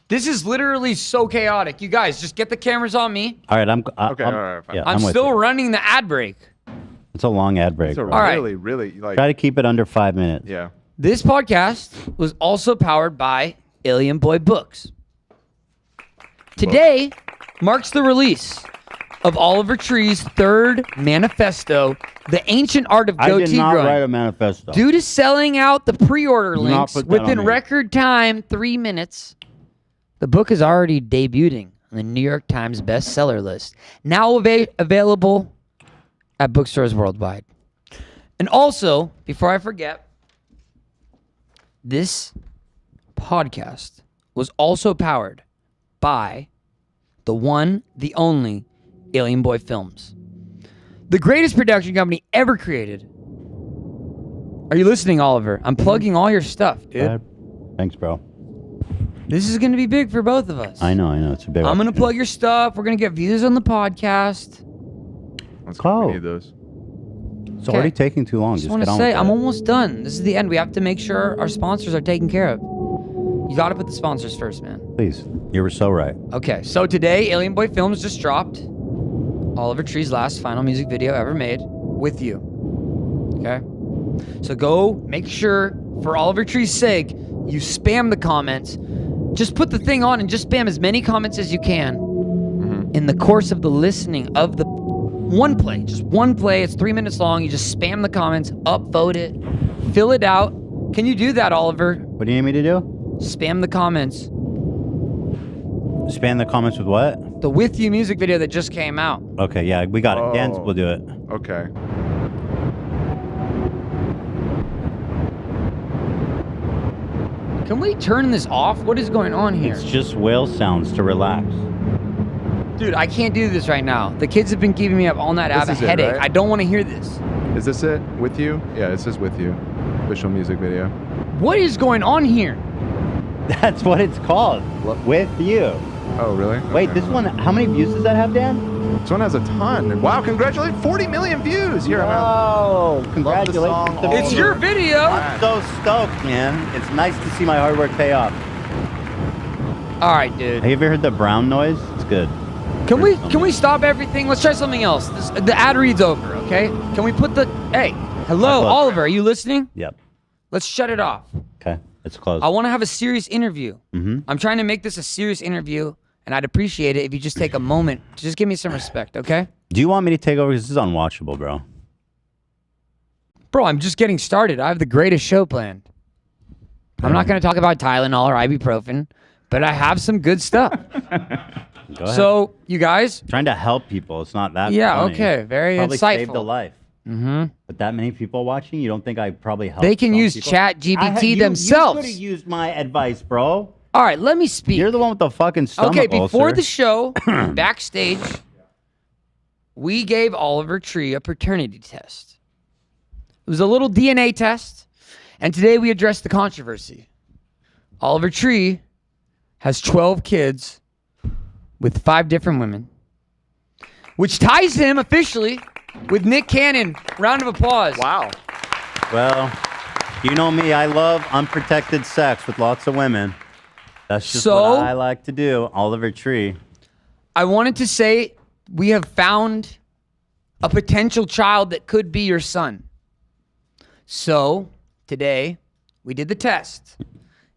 This is literally so chaotic. You guys, just get the cameras on me. All right, Okay, all right, fine. Yeah, I'm with still you. running the ad break. It's a long ad break. It's a bro. All right. really, really like. Try to keep it under 5 minutes. Yeah. This podcast was also powered by Alien Boy Books. Today marks the release of Oliver Tree's third manifesto, The Ancient Art of I Goatee did not Growing. write a manifesto. Due to selling out the pre-order Do not links put that within on me. record time, 3 minutes, the book is already debuting on the New York Times bestseller list. Now available at bookstores worldwide. And also, before I forget, this podcast was also powered by the one, the only Alien Boy Films. The greatest production company ever created. Are you listening, Oliver? I'm plugging all your stuff, dude. Go ahead. Thanks, bro. This is going to be big for both of us. I know. It's a big I'm going to opportunity. plug your stuff. We're going to get views on the podcast. Let's go. Oh. We need those. It's already taking too long. Just Just want get to on say, with I'm it. almost done. This is the end. We have to make sure our sponsors are taken care of. You got to put the sponsors first, man. Please. You were so right. Okay, so today, Alien Boy Films just dropped Oliver Tree's last final music video ever made with you. Okay? So go make sure, for Oliver Tree's sake, you spam the comments. Just put the thing on and just spam as many comments as you can in the course of the listening of the one play. Just one play. It's 3 minutes long. You just spam the comments, upvote it, fill it out. Can you do that, Oliver? What do you need me to do? Spam the comments. Spam the comments with what? The With You music video that just came out. Okay, yeah, we got it. Dan Oh. will do it. Okay. Can we turn this off? What is going on here? It's just whale sounds to relax. Dude, I can't do this right now. The kids have been keeping me up all night. I have a This is it, headache. right? I don't want to hear this. Is this it? With you? Yeah, this is with you. Official music video. What is going on here? That's what it's called. With you. Oh, really? Wait, Okay. this one, how many views does that have, Dan? This one has a ton. Wow, congratulations. 40 million views. You're Oh, Love the congratulations. song, to me. It's your video. I'm so stoked, man. It's nice to see my hard work pay off. All right, dude. Have you ever heard the brown noise? It's good. Can we stop everything? Let's try something else. The ad read's over, okay? Can we put the Hey, hello, close. Oliver, are you listening? Yep. Let's shut it off. Okay, it's closed. I want to have a serious interview. Mm-hmm. I'm trying to make this a serious interview, and I'd appreciate it if you just take a moment to just give me some respect, okay? Do you want me to take over? Because this is unwatchable, bro. Bro, I'm just getting started. I have the greatest show planned. I'm not going to talk about Tylenol or ibuprofen, but I have some good stuff. Go ahead. So, you guys? Trying to help people. It's not that Yeah, funny. okay. Very probably insightful. saved a life. Mm-hmm. With that many people watching, you don't think I probably helped They can some use people? Chat GPT You themselves. could have used my advice, bro. All right, let me speak. You're the one with the fucking stomach Okay, before ulcer. the show, backstage, we gave Oliver Tree a paternity test. It was a little DNA test, and today we addressed the controversy. Oliver Tree has 12 kids with 5 different women, which ties him officially with Nick Cannon. Round of applause. Wow. Well, you know me. I love unprotected sex with lots of women. That's just So- what I like to do. Oliver Tree. I wanted to say we have found a potential child that could be your son. So today we did the test.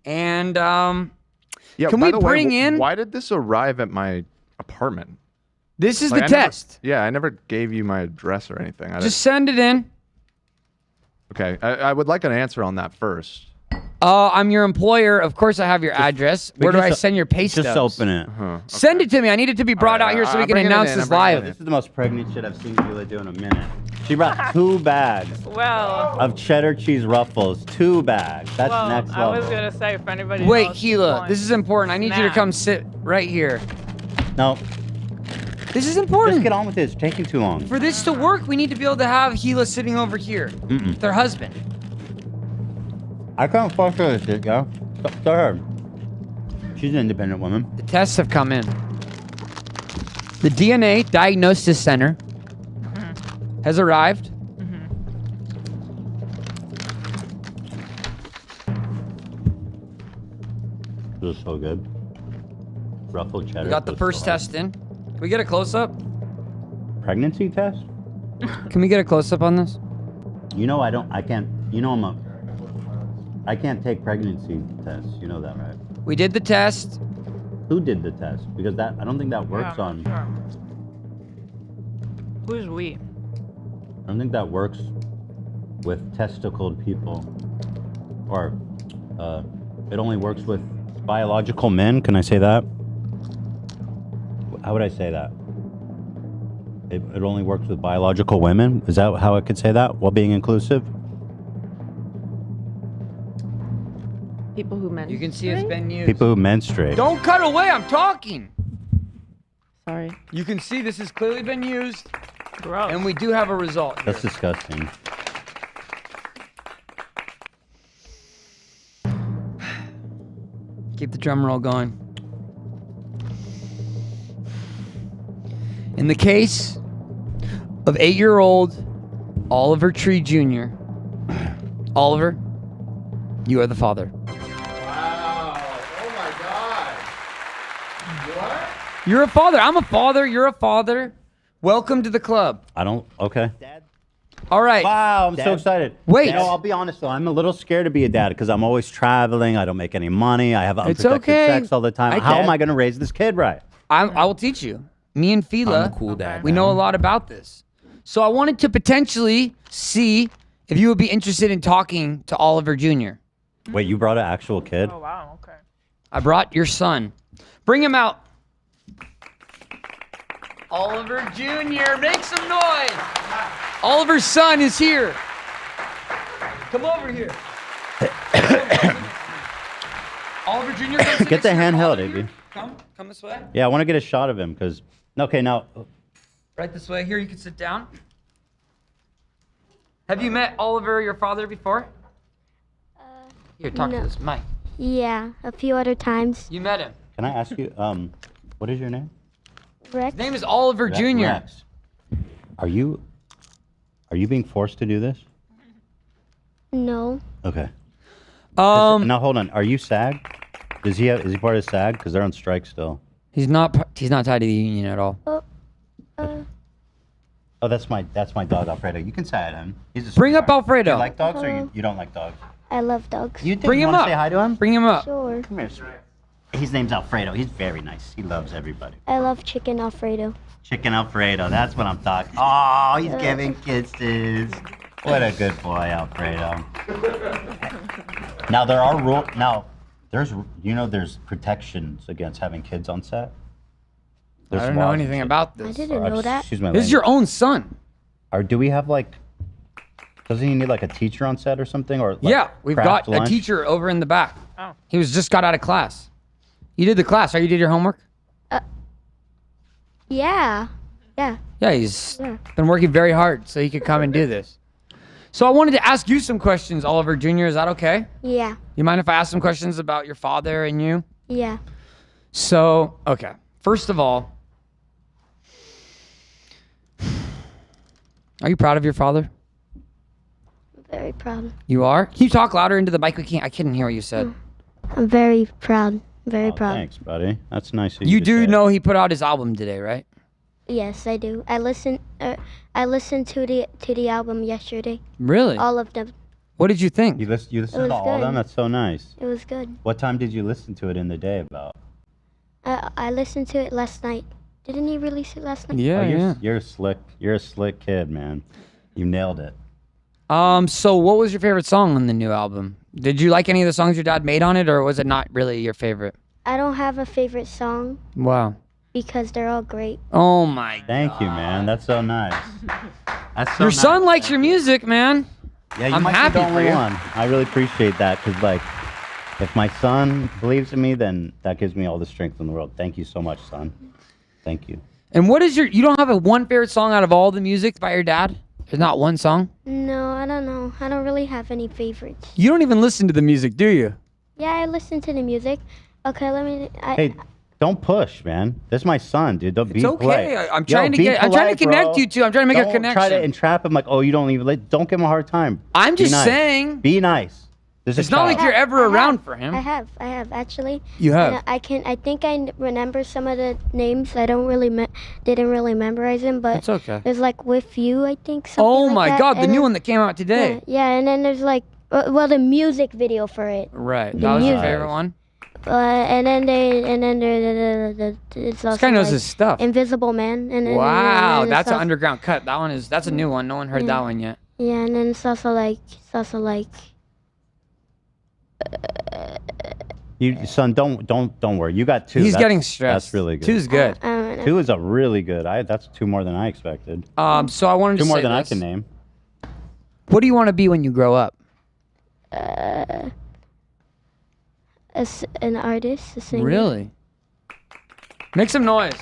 And Yeah, can by we the way, bring in... Why did this arrive at my apartment? This is Like, the I never- test. Yeah, I never gave you my address or anything. Just send it in. Okay, I would like an answer on that first. I'm your employer. Of course I have your address. Where do I send your pay stubs? Just open it. Send it to me. I need it to be brought out here so we can announce this live. This is the most pregnant shit I've seen Hila do in a minute. She brought 2 bags Well, of cheddar cheese ruffles. 2 bags. That's well, next I level. was gonna say if anybody. Wait, else Gila, wants this is important. I need you to snacks. come sit right here. No. This is important. Just get on with this. It's taking too long. For this to work, we need to be able to have Gila sitting over here with her husband. I can't force her to sit, yo. Tell her. She's an independent woman. The tests have come in. The DNA Diagnosis Center has arrived. This is so good. Ruffled cheddar. We got the This first is test in. Can we get a close-up? Pregnancy test? Can we get a close-up on this? You know I can't, I can't take pregnancy tests. You know that, right? We did the test. Who did the test? Because I don't think that works on. Who's we? I don't think that works with testicled people. Or, it only works with biological men. Can I say that? How would I say that? It only works with biological women? Is that how I could say that while being inclusive? People who menstruate. You can see it's been used. People who menstruate. Don't cut away. I'm talking. Sorry. You can see this has clearly been used. Gross. And we do have a result. That's disgusting. Keep the drum roll going. In the case of 8-year-old Oliver Tree Jr., Oliver, you are the father. Wow. Oh my God. What? You're a father. I'm a father. You're a father. Welcome to the club. I don't. Okay. All right. Wow, I'm so excited. Wait. I'll be honest though. I'm a little scared to be a dad because I'm always traveling. I don't make any money. I have It's unprotected okay. sex all the time. How am I going to raise this kid right? I will teach you. Me and Fila, we know a lot about this. So I wanted to potentially see if you would be interested in talking to Oliver Jr. Wait, you brought an actual kid? Oh wow. Okay. I brought your son. Bring him out. Oliver Jr., make some noise. Oliver's son is here. Come over here. Oliver Jr. come sit Get the next to handheld, Oliver AB. here. Come this way. Yeah, I want to get a shot of him because. Okay, now. Right this way. Here, you can sit down. Have you met Oliver, your father, before? Here, talk to no. this mic. Yeah, a few other times. You met him. Can I ask you? What is your name? Rex? His name is Oliver Jr. Rex. Are you being forced to do this? No. Okay. Um. Now hold on. Are you SAG? Is he part of SAG? Because they're on strike still. He's not tied to the union at all. Oh, that's my dog Alfredo. You can say hi to him. He's a Bring up sweetheart. Alfredo. You like dogs or you don't like dogs? I love dogs. You do? Bring You him wanna up. Say hi to him. Bring him up. Sure. Come here. His name's Alfredo. He's very nice. He loves everybody. I love chicken Alfredo. Chicken Alfredo. That's what I'm talking. Oh, he's giving kisses. What a good boy, Alfredo. Now there are rules. Now there's protections against having kids on set. I don't know anything about I this. didn't know that. Excuse my This is your own son. Or do we have like? Doesn't he need like a teacher on set or something? Or like Yeah, we've got craft lunch? a teacher over in the back. Oh. He just got out of class. You did the class, right? You did your homework? Yeah. Yeah. Yeah, he's Yeah. been working very hard so he could come and do this. So I wanted to ask you some questions, Oliver Jr. Is that okay? Yeah. You mind if I ask some questions about your father and you? Yeah. So, okay. First of all, are you proud of your father? Very proud. You are? Can you talk louder into the mic? I couldn't hear what you said. I'm very proud. Very proud. Thanks, buddy. That's nice of You to do say. know he put out his album today, right? Yes, I do. I listened to the album yesterday. Really? All of them. What did you think? You listened was to all of good. them? That's so nice. It was good. What time did you listen to it in the day about? I listened to it last night. Didn't he release it last night? Oh, you're slick. You're a slick kid, man. You nailed it. So what was your favorite song on the new album? Did you like any of the songs your dad made on it, or was it not really your favorite? I don't have a favorite song Wow. because they're all great. Oh my. Thank you, man. That's so nice. That's so Your nice. son likes your music, man. Yeah, you I'm might happy be the for only you. one. I really appreciate that because, like, if my son believes in me, then that gives me all the strength in the world. Thank you so much, son. Thank you. And what is you don't have a one favorite song out of all the music by your dad? There's not one song? No, I don't know. I don't really have any favorites. You don't even listen to the music, do you? Yeah, I listen to the music. Okay, let me. Hey, don't push, man. This is my son, dude. Don't be It's okay. polite. I'm trying to get. I'm trying to connect you two. I'm trying to make a Don't connection. try to entrap him like, oh, you don't even. Don't give him a hard time. I'm Be just nice. saying. Be nice. There's It's a not like child. you're ever around for him. I have actually. You have? And I think I remember some of the names. I don't really didn't really memorize them, but It's okay. there's like With You, I think. Something Oh like my that. God, the And new then- one that came out today. Yeah, and then there's like well the music video for it. Right. The That was your music. favorite one? And then it's also This guy knows like his stuff. Invisible Man. And then, Wow, and then that's it's an also- underground cut. That's a new one. No one heard Yeah. that one yet. Yeah, and then it's also like You, son, don't worry. You got two. He's That's- getting stressed. That's really good. Two's good. Two is a really good. That's two more than I expected. So I wanted Two to more say than I this. can name. What do you want to be when you grow up? as an artist, a singer. Really? Make some noise.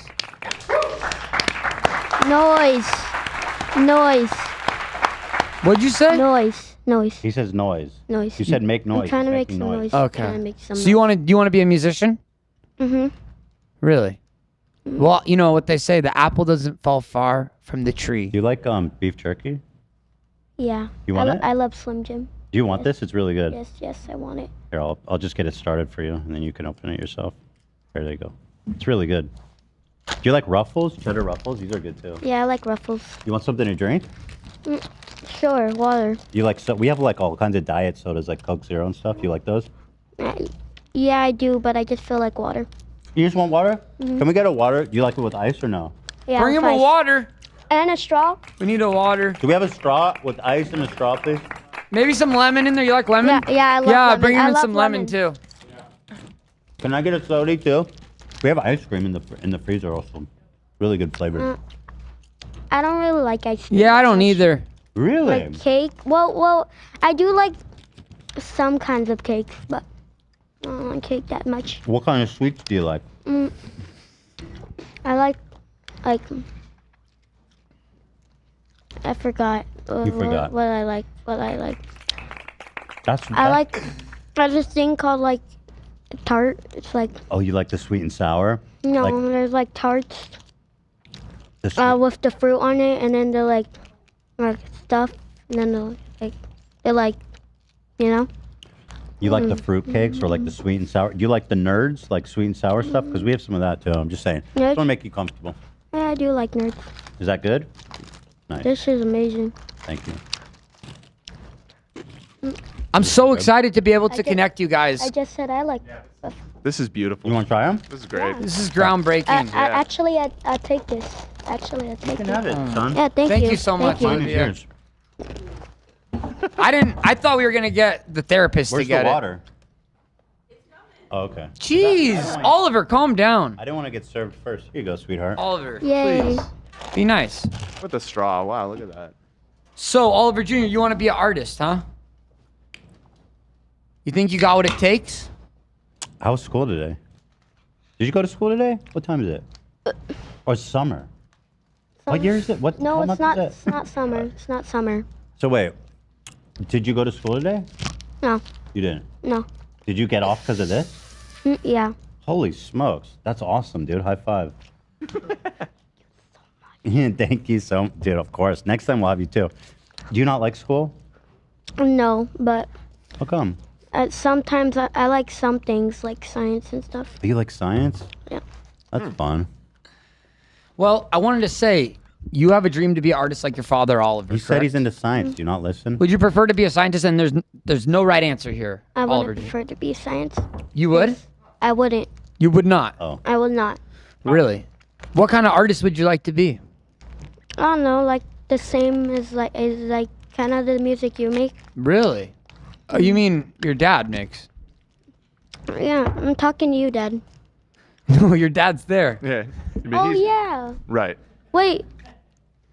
Noise. What'd you say? Noise. He says noise. Noise. You said make noise. I'm trying to make Making some noise. Okay. Trying to make some So you want to be a musician? Mm-hmm. Really? Well, you know what they say, the apple doesn't fall far from the tree. Do you like beef jerky? Yeah. You want it? I love Slim Jim. Do you want this? It's really good. Yes, I want it. Here, I'll just get it started for you, and then you can open it yourself. There you go. It's really good. Do you like Ruffles? Cheddar Ruffles? These are good too. Yeah, I like Ruffles. You want something to drink? Sure, water. You like we have like all kinds of diet sodas like Coke Zero and stuff. You like those? Yeah, I do, but I just feel like water. You just want water? Mhm. Can we get a water? Do you like it with ice or no? Yeah, Bring him with a ice. water. And a straw. We need a water. Do we have a straw with ice and a straw, please? Maybe some lemon in there. You like lemon? Yeah, I love Yeah, lemon. bring I him in love some lemon too. Can I get a soda too? We have ice cream in the freezer also. Really good flavors. I don't really like ice cream. Yeah, I don't either. Really? Like cake. Well, I do like some kinds of cakes, but I don't like cake that much. What kind of sweets do you like? I like I forgot. You forgot. What I like. That's I like there's this thing called like tart. It's like Oh, you like the sweet and sour? no, Like there's like tarts the with the fruit on it, and then they're like stuff, and then they're like you know. You like the fruit cakes or like the sweet and sour? Do you like the nerds, like sweet and sour stuff? Because we have some of that too. I'm just saying. Just want to make you comfortable. Yeah, I do like nerds. Is that good? Nice. This is amazing. Thank you. I'm so excited to be able to connect you guys. I just said I like. This is beautiful. You want to try them? This is great. This is groundbreaking. Actually, I take this. Actually, I take can have it, son. Yeah, thank you. Thank you so much. Thank you. Mine is Olivia. yours. I thought we were gonna get the therapist Where's to get the water? Oh, okay. it. Jeez, Oliver, calm down. I didn't want to get served first. Here you go, sweetheart. Oliver, Yay. please be nice. With the straw. Wow, look at that. So, Oliver Jr., you want to be an artist, huh? You think you got what it takes? How was school today? Did you go to school today? What time is it? Or summer? What year is it? What? No, what it's month not. is it? It's not summer. It's not summer. So wait, did you go to school today? No. You didn't. No. Did you get off because of this? Yeah. Holy smokes, that's awesome, dude. High five. Thank you so much, dude. Of course. Next time we'll have you too. Do you not like school? No, but How come? Sometimes I like some things like science and stuff. Do you like science? Yeah. That's fun. Well, I wanted to say, you have a dream to be an artist like your father, Oliver. He said he's correct? into science. Do you not listen? Would you prefer to be a scientist? And there's no right answer here, I Oliver. would prefer to be science. You would? I wouldn't. You would not? Oh. I would not. Really? What kind of artist would you like to be? I don't know, like the same as like kind of the music you make. Really? Oh, you mean your dad makes? Yeah, I'm talking to you, Dad. No, your dad's there. Yeah. Oh yeah. Right. Wait.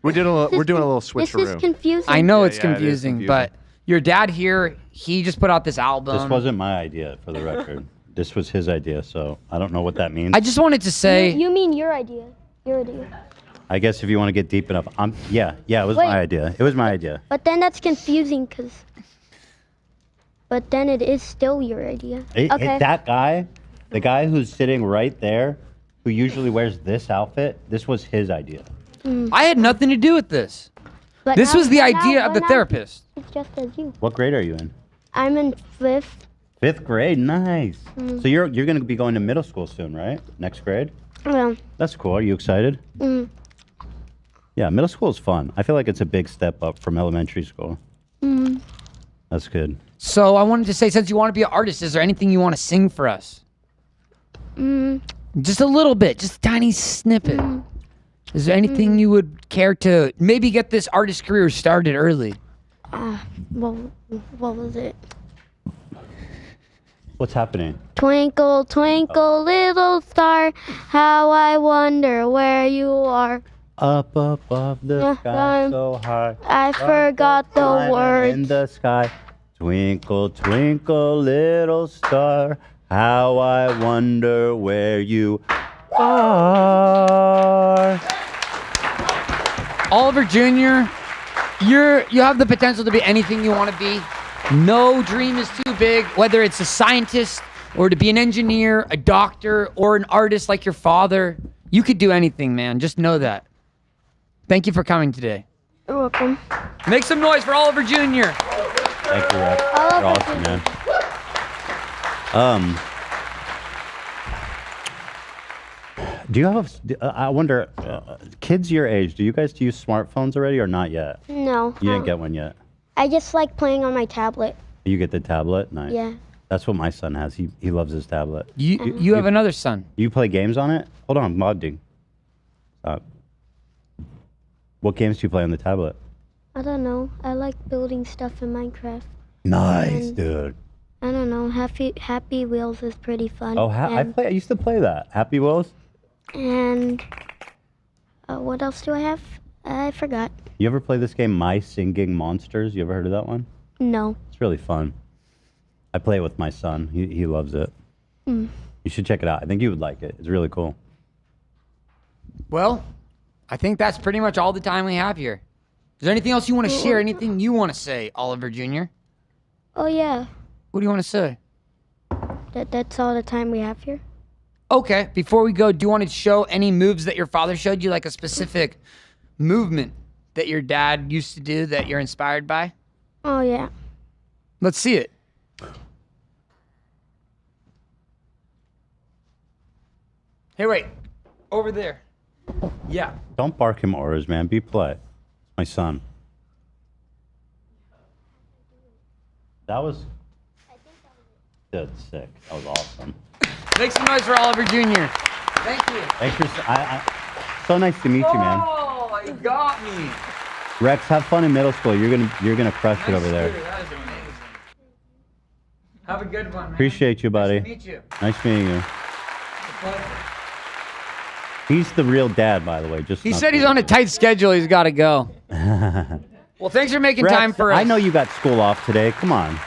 We're doing a little This is switcheroo. confusing. I know it's yeah, it is confusing, confusing. but your dad here, he just put out this album. This wasn't my idea, for the record. This was his idea, so I don't know what that means. I just wanted to say. You mean your idea? Your idea. I guess if you want to get deep enough, yeah, it was Wait. my idea. It was my idea. But then that's confusing, cause. But then it is still your idea. Okay. That guy, the guy who's sitting right there, who usually wears this outfit, this was his idea. I had nothing to do with this. But This now- was the but now- idea of but the now therapist. It's just as you. What grade are you in? I'm in 5th. 5th grade. Nice. Mm. So you're going to be going to middle school soon, right? Next grade. Well. That's cool. Are you excited? Mm. Yeah, middle school is fun. I feel like it's a big step up from elementary school. Mm. That's good. So I wanted to say, since you want to be an artist, is there anything you want to sing for us? Mm. Just a little bit, just a tiny snippet. Is there anything you would care to maybe get this artist career started early? What was it? What's happening? Twinkle, twinkle, little star, how I wonder where you are. Up above the sky so high. I forgot the Diamond words. in the sky. Twinkle, twinkle, little star, how I wonder where you are. Oliver Jr., you have the potential to be anything you want to be. No dream is too big, whether it's a scientist or to be an engineer, a doctor, or an artist like your father. You could do anything, man. Just know that. Thank you for coming today. You're welcome. Make some noise for Oliver Jr. Thank you, Rex. You're awesome, man. Do you have? I wonder, kids your age, do you guys use smartphones already or not yet? No. You didn't get one yet. I just like playing on my tablet. You get the tablet, nice. Yeah. That's what my son has. He loves his tablet. You have another son. You play games on it? Hold on, modding. Stop. What games do you play on the tablet? I don't know. I like building stuff in Minecraft. Nice, And- dude. I don't know. Happy Wheels is pretty fun. Oh, I used to play that. Happy Wheels. And what else do I have? I forgot. You ever play this game, My Singing Monsters? You ever heard of that one? No. It's really fun. I play it with my son. He loves it. Mm. You should check it out. I think you would like it. It's really cool. Well, I think that's pretty much all the time we have here. Is there anything else you want to share? Anything you want to say, Oliver Jr.? Oh yeah. What do you want to say? That's all the time we have here. Okay, before we go, do you want to show any moves that your father showed you, like a specific movement that your dad used to do that you're inspired by? Oh yeah. Let's see it. Hey, wait. Over there. Yeah. Don't bark him orders, man. Be polite. It's my son. That was... That's sick. That was awesome. Make some noise for Oliver Jr. Thank you. Thanks for... so nice to meet you, man. Oh, you got me. Rex, have fun in middle school. You're gonna crush it over there. That is amazing. Have a good one, man. Appreciate you, buddy. Nice to meet you. Nice meeting you. It's a pleasure. He's the real dad, by the way. Just He not said he's the- on a tight schedule. He's got to go. Well, thanks for making Rex, time for us. I know you got school off today. Come on.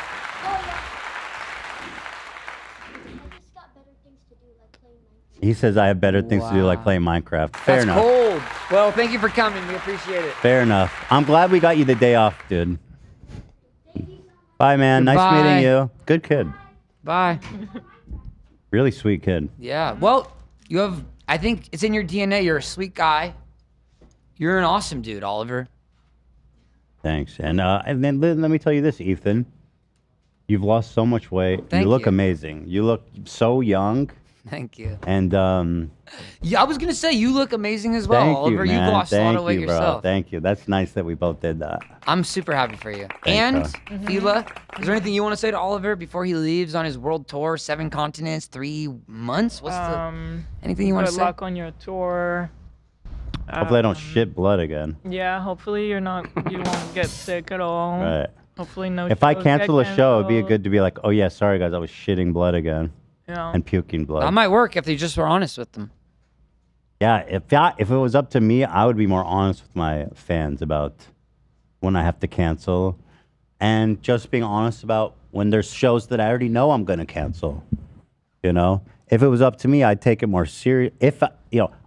He says I have better things to do, like playing Minecraft. Fair That's enough. cold. Well, thank you for coming. We appreciate it. Fair enough. I'm glad we got you the day off, dude. Bye, man. Nice Goodbye. meeting you. Good kid. Bye. Really sweet kid. Yeah. Well, you have, I think it's in your DNA. You're a sweet guy. You're an awesome dude, Oliver. Thanks. And then let me tell you this, Ethan. You've lost so much weight. Thank you look you. amazing. You look so young. Thank you. And Yeah, I was gonna say you look amazing as well, thank Oliver. you, man. You've lost a lot of weight you, bro. yourself. Thank you. That's nice that we both did that. I'm super happy for you. Thanks, And Fila, is there anything you want to say to Oliver before he leaves on his world tour, 7 continents, 3 months? What's the anything you want to Good say? luck on your tour. Hopefully I don't shit blood again. Yeah, hopefully you won't get sick at all. Right. Hopefully no. If I shows cancel a get show, it'd be canceled. good to be like, oh yeah, sorry guys, I was shitting blood again. Yeah. And puking blood. That might work if they just were honest with them. Yeah, if it was up to me, I would be more honest with my fans about when I have to cancel, and just being honest about when there's shows that I already know I'm gonna cancel. You know, if it was up to me, I'd take it more serious. If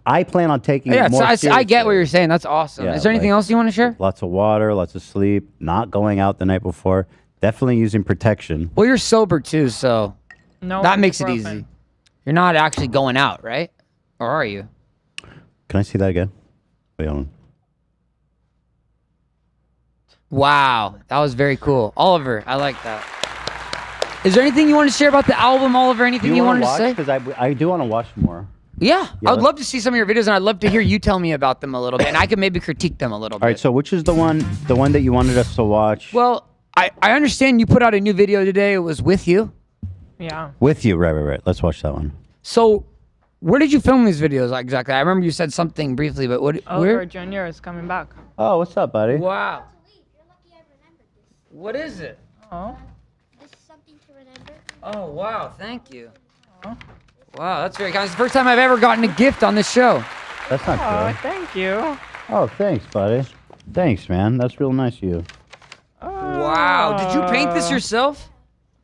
I plan on taking Yeah, it more seriously. I get what you're saying. That's awesome. Yeah, Is there anything like, else you want to share? Lots of water, lots of sleep, not going out the night before, definitely using protection. Well, you're sober too, so No that makes it ibuprofen. easy. You're not actually going out, right? Or are you? Can I see that again? Wait, hold on. Wow, that was very cool. Oliver, I like that. Is there anything you want to share about the album, Oliver? Anything you wanted to say? Because I do want to watch more. Yeah, I would let's- love to see some of your videos, and I'd love to hear you tell me about them a little bit, and I could maybe critique them a little bit. All right, so which is the one that you wanted us to watch? Well, I understand you put out a new video today. It was with you. Yeah. With you, right. Let's watch that one. So, where did you film these videos exactly? I remember you said something briefly, but where? Oliver Jr. is coming back. Oh, what's up, buddy? Wow. What is it? Oh. Oh, wow. Thank you. Wow, that's very kind. It's the first time I've ever gotten a gift on this show. That's not Oh, true. thank you. Oh, thanks, buddy. Thanks, man. That's real nice of you. Wow. Did you paint this yourself?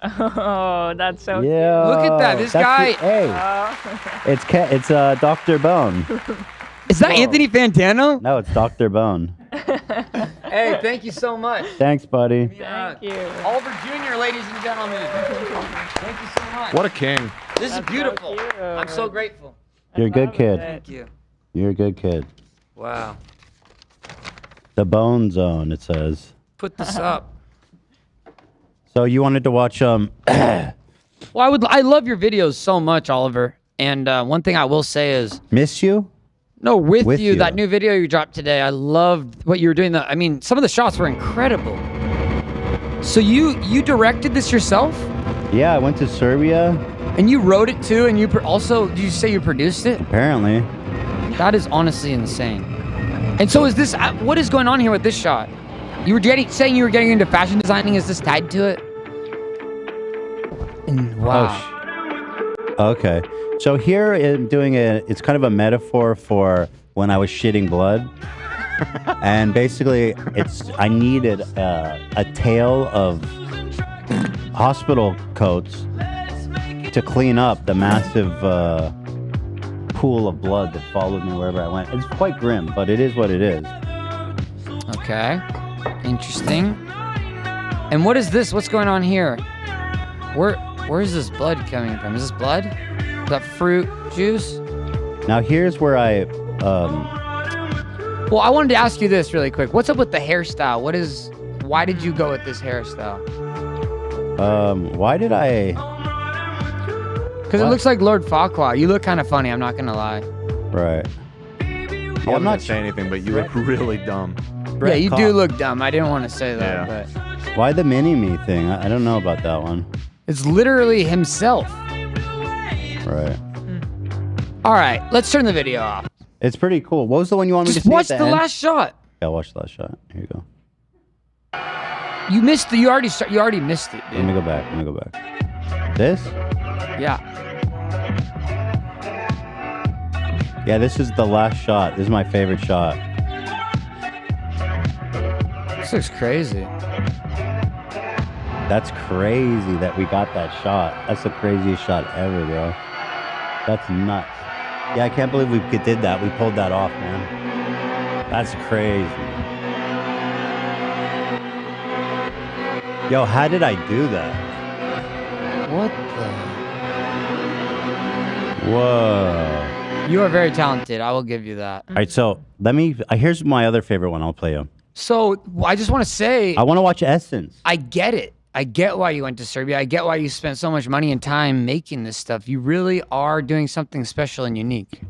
Oh, that's so Yeah. Look at that. This guy. It's Dr. Bone. Is that Anthony Fantano? No, it's Dr. Bone. Hey, thank you so much. Thanks, buddy. Thank you. Oliver Jr., ladies and gentlemen. Thank you so much. What a king. This is beautiful. I'm so grateful. You're a good kid. Thank you. You're a good kid. Wow. The Bone Zone, it says. Put this up. So you wanted to watch Well, I love your videos so much, Oliver. And one thing I will say is Miss You? no, with With you, You. that new video you dropped today. I loved what you were doing. I mean, some of the shots were incredible. So you directed this yourself? Yeah, I went to Serbia. And you wrote it too, and you also, did you say you produced it? Apparently. That is honestly insane. And so is this, what is going on here with this shot? You were saying you were getting into fashion designing. Is this tied to it? And wow. Okay. So here I'm doing it's kind of a metaphor for when I was shitting blood. And basically I needed a tail of hospital coats to clean up the massive pool of blood that followed me wherever I went. It's quite grim, but it is what it is. Okay. Interesting. And what is this? What's going on here? Where is this blood coming from? Is this blood? Is that fruit juice? Now here's where Well, I wanted to ask you this really quick. What's up with the hairstyle? Why did you go with this hairstyle? Why did I? Because it looks like Lord Farquaad. You look kind of funny, I'm not going to lie. Right. I wasn't gonna say anything, but you look really dumb. Yeah, you do look dumb. I didn't want to say that, but Why the mini-me thing? I don't know about that one. it's literally himself. Right. All right, let's turn the video off. It's pretty cool. What was the one you wanted me to Just see watch at the end? last shot. Yeah, watch the last shot. Here you go. You missed you already missed it, dude. Let me go back. This? Yeah. Yeah, this is the last shot. This is my favorite shot. This looks crazy. That's crazy that we got that shot. That's the craziest shot ever, bro. That's nuts. Yeah, I can't believe we did that. We pulled that off, man. That's crazy. Yo, how did I do that? What the? Whoa. You are very talented. I will give you that. All right, so here's my other favorite one. I'll play you. So I just want to say, I want to watch Essence. I get it. I get why you went to Serbia. I get why you spent so much money and time making this stuff. You really are doing something special and unique.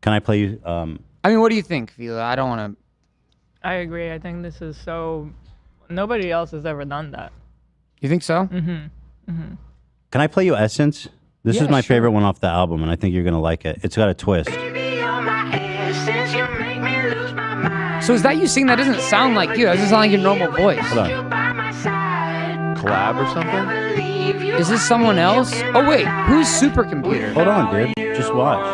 Can I play you? I mean, what do you think, Vila? I don't want to. I agree. I think this is so. Nobody else has ever done that. You think so? Mm-hmm. Can I play you Essence? This Yeah, is my sure. favorite one off the album, and I think you're gonna like it. It's got a twist. So is that you singing? That doesn't sound like you. That doesn't sound like your normal voice. Hold on. Collab or something? Is this someone else? Oh wait, who's Supercomputer? Hold on, dude. Just watch.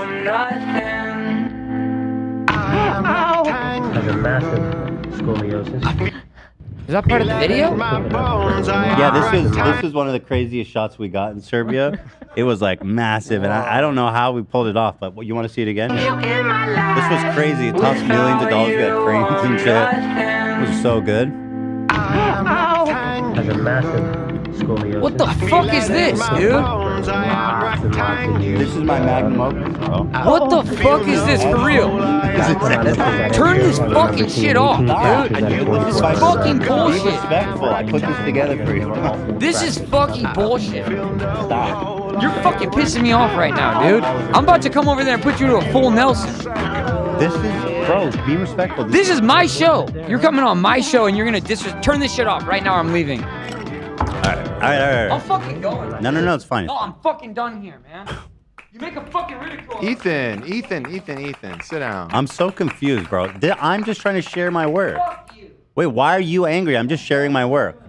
Has a massive scoliosis. Is that part of the video? Yeah, this is one of the craziest shots we got in Serbia. It was like massive, and I don't know how we pulled it off. But you want to see it again? This was crazy. It cost millions of dollars. We had cranes and shit. It was so good. Has a massive scoliosis. What the fuck is this, dude? This is my magnum opus, bro. What the fuck is this for real? Turn this fucking shit off, dude. This is fucking bullshit. Be respectful. I put this together for you. This is fucking bullshit. Stop. You're fucking pissing me off right now, dude. I'm about to come over there and put you to a full Nelson. This is, bro, be respectful. This is my show. You're coming on my show and you're gonna turn this shit off right now. I'm leaving. All right. I'm fucking going. No, it's fine. No, I'm fucking done here, man. You make a fucking ridicule. Ethan, sit down. I'm so confused, bro. I'm just trying to share my work. Wait, why are you angry? I'm just sharing my work.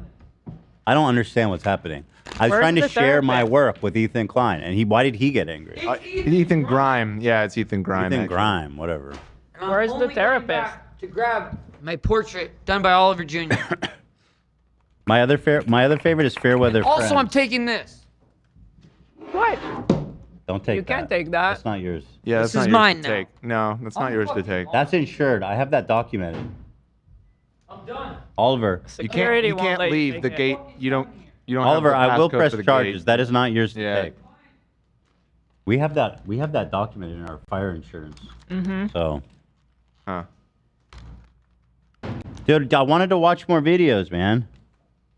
I don't understand what's happening. I was Where's trying to the share my therapist? work with Ethan Klein, and why did he get angry? Ethan Grime. Yeah, it's Ethan Grime. Ethan actually. Grime, whatever. Where's the therapist? To grab my portrait done by Oliver Jr. My other favorite is Fairweather Also, Friends. I'm taking this. What? Don't take You that. can't take that. That's not yours. Yeah, This that's is not mine yours to now. take. No, that's not yours to take. That's insured. I have that documented. I'm done. Oliver. Security You won't can't let you leave take the it. gate. You don't Oliver, have the I will passcode press for the charges. gate. That is not yours to Yeah. take. We have that documented in our fire insurance. Mm-hmm. So, Huh. dude, I wanted to watch more videos, man.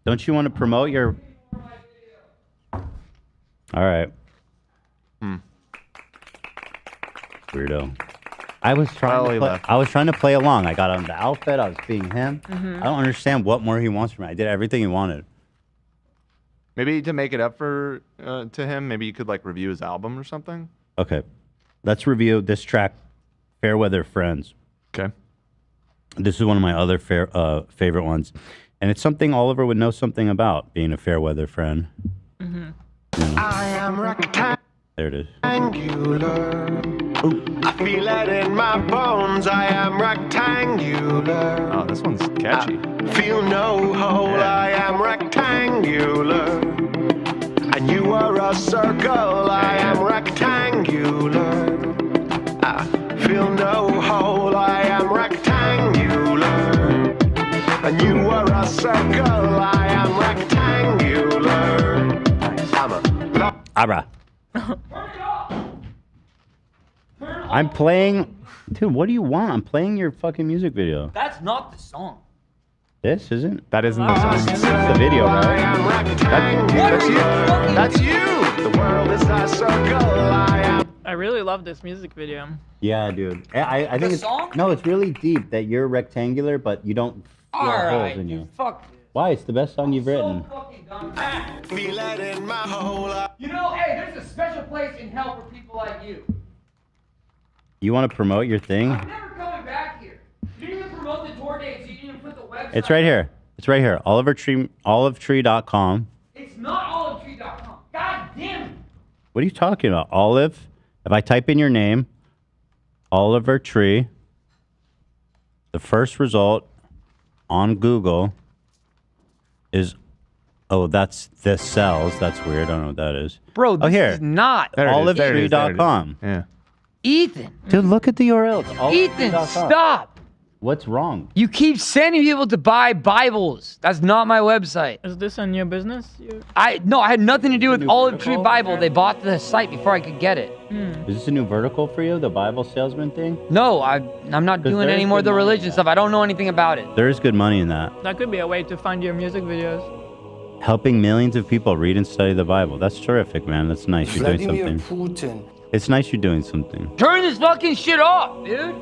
Don't you want to promote your? All right. Weirdo. I was trying to play along. I got on the outfit. I was being him. Mhm. I don't understand what more he wants from me. I did everything he wanted. Maybe to make it up for to him, maybe you could like review his album or something. Okay, let's review this track, Fairweather Friends. Okay. This is one of my other favorite ones, and it's something Oliver would know something about, being a Fairweather friend. Mm-hmm. I am rectangular. There it is. I feel it in my bones. I am rectangular. Oh, this one's catchy. Feel no hole. I am rectangular. And you are a circle. I am rectangular. I feel no hole. I am rectangular. And you are a circle. I am rectangular. I'm a Abra. I'm playing, dude. What do you want? I'm playing your fucking music video. That's not the song. This isn't. That isn't the song. This is the video, right? That's you. That's you. The world is a circle. I really love this music video. Yeah, dude. I think it's song? no. It's really deep that you're rectangular, but you don't feel Alright, holes in you. fuck this. Why? It's the best song you've written. Feel it in my hole. You know, hey, there's a special place in hell for people like you. You want to promote your thing? I'm never coming back here. You didn't even promote the tour dates. You didn't even put the website. It's right here. It's right here. Olivetree.com. It's not olivetree.com. God damn it. What are you talking about? Olive. If I type in your name, Oliver Tree, the first result on Google is, oh, that's this sells. That's weird. I don't know what that is. Bro, this here. is not. Olivetree.com. Yeah. Ethan. Dude, look at the URL. It's Ethan, olivetree.com. stop. What's wrong? You keep sending people to buy Bibles. That's not my website. Is this a new business? No, I had nothing to do with new Olive vertical? Tree Bible. They bought the site before I could get it. Is this a new vertical for you, the Bible salesman thing? No, I'm not doing there any is more of good the money in religion that. stuff. I don't know anything about it. There is good money in that. That could be a way to fund your music videos. helping millions of people read and study the Bible. That's terrific, man. That's nice. You're doing Vladimir something. Putin. It's nice you're doing something. Turn this fucking shit off, dude.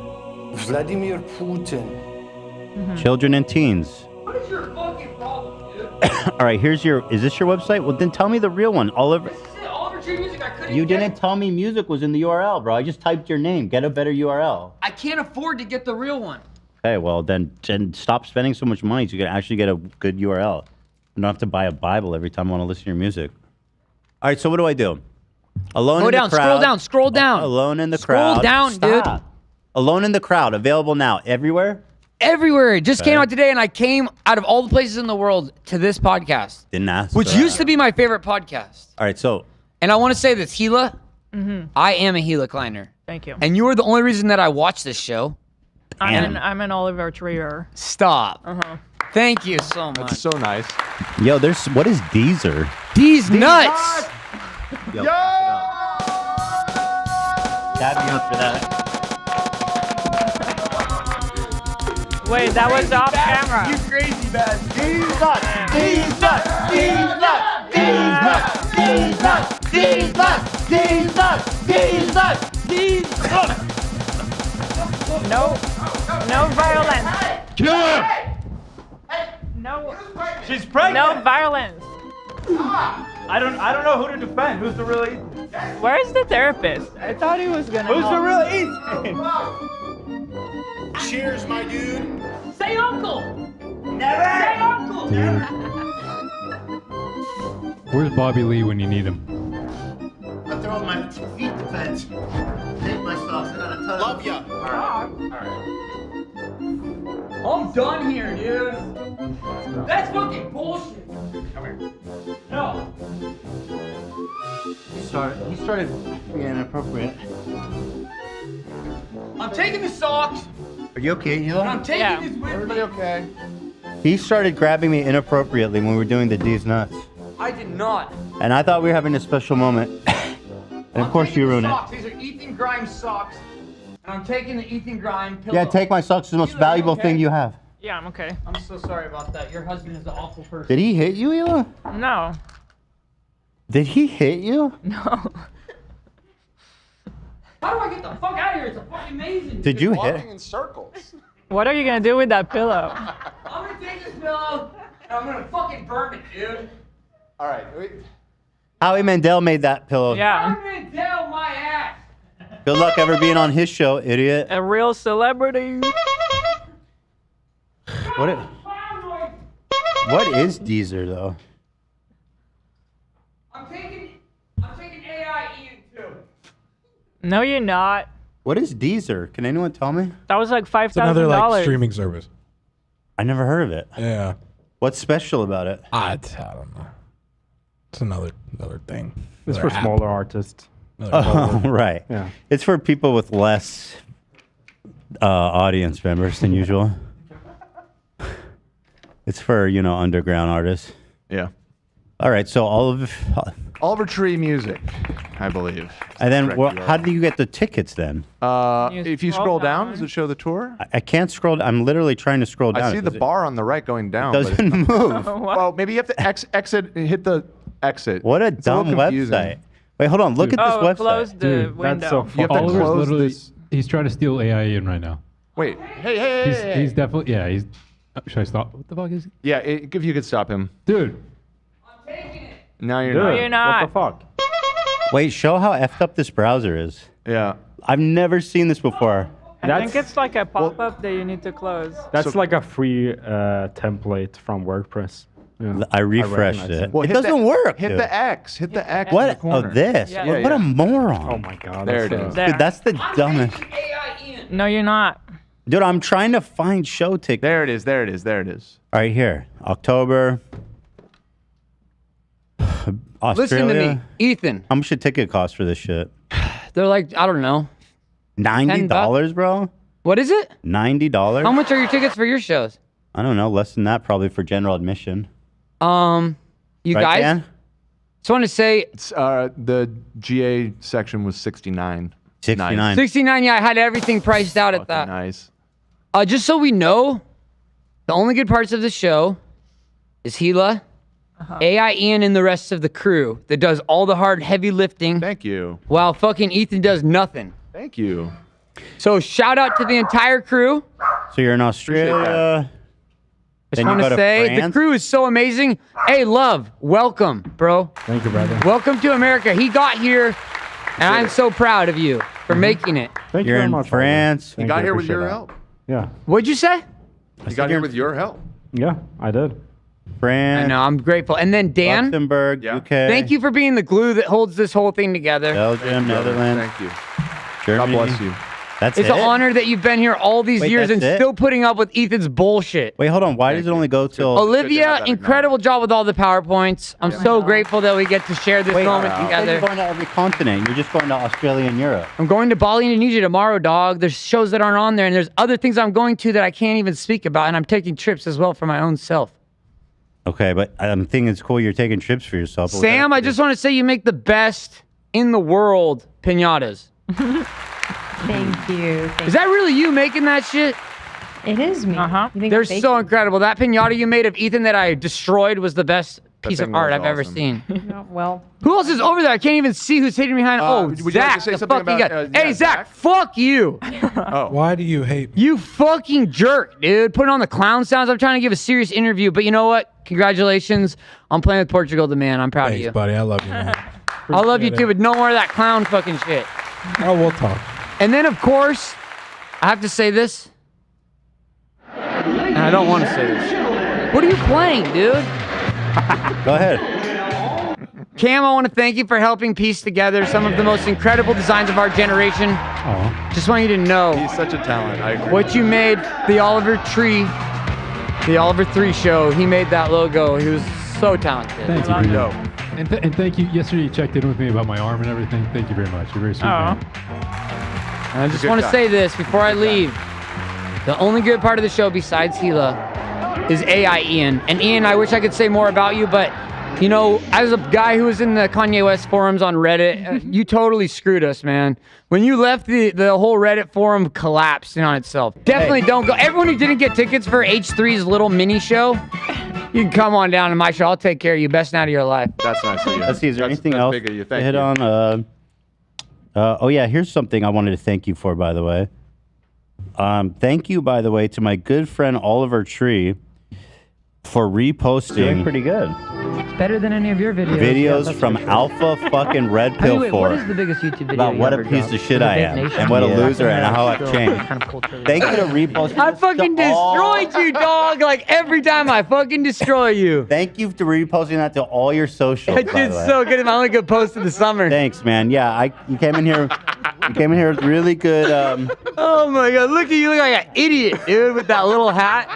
Vladimir Putin. Children and teens. What is your fucking problem, dude? All right, is this your website? Well, then tell me the real one. Oliver. Oliver Tree Music, I couldn't You get didn't tell me music was in the URL, bro. I just typed your name. Get a better URL. I can't afford to get the real one. Okay, well, then stop spending so much money so you can actually get a good URL. You don't have to buy a Bible every time I want to listen to your music. All right, so what do I do? Alone Go in down, the crowd. scroll down. Alone in the Scroll crowd. down, dude. Stop. Alone in the crowd. Available now. Everywhere? Everywhere. It just Okay. came out today, and I came out of all the places in the world to this podcast, Didn't ask. which for used that. to be my favorite podcast. All right, so. And I want to say this, Gila, Mm-hmm. I am a Gila Kleiner. Thank you. And you are the only reason that I watch this show. I'm an Oliver Trier. Stop. Uh-huh. Thank you so much. That's so nice. Yo, what is Deezer? These nuts. Yo! Dab me up for that. Wait, that was off camera. You crazy bad. These nuts. These nuts. These nuts. These nuts. These nuts. These nuts. These nuts. These nuts. No violence. Kill him. No. She's pregnant. No violence. I don't know who to defend. Who's the really? Where's the therapist? I thought he was gonna. Who's the help. real Ethan? Cheers, my dude. Say uncle. Never. Say uncle. Dude. Where's Bobby Lee when you need him? I throw my feet to fence. Take my socks and on a ton. Love ya. I'm done here, dude. That's fucking bullshit. Come here. No. He started being inappropriate. I'm taking the socks, Are you okay, and Hila? I'm taking these with Everybody me. okay? He started grabbing me inappropriately when we were doing the D's nuts. I did not. And I thought we were having a special moment. And of course you ruined it. Socks. These are Ethan Grimes socks, and I'm taking the Ethan Grimes pillow. Yeah, take my socks. It's the most valuable thing you have. Yeah, I'm okay. I'm so sorry about that. Your husband is an awful person. Did he hit you, Hila? No. Did he hit you? No. How do I get the fuck out of here? It's a fucking amazing. Did you hit? Walking in circles. What are you gonna do with that pillow? I'm gonna take this pillow, and I'm gonna fucking burn it, dude. All right. Howie Mandel made that pillow. Yeah. I'm gonna tell my ass. Good luck ever being on his show, idiot. A real celebrity. What is Deezer, though? I'm taking AI Ian too. No, you're not. What is Deezer? Can anyone tell me? That was like It's another $5,000. like streaming service. I never heard of it. Yeah. What's special about it? I don't know. It's another thing. It's Another for app. smaller artists. Oh, right. Yeah. It's for people with less audience members than usual. It's for, underground artists. Yeah. All right, so Oliver Tree Music, I believe. And then, Correct how do you get the tickets then? If you scroll down, does it show the tour? I can't scroll. I'm literally trying to scroll down. I see the bar on the right going down. It doesn't move. Well, maybe you have to exit, hit the exit. What a It's little dumb confusing. website. Wait, hold on. Look at this website. Close the Dude, window. that's so You have to Oliver's close literally, this. he's trying to steal AI in right now. Wait, hey. He's definitely, yeah, he's, should I stop? What the fuck is he? Yeah, if you could stop him. Dude. Now you're Dude, not. you're not. What the fuck? Wait, show how effed up this browser is. Yeah. I've never seen this before. I think it's like a pop-up that you need to close. That's like a free template from WordPress. Yeah. I refreshed recognize it. Well, It hit doesn't work. Hit dude. the X. Hit the X in the What? corner. Oh, this. Yeah. What a moron. Oh my god. There that's it is. There. Dude, that's the dumbest. No, you're not. Dude, I'm trying to find show tickets. There it is. There it is. There it is. All right, here. October. Australia. Listen to me, Ethan. How much should ticket cost for this shit? They're like, I don't know. $90, bro? What is it? $90? How much are your tickets for your shows? I don't know. Less than that, probably for general admission. You Right, guys. Dan? Just want to say, It's, the GA section was 69. 69. 69. Yeah, I had everything priced out at Fucking that. nice. Just so we know, the only good parts of the show is Gila, AI Ian and the rest of the crew that does all the hard, heavy lifting. Thank you. While fucking Ethan does nothing. Thank you. So shout out to the entire crew. So you're in Australia. I just want to say the crew is so amazing. Hey, Love, welcome, bro. Thank you, brother. Welcome to America. He got here, and I'm so proud of you for making it. Thank you You're very in much, France. He got here with your help. Yeah. What'd you say? He got here with your help. Yeah, I did. France. I know, I'm grateful. And then Dan, Luxembourg, UK. thank you for being the glue that holds this whole thing together. Belgium, Netherlands. Thank you. Germany. God bless you. That's It's it? an honor that you've been here all these Wait, years that's and it? still putting up with Ethan's bullshit. Wait, hold on. Why does it only go till... Olivia, incredible job with all the PowerPoints. I'm so grateful that we get to share this moment you said together. you're going to every continent. You're just going to Australia and Europe. I'm going to Bali, Indonesia tomorrow, dog. There's shows that aren't on there, and there's other things I'm going to that I can't even speak about, and I'm taking trips as well for my own self. Okay, but I'm thinking it's cool you're taking trips for yourself. but Sam, I just want to say you make the best in the world piñatas. Thank you. Is that really you making that shit? It is me. Uh-huh. They're so incredible. That piñata you made of Ethan that I destroyed was the best piece of thing art was I've ever awesome. seen. Well, Who else is over there? I can't even see who's hidden behind. would you like to Zach, say the something fucking about, guy. Hey, Zach, fuck you. Oh. Why do you hate me? You fucking jerk, dude. Putting on the clown sounds. I'm trying to give a serious interview, but you know what? Congratulations on playing with Portugal, the man. I'm proud Thanks, of you. buddy. I love you, man. I love you Appreciate too, it. but no more of that clown fucking shit. Oh, we'll talk. And then, of course, I have to say this. And I don't want to say this. What are you playing, dude? Go ahead. Cam, I want to thank you for helping piece together some of the most incredible designs of our generation. Just want you to know. He's such a talent. I agree. What you made, the Oliver Tree, the Oliver 3 show, he made that logo. He was so talented. Thank you, Bruno. And thank you. Yesterday you checked in with me about my arm and everything. Thank you very much. You're very sweet, man. And I just Good want to guy. say this before I leave. The only good part of the show besides Gila is AI Ian. And Ian, I wish I could say more about you, but you know, as a guy who was in the Kanye West forums on Reddit, you totally screwed us, man. When you left, the whole Reddit forum collapsed in on itself. Definitely don't go. Everyone who didn't get tickets for H3's little mini show, you can come on down to my show. I'll take care of you. Best night of your life. That's nice of you. Let's see, is there anything that's else big of you. to Thank hit you. on? Oh, yeah, here's something I wanted to thank you for, by the way. Thank you, by the way, to my good friend Oliver Tree for reposting Doing pretty good. It's better than any of your videos. videos from Alpha fucking Red Hey, Pill wait, for what is the biggest YouTube video about you what a ever piece dropped? of shit Was it I Vape am Nation? and what a Yeah. loser and how I've Still changed. kind of culturally Thank you to reposting. I this fucking to all- destroyed you, dog. Like every time I fucking destroy you. Thank you for reposting that to all your socials. I by did the way. so good. My only good post of the summer. Thanks, man. Yeah, you came in here. You came in here with really good. Oh my god, look at you, look like an idiot, dude, with that little hat.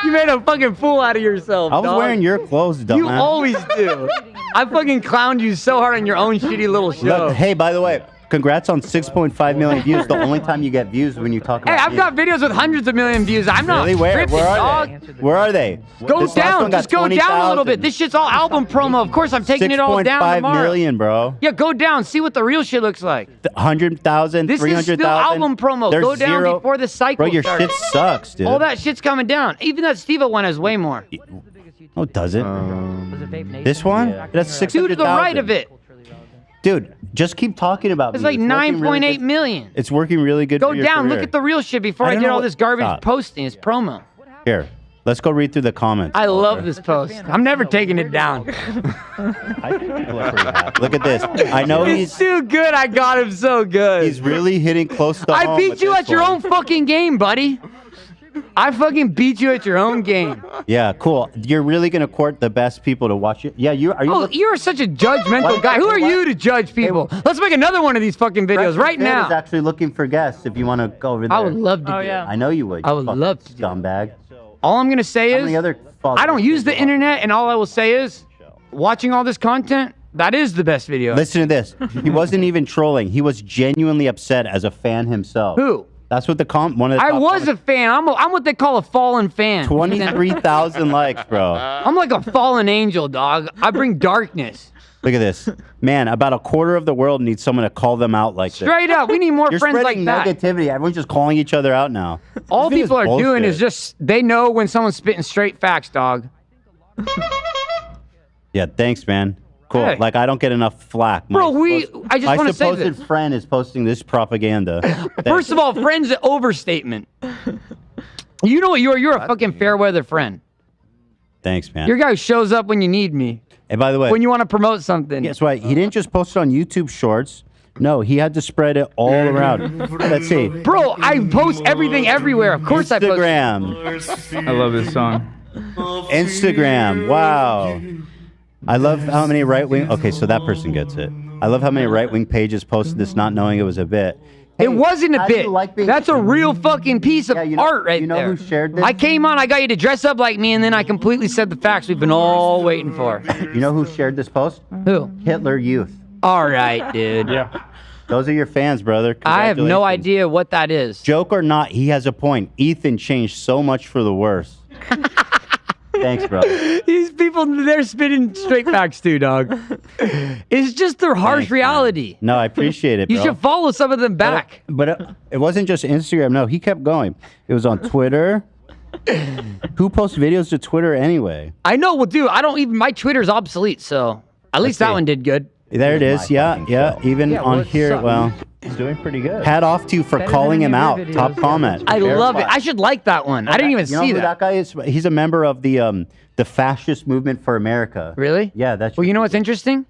You made a fucking fool out of yourself. I was dog. wearing your clothes, dumbass. You always do. I fucking clowned you so hard on your own shitty little show. Look, hey, by the way, congrats on 6.5 million views. The only time you get views is when you talk Hey, about I've got videos with hundreds of million views. I'm not Really? Where? tripping, Where are dog. they? Where are they? Go This last down. one got Just go down a little bit. 20,000. This shit's all album promo. Of course, I'm taking it all down 6.5 tomorrow. million, bro. Yeah, go down. See what the real shit looks like. 100,000, This is 300,000. still album promo. There's Go down zero- before the cycle Bro, your starts. shit sucks, dude. All that shit's coming down. Even that Steve-O one has way more. No, it doesn't. This one? That's 600,000. Dude, to the right of it. Dude, just keep talking about It's me. like working really 9.8 good. million. It's working really good Go for your down. career. Look at the real shit before I I, don't did know all what- this garbage Stop. posting. It's promo. Here, let's go read through the comments. I love this post. I'm never taking it down. Look at this. I know He's he's too good. I got him so good. he's really hitting close to I home beat with you this at your one. own fucking game, buddy. I fucking beat you at your own game. Yeah, cool. You're really gonna court the best people to watch it. Yeah, you are. You Oh, look- you're such a judgmental What? guy. Who are What? you to judge people? Let's make another one of these fucking videos Breakfast right Kid now. is actually looking for guests if you want to go over there. I would love to do it. I know you would. I you would fucking love to scumbag. All I'm gonna say How is, many other I don't use the internet, and all I will say is, watching all this content, that is the best video. Listen to this. He wasn't even trolling. He was genuinely upset as a fan himself. Who? That's what the one of the I top was a fan. I'm what they call a fallen fan. 23,000 likes, bro. I'm like a fallen angel, dog. I bring darkness. Look at this. Man, about a quarter of the world needs someone to call them out like this. Straight up, we need more You're friends like spreading that. negativity. Everyone's just calling each other out now. All This people are video's doing bullshit. is just, they know when someone's spitting straight facts, dog. Yeah, thanks, man. Cool. Hey. Like, I don't get enough flack. Bro, I just want to say My this. supposed friend is posting this propaganda. First of all, friend's an overstatement. You know what you are? You're a fucking fair weather friend. Thanks, man. Your guy who shows up when you need me. And by the way, when you want to promote something. Guess what? He didn't just post it on YouTube Shorts. No, he had to spread it all around. Let's see. Bro, I post everything everywhere. Of course Instagram. I post. I love this song. Instagram. Wow. I love how many right-wing... Okay, so that person gets it. I love how many right-wing pages posted this not knowing it was a bit. It wasn't a bit. That's a real fucking piece of art right there. You know who shared this? I came on, I got you to dress up like me, and then I completely said the facts we've been all waiting for. You know who shared this post? Who? Hitler Youth. All right, dude. Yeah. Those are your fans, brother. I have no idea what that is. Joke or not, he has a point. Ethan changed so much for the worse. Thanks, brother. These people, they're spitting straight facts too, dog. It's just their harsh reality. No, I appreciate it, You bro. should follow some of them back. But it wasn't just Instagram. No, he kept going. It was on Twitter. Who posts videos to Twitter anyway? I know, well, dude, I don't even, my Twitter's obsolete, so at least that one did good. There it is. Yeah, yeah. Even on here, well, He's doing pretty good. hat off to you for calling him out. Top comment. I love it. I should like that one. I didn't even You know see who that. that guy is? He's a member of the fascist movement for America. Really? Yeah, that's. Well, you know what's interesting?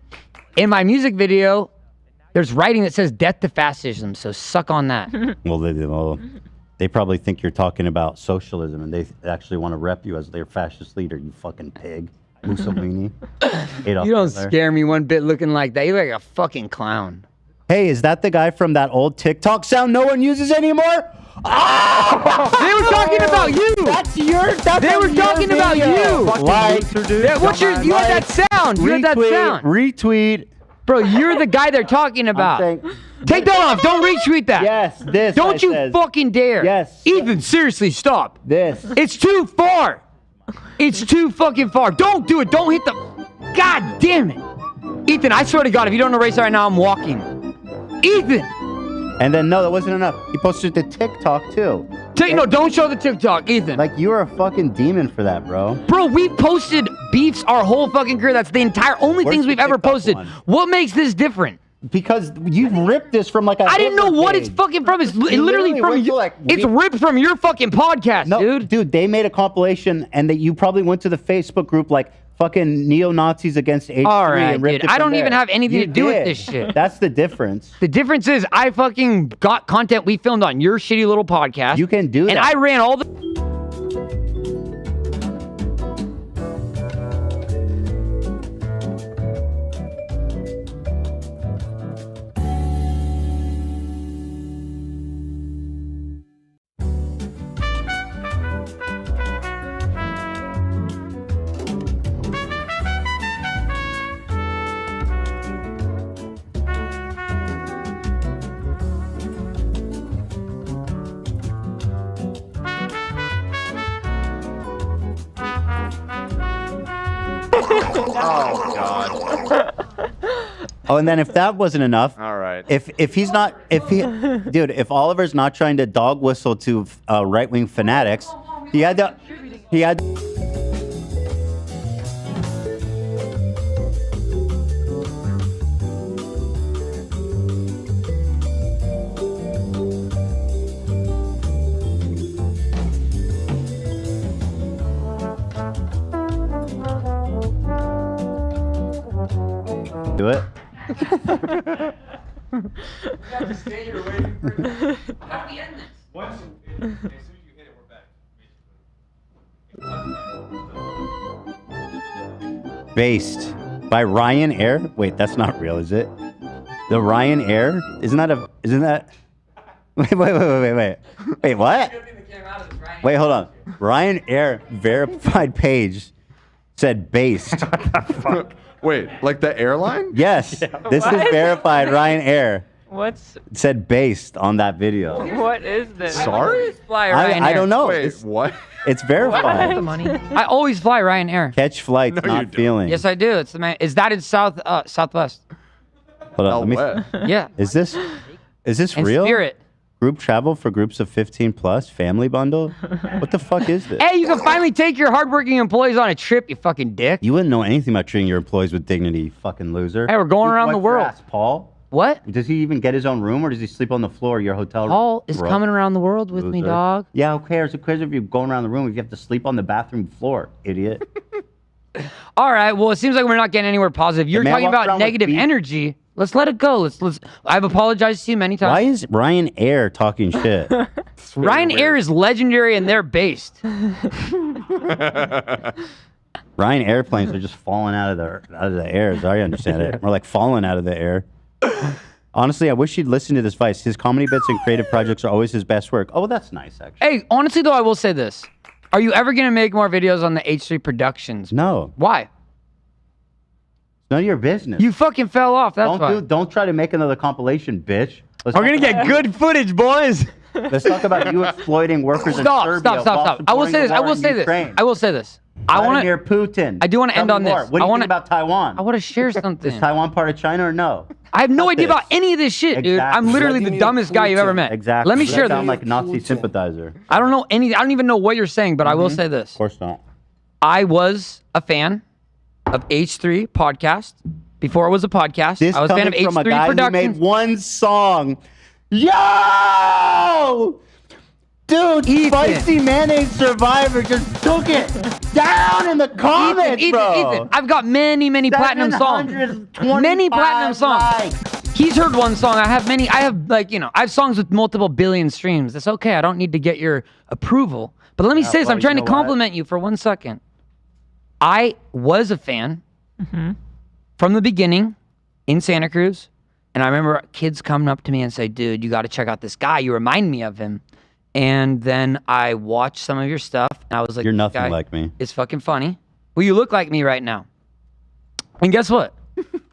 In my music video, there's writing that says death to fascism, so suck on that. Well, they probably think you're talking about socialism, and they actually want to rep you as their fascist leader. You fucking pig, Mussolini. Adolf You don't Hitler. scare me one bit looking like that. You look like a fucking clown. Hey, is that the guy from that old TikTok sound no one uses anymore? They were talking about you. That's your. They were talking about you. Like, Yeah, what's your? You had that sound. You had that sound. Retweet. Bro, you're the guy they're talking about. Take that off. Don't retweet that. Yes, this. Don't you says. fucking dare. Yes. Ethan, seriously, stop. This. It's too far. It's too fucking far. Don't do it. Don't hit the. God damn it. Ethan, I swear to God, if you don't erase it right now, I'm walking. Ethan. And then no, that wasn't enough. He posted to TikTok too. No, don't show the TikTok, Ethan. Like you are a fucking demon for that, bro. Bro, we've posted beefs our whole fucking career. That's the entire only Where's things the we've ever TikTok posted. one? What makes this different? Because you ripped this from like a. I didn't know Hitler what page. it's fucking from. It's literally literally from went to, you. like, It's ripped from your fucking podcast, No, dude. they made a compilation, and that you probably went to the Facebook group like fucking neo-Nazis against H3 All right, and ripped dude. it I from don't even there. have anything You to do with did. this shit. That's the difference. The difference is I fucking got content we filmed on your shitty little podcast. You can do and that. I ran all the. Oh God. Oh, and then if that wasn't enough, All right. if he's not, dude, if Oliver's not trying to dog whistle to right-wing fanatics, he had. Do it. Based by Ryan Air. Wait, that's not real, is it? The Ryan Air? Isn't that? Wait, what? Wait, hold on. Ryan Air verified page said based. Wait, like the airline? Yes, this is What? verified Ryan Air. What's It said based on that video. what is this? Sorry? Fly Ryan I Air. don't know. Wait, It's, what? it's verified. The money. I always fly Ryan Air. Catch flights, No, you not don't. feeling. Yes, I do. It's the man. Is that in Southwest? Hold on. Oh, Let me. what? Yeah. Is this And real? Spirit. Group travel for groups of 15 plus, family bundle? What the fuck is this? Hey, you can finally take your hardworking employees on a trip, you fucking dick. You wouldn't know anything about treating your employees with dignity, you fucking loser. Hey, we're going around the What's your world. ass, Paul? What? Does he even get his own room or does he sleep on the floor of your hotel room? Paul is coming around the world with me, Loser. dog. Yeah, who cares? Who cares if you're going around the room if you have to sleep on the bathroom floor, idiot? All right, well, it seems like we're not getting anywhere positive. You're man talking walks about around with negative beef. energy. Let's let it go. Let's. I've apologized to you many times. Why is Ryan Air talking shit? Ryan Air is legendary and they're based. Ryan airplanes are just falling out of the air, as I understand it. Or like falling out of the air. Honestly, I wish he'd listen to this advice. His comedy bits and creative projects are always his best work. Oh, that's nice, actually. Hey, honestly though, I will say this: are you ever gonna make more videos on the H3 Productions? No. Why? It's none of your business. You fucking fell off. That's why. Don't try to make another compilation, bitch. We're gonna get good footage, boys. Let's talk about you exploiting workers in Serbia. Stop. I will say this. I will say this. I want Vladimir Putin. I do want to Tell end me on more. this. What do you think about Taiwan? I want to share something. Is Taiwan part of China or no? I have no Cut idea this. about any of this shit, dude. I'm literally the dumbest guy you've ever met. Exactly. Let me You share sound this. like a Nazi sympathizer. I don't know any. I don't even know what you're saying, but I will say this. Of course not. I was a fan of H3 podcast before it was a podcast. This I was a fan of coming from a H3 guy who Productions. made one song. Yo! Dude, Spicy Mayonnaise Survivor just took it down in the comments, bro. Ethan, I've got many platinum songs. 725 Many platinum songs. likes. He's heard one song. I have many. I have I have songs with multiple billion streams. That's okay. I don't need to get your approval. But let me say this. I'm trying to compliment you for 1 second. I was a fan from the beginning in Santa Cruz. And I remember kids coming up to me and say, dude, you got to check out this guy. You remind me of him. And then I watched some of your stuff. And I was like, You're this nothing guy like me. It's fucking funny. Well, you look like me right now. And guess what?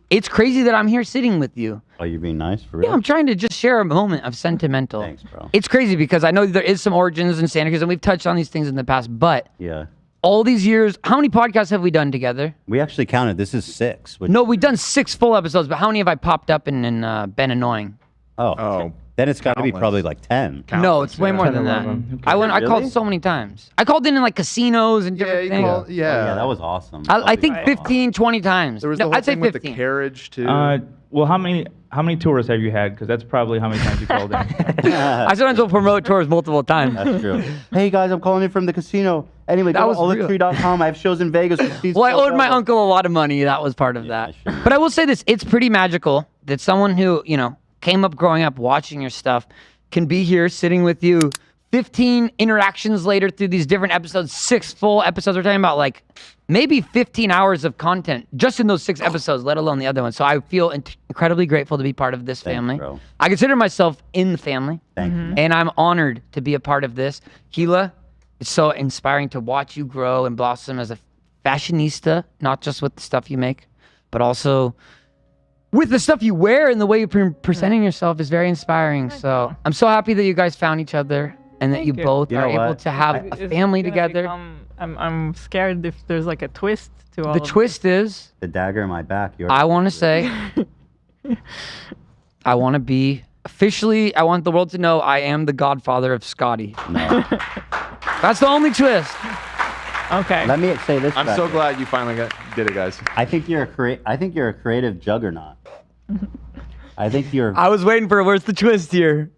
It's crazy that I'm here sitting with you. Oh, you're being nice for real? Yeah, I'm trying to just share a moment of sentimental. Thanks, bro. It's crazy because I know there is some origins in Santa Cruz, and we've touched on these things in the past, but Yeah. all these years, how many podcasts have we done together? We actually counted. This is 6. Which, No, we've done 6 full episodes, but how many have I popped up and been annoying? Oh. Then it's got to be probably like 10. No, it's way more than that. I called so many times. I called in like casinos and different things. Oh, yeah, that was awesome. I think 15, 20 times. There was No, the whole I'd say thing with 15. the carriage too. Well, how many tours have you had? Because that's probably how many times you called in. I sometimes will promote tours multiple times. That's true. Hey guys, I'm calling in from the casino. Anyway, That go was to real. all3.com. I have shows in Vegas. Well, I owed my uncle a lot of money. That was part of that. But I will say this. It's pretty magical that someone who, came up growing up watching your stuff can be here sitting with you 15 interactions later through these different episodes, 6 full episodes. We're talking about like maybe 15 hours of content just in those 6 episodes, let alone the other ones. So I feel incredibly grateful to be part of this family. bro. I consider myself in the family. Thank you. And I'm honored to be a part of this. Gila, it's so inspiring to watch you grow and blossom as a fashionista, not just with the stuff you make, but also with the stuff you wear and the way you're presenting yourself is very inspiring. So I'm so happy that you guys found each other and that you both You are know able what? to have a It's family gonna together. I'm scared if there's like a twist to all The of twist is, The dagger in my back. I want to say, I want to be officially, I want the world to know I am the godfather of Scotty. No. That's the only twist. Okay. Let me say this. I'm about so you. glad you finally did it, guys. I think you're a creative juggernaut. I think you're I was waiting for where's the twist here.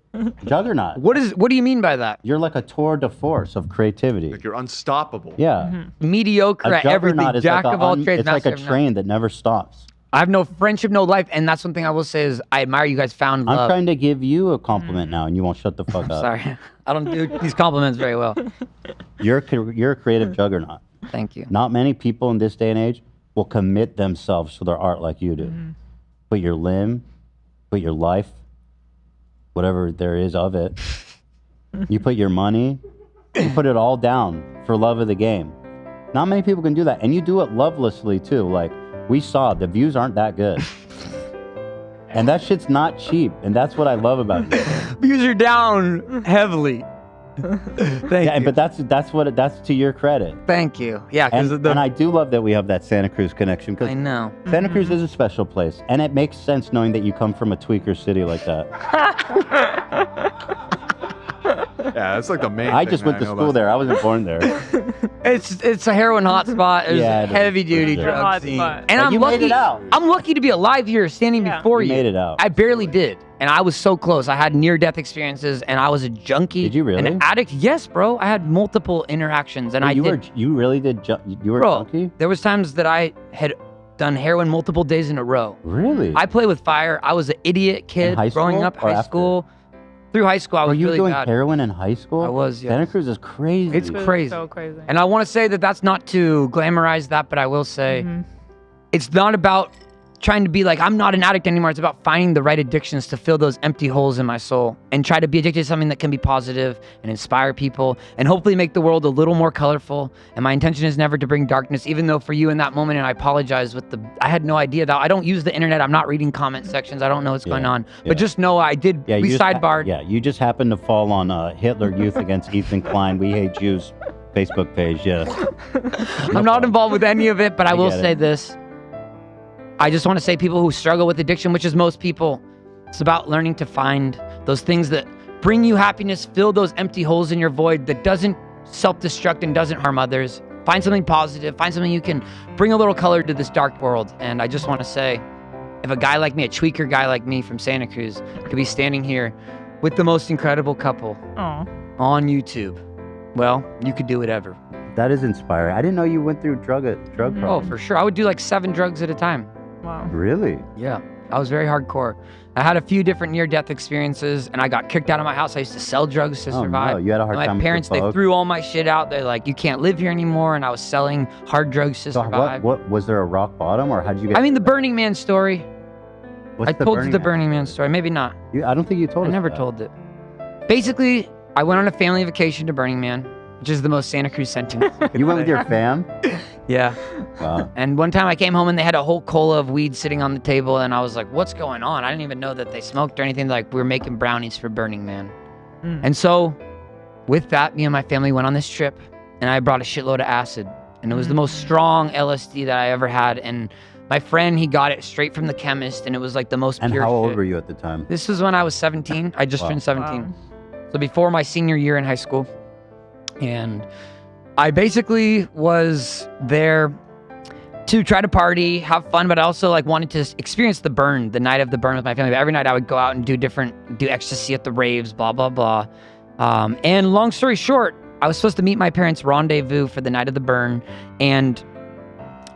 juggernaut. What do you mean by that? You're like a tour de force of creativity. Like you're unstoppable. Yeah. Mediocre A at everything, juggernaut is jack like of all trades, it's like master a of none. train that never stops. I have no friendship, no life, and that's one thing I will say is I admire you guys found I'm love. trying to give you a compliment now, and you won't shut the fuck up. Sorry, I don't do these compliments very well. You're a creative juggernaut. Thank you. Not many people in this day and age will commit themselves to their art like you do. Put your limb, put your life, whatever there is of it. You put your money, you put it all down for love of the game. Not many people can do that, and you do it lovelessly too. Like we saw, the views aren't that good. And that shit's not cheap, and that's what I love about you. Views are down heavily. Thank you. But that's to your credit. Thank you. Yeah, because And I do love that we have that Santa Cruz connection. Because I know. Santa Cruz is a special place, and it makes sense knowing that you come from a tweaker city like that. Yeah, that's like the main. I thing just that went to know school about there. I wasn't born there. It's a heroin hotspot. There's Yeah, it is, heavy for duty sure. drug scene. Hotspot. And But I'm you lucky. made it out. I'm lucky to be alive here, standing before You you. made it out. I barely did, and I was so close. I had near-death experiences, and I was a junkie. Did you really? An addict? Yes, bro. I had multiple interactions, and You really did. You were Bro, junkie? there was times that I had done heroin multiple days in a row. Really? I play with fire. I was an idiot kid high growing school up. or High after? school. Through high school, I Were was you really doing bad. heroin in high school? I was, yes. Santa Cruz is crazy. It's crazy. So crazy. And I want to say that that's not to glamorize that, but I will say it's not about trying to be like, I'm not an addict anymore. It's about finding the right addictions to fill those empty holes in my soul and try to be addicted to something that can be positive and inspire people and hopefully make the world a little more colorful. And my intention is never to bring darkness, even though for you in that moment, and I apologize I had no idea that I don't use the internet. I'm not reading comment sections. I don't know what's going on, but just know I did. Yeah, We you just sidebarred. yeah, you just happened to fall on Hitler Youth Against Ethan Klein. We Hate Jews Facebook page. Yes. I'm not involved with any of it, but I will get it. say this. I just want to say people who struggle with addiction, which is most people, it's about learning to find those things that bring you happiness, fill those empty holes in your void that doesn't self-destruct and doesn't harm others. Find something positive, find something you can bring a little color to this dark world. And I just want to say, if a guy like me, a tweaker guy like me from Santa Cruz, could be standing here with the most incredible couple Aw. on YouTube, well, you could do whatever. That is inspiring. I didn't know you went through drug Oh, problems. for sure. I would do like 7 drugs at a time. Wow. Really? Yeah, I was very hardcore. I had a few different near-death experiences, and I got kicked out of my house. I used to sell drugs to Oh, survive. no, you had a hard And time my with your parents, they folks? threw all my shit out. They're like, you can't live here anymore, and I was selling hard drugs to So survive. what was there a rock bottom or how'd you get? I mean, the Burning Man story. What's I the told Burning the Man? Burning Man story. Maybe not. I don't think you told I us never that. told it. Basically, I went on a family vacation to Burning Man, which is the most Santa Cruz sentence. You went with your fam? Yeah. Wow. And one time I came home and they had a whole cola of weed sitting on the table, and I was like, what's going on? I didn't even know that they smoked or anything. Like, we were making brownies for Burning Man. And so with that, me and my family went on this trip, and I brought a shitload of acid. And it was the most strong LSD that I ever had. And my friend, he got it straight from the chemist, and it was like the most And pure how old shit. were you at the time? This was when I was 17. I just Wow. turned 17. So before my senior year in high school. And I basically was there to try to party, have fun, but I also like wanted to experience the burn, the night of the burn with my family. But every night I would go out and do ecstasy at the raves, blah, blah, blah. And long story short, I was supposed to meet my parents' rendezvous for the night of the burn. And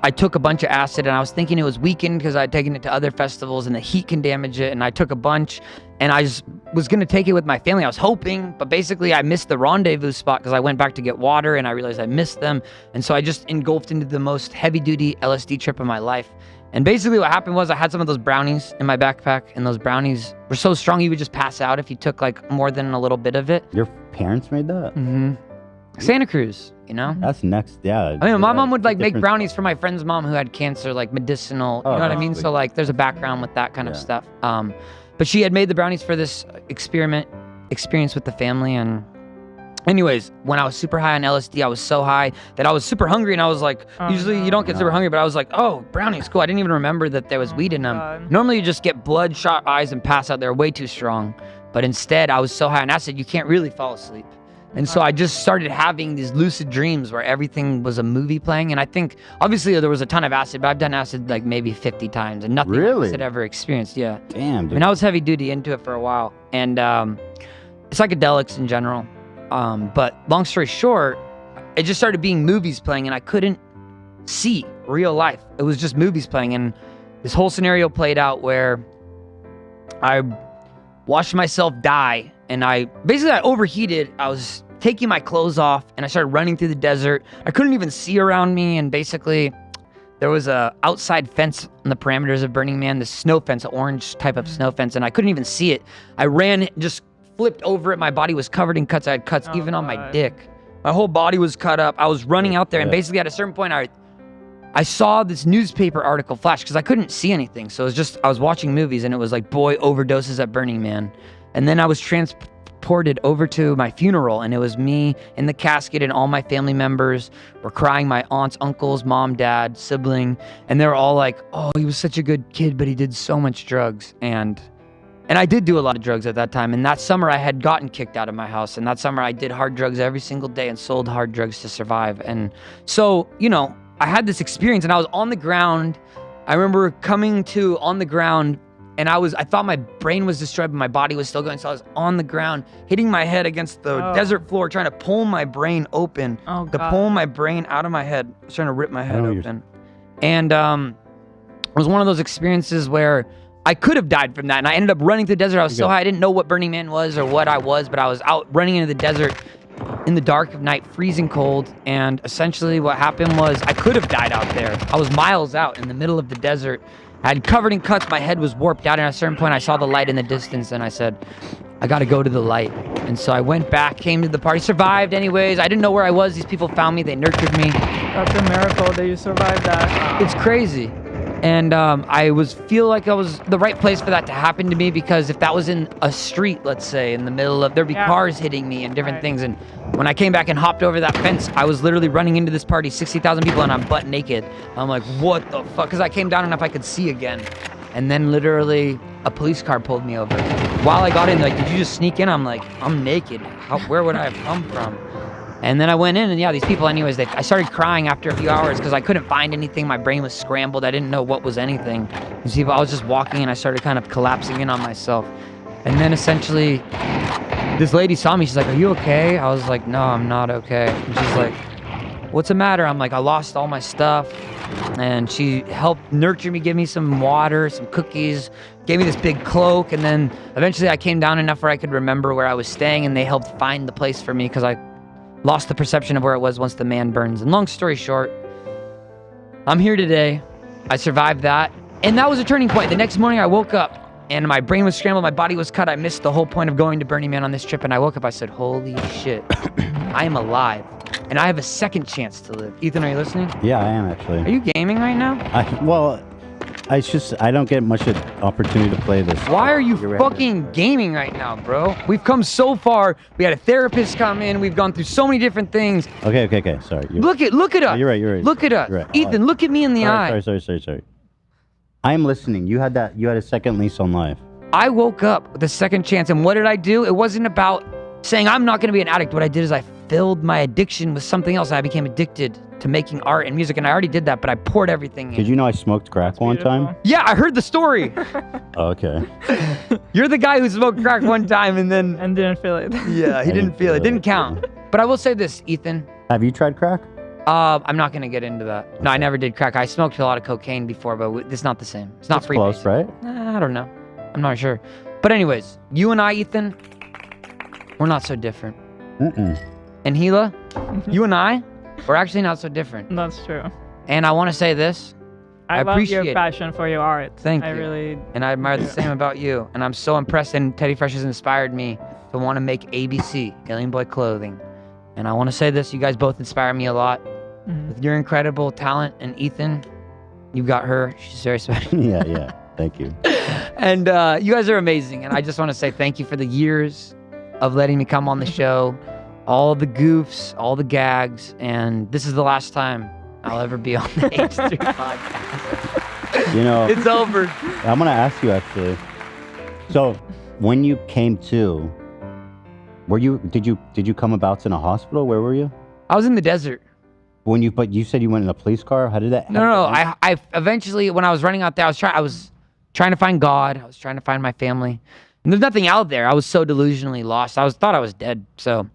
I took a bunch of acid, and I was thinking it was weakened because I had taken it to other festivals and the heat can damage it. And I took a bunch, and I just was going to take it with my family. I was hoping, but basically I missed the rendezvous spot because I went back to get water and I realized I missed them. And so I just engulfed into the most heavy duty LSD trip of my life. And basically what happened was I had some of those brownies in my backpack, and those brownies were so strong you would just pass out if you took like more than a little bit of it. Your parents made that? Mm-hmm. Santa Cruz, you know? That's next, yeah. I mean, my mom would like make different- brownies for my friend's mom who had cancer, like medicinal, Oh, you know what I mean? that's So like there's a background with that kind of stuff. But she had made the brownies for this experience with the family. And anyways, when I was super high on LSD, I was so high that I was super hungry, and I was like, usually you don't get super hungry, but I was like, oh, brownies, cool. I didn't even remember that there was weed in them. Normally you just get bloodshot eyes and pass out. They're way too strong. But instead I was so high on acid, you can't really fall asleep. And so I just started having these lucid dreams where everything was a movie playing. And I think, obviously, there was a ton of acid, but I've done acid like maybe 50 times, and nothing Really? else had ever experienced. Yeah. Damn, dude. I mean, I was heavy duty into it for a while. And psychedelics in general. But long story short, it just started being movies playing, and I couldn't see real life. It was just movies playing. And this whole scenario played out where I watched myself die. And I overheated. I was taking my clothes off, and I started running through the desert. I couldn't even see around me. And basically there was a outside fence on the parameters of Burning Man, this snow fence, an orange type of snow fence. And I couldn't even see it. I ran, just flipped over it. My body was covered in cuts. I had cuts even on my dick. My whole body was cut up. I was running out there. And basically at a certain point, I saw this newspaper article flash because I couldn't see anything. So it was just, I was watching movies, and it was like, boy overdoses at Burning Man. And then I was transported over to my funeral, and it was me in the casket, and all my family members were crying. My aunts, uncles, mom, dad, sibling. And they were all like, oh, he was such a good kid, but he did so much drugs. And And I did do a lot of drugs at that time. And that summer I had gotten kicked out of my house. And that summer I did hard drugs every single day and sold hard drugs to survive. And so, you know, I had this experience and I was on the ground. I remember coming to on the ground and I thought my brain was destroyed, but my body was still going. So I was on the ground, hitting my head against the desert floor, trying to pull my brain open, pull my brain out of my head. I was trying to rip my head open. And it was one of those experiences where I could have died from that. And I ended up running through the desert. I was so high, I didn't know what Burning Man was or what I was, but I was out running into the desert in the dark of night, freezing cold. And essentially what happened was I could have died out there. I was miles out in the middle of the desert. I had covered in cuts. My head was warped out. And at a certain point, I saw the light in the distance and I said, I got to go to the light. And so I went back, came to the party, survived anyways. I didn't know where I was. These people found me. They nurtured me. That's a miracle that you survived that. It's crazy. And I feel like I was the right place for that to happen to me, because if that was in a street, let's say, in the middle of, there'd be cars hitting me and different things. And when I came back and hopped over that fence, I was literally running into this party, 60,000 people, and I'm butt naked. I'm like, what the fuck? Because I came down enough I could see again. And then literally a police car pulled me over. While I got in, like, did you just sneak in? I'm like, I'm naked. Where would I have come from? And then I went in, and yeah, these people, anyways, I started crying after a few hours because I couldn't find anything. My brain was scrambled. I didn't know what was anything. These people, I was just walking, and I started kind of collapsing in on myself. And then essentially, this lady saw me. She's like, are you okay? I was like, no, I'm not okay. And she's like, what's the matter? I'm like, I lost all my stuff. And she helped nurture me, give me some water, some cookies, gave me this big cloak. And then eventually I came down enough where I could remember where I was staying, and they helped find the place for me because I lost the perception of where it was once the man burns. And long story short, I'm here today. I survived that. And that was a turning point. The next morning I woke up and my brain was scrambled. My body was cut. I missed the whole point of going to Burning Man on this trip. And I woke up, I said, holy shit, I am alive. And I have a second chance to live. Ethan, are you listening? Yeah, I am actually. Are you gaming right now? I don't get much opportunity to play this. Why are you fucking gaming right now, bro? We've come so far. We had a therapist come in. We've gone through so many different things. Okay. Sorry. Look at us. You're right. Look at us. Right. Ethan, look at me in the eye. Sorry. I'm listening. You had a second lease on life. I woke up with a second chance, and what did I do? It wasn't about saying I'm not going to be an addict. What I did is I filled my addiction with something else. I became addicted to making art and music, and I already did that, but I poured everything in. Did you know I smoked crack one time? Yeah, I heard the story. Okay. You're the guy who smoked crack one time and didn't feel it. Yeah, he didn't feel it. Didn't count. But I will say this, Ethan. Have you tried crack? I'm not going to get into that. No, I never did crack. I smoked a lot of cocaine before, but it's not the same. It's not free. Close, right? I don't know. I'm not sure. But anyways, you and I, Ethan, we're not so different. And Gila, you and I, we're actually not so different. That's true. And I want to say this. I love appreciate your passion for your art. Thank you. I really... And I admire the same about you. And I'm so impressed, and Teddy Fresh has inspired me to want to make ABC, Alien Boy Clothing. And I want to say this, you guys both inspire me a lot. With your incredible talent, and Ethan, you've got her. She's very special. Yeah. Thank you. And you guys are amazing. And I just want to say thank you for the years of letting me come on the show. All the goofs, all the gags. And this is the last time I'll ever be on the H3 podcast. You know, it's over. I'm going to ask you actually. So when you came to, did you come about in a hospital? Where were you? I was in the desert. But you said you went in a police car. How did that? No. I eventually, when I was running out there, I was trying to find God. I was trying to find my family. And there's nothing out there. I was so delusionally lost. Thought I was dead. So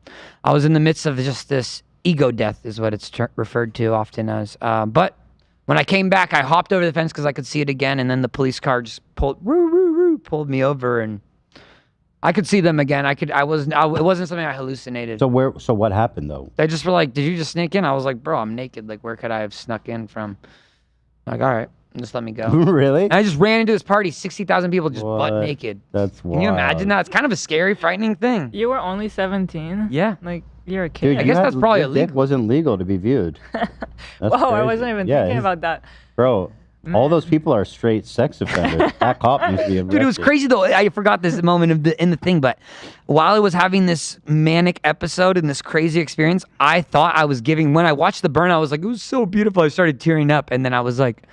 I was in the midst of just this ego death, is what it's referred to often as. But when I came back, I hopped over the fence because I could see it again, and then the police car just pulled me over, and I could see them again. It wasn't something I hallucinated. So what happened though? They just were like, did you just sneak in? I was like, bro, I'm naked. Like, where could I have snuck in from? Like, all right, just let me go. Really? And I just ran into this party, 60,000 people just butt naked. That's wild. Can you imagine that? It's kind of a scary, frightening thing. You were only 17? Yeah. Like, you're a kid. Dude, I guess that's probably illegal. It wasn't legal to be viewed. Whoa, I wasn't even thinking about that. Bro, all those people are straight sex offenders. That cop needs to be arrested. Dude, it was crazy though. I forgot this moment in the thing, but while I was having this manic episode and this crazy experience, I thought I was when I watched the burn, I was like, it was so beautiful. I started tearing up, and then I was like,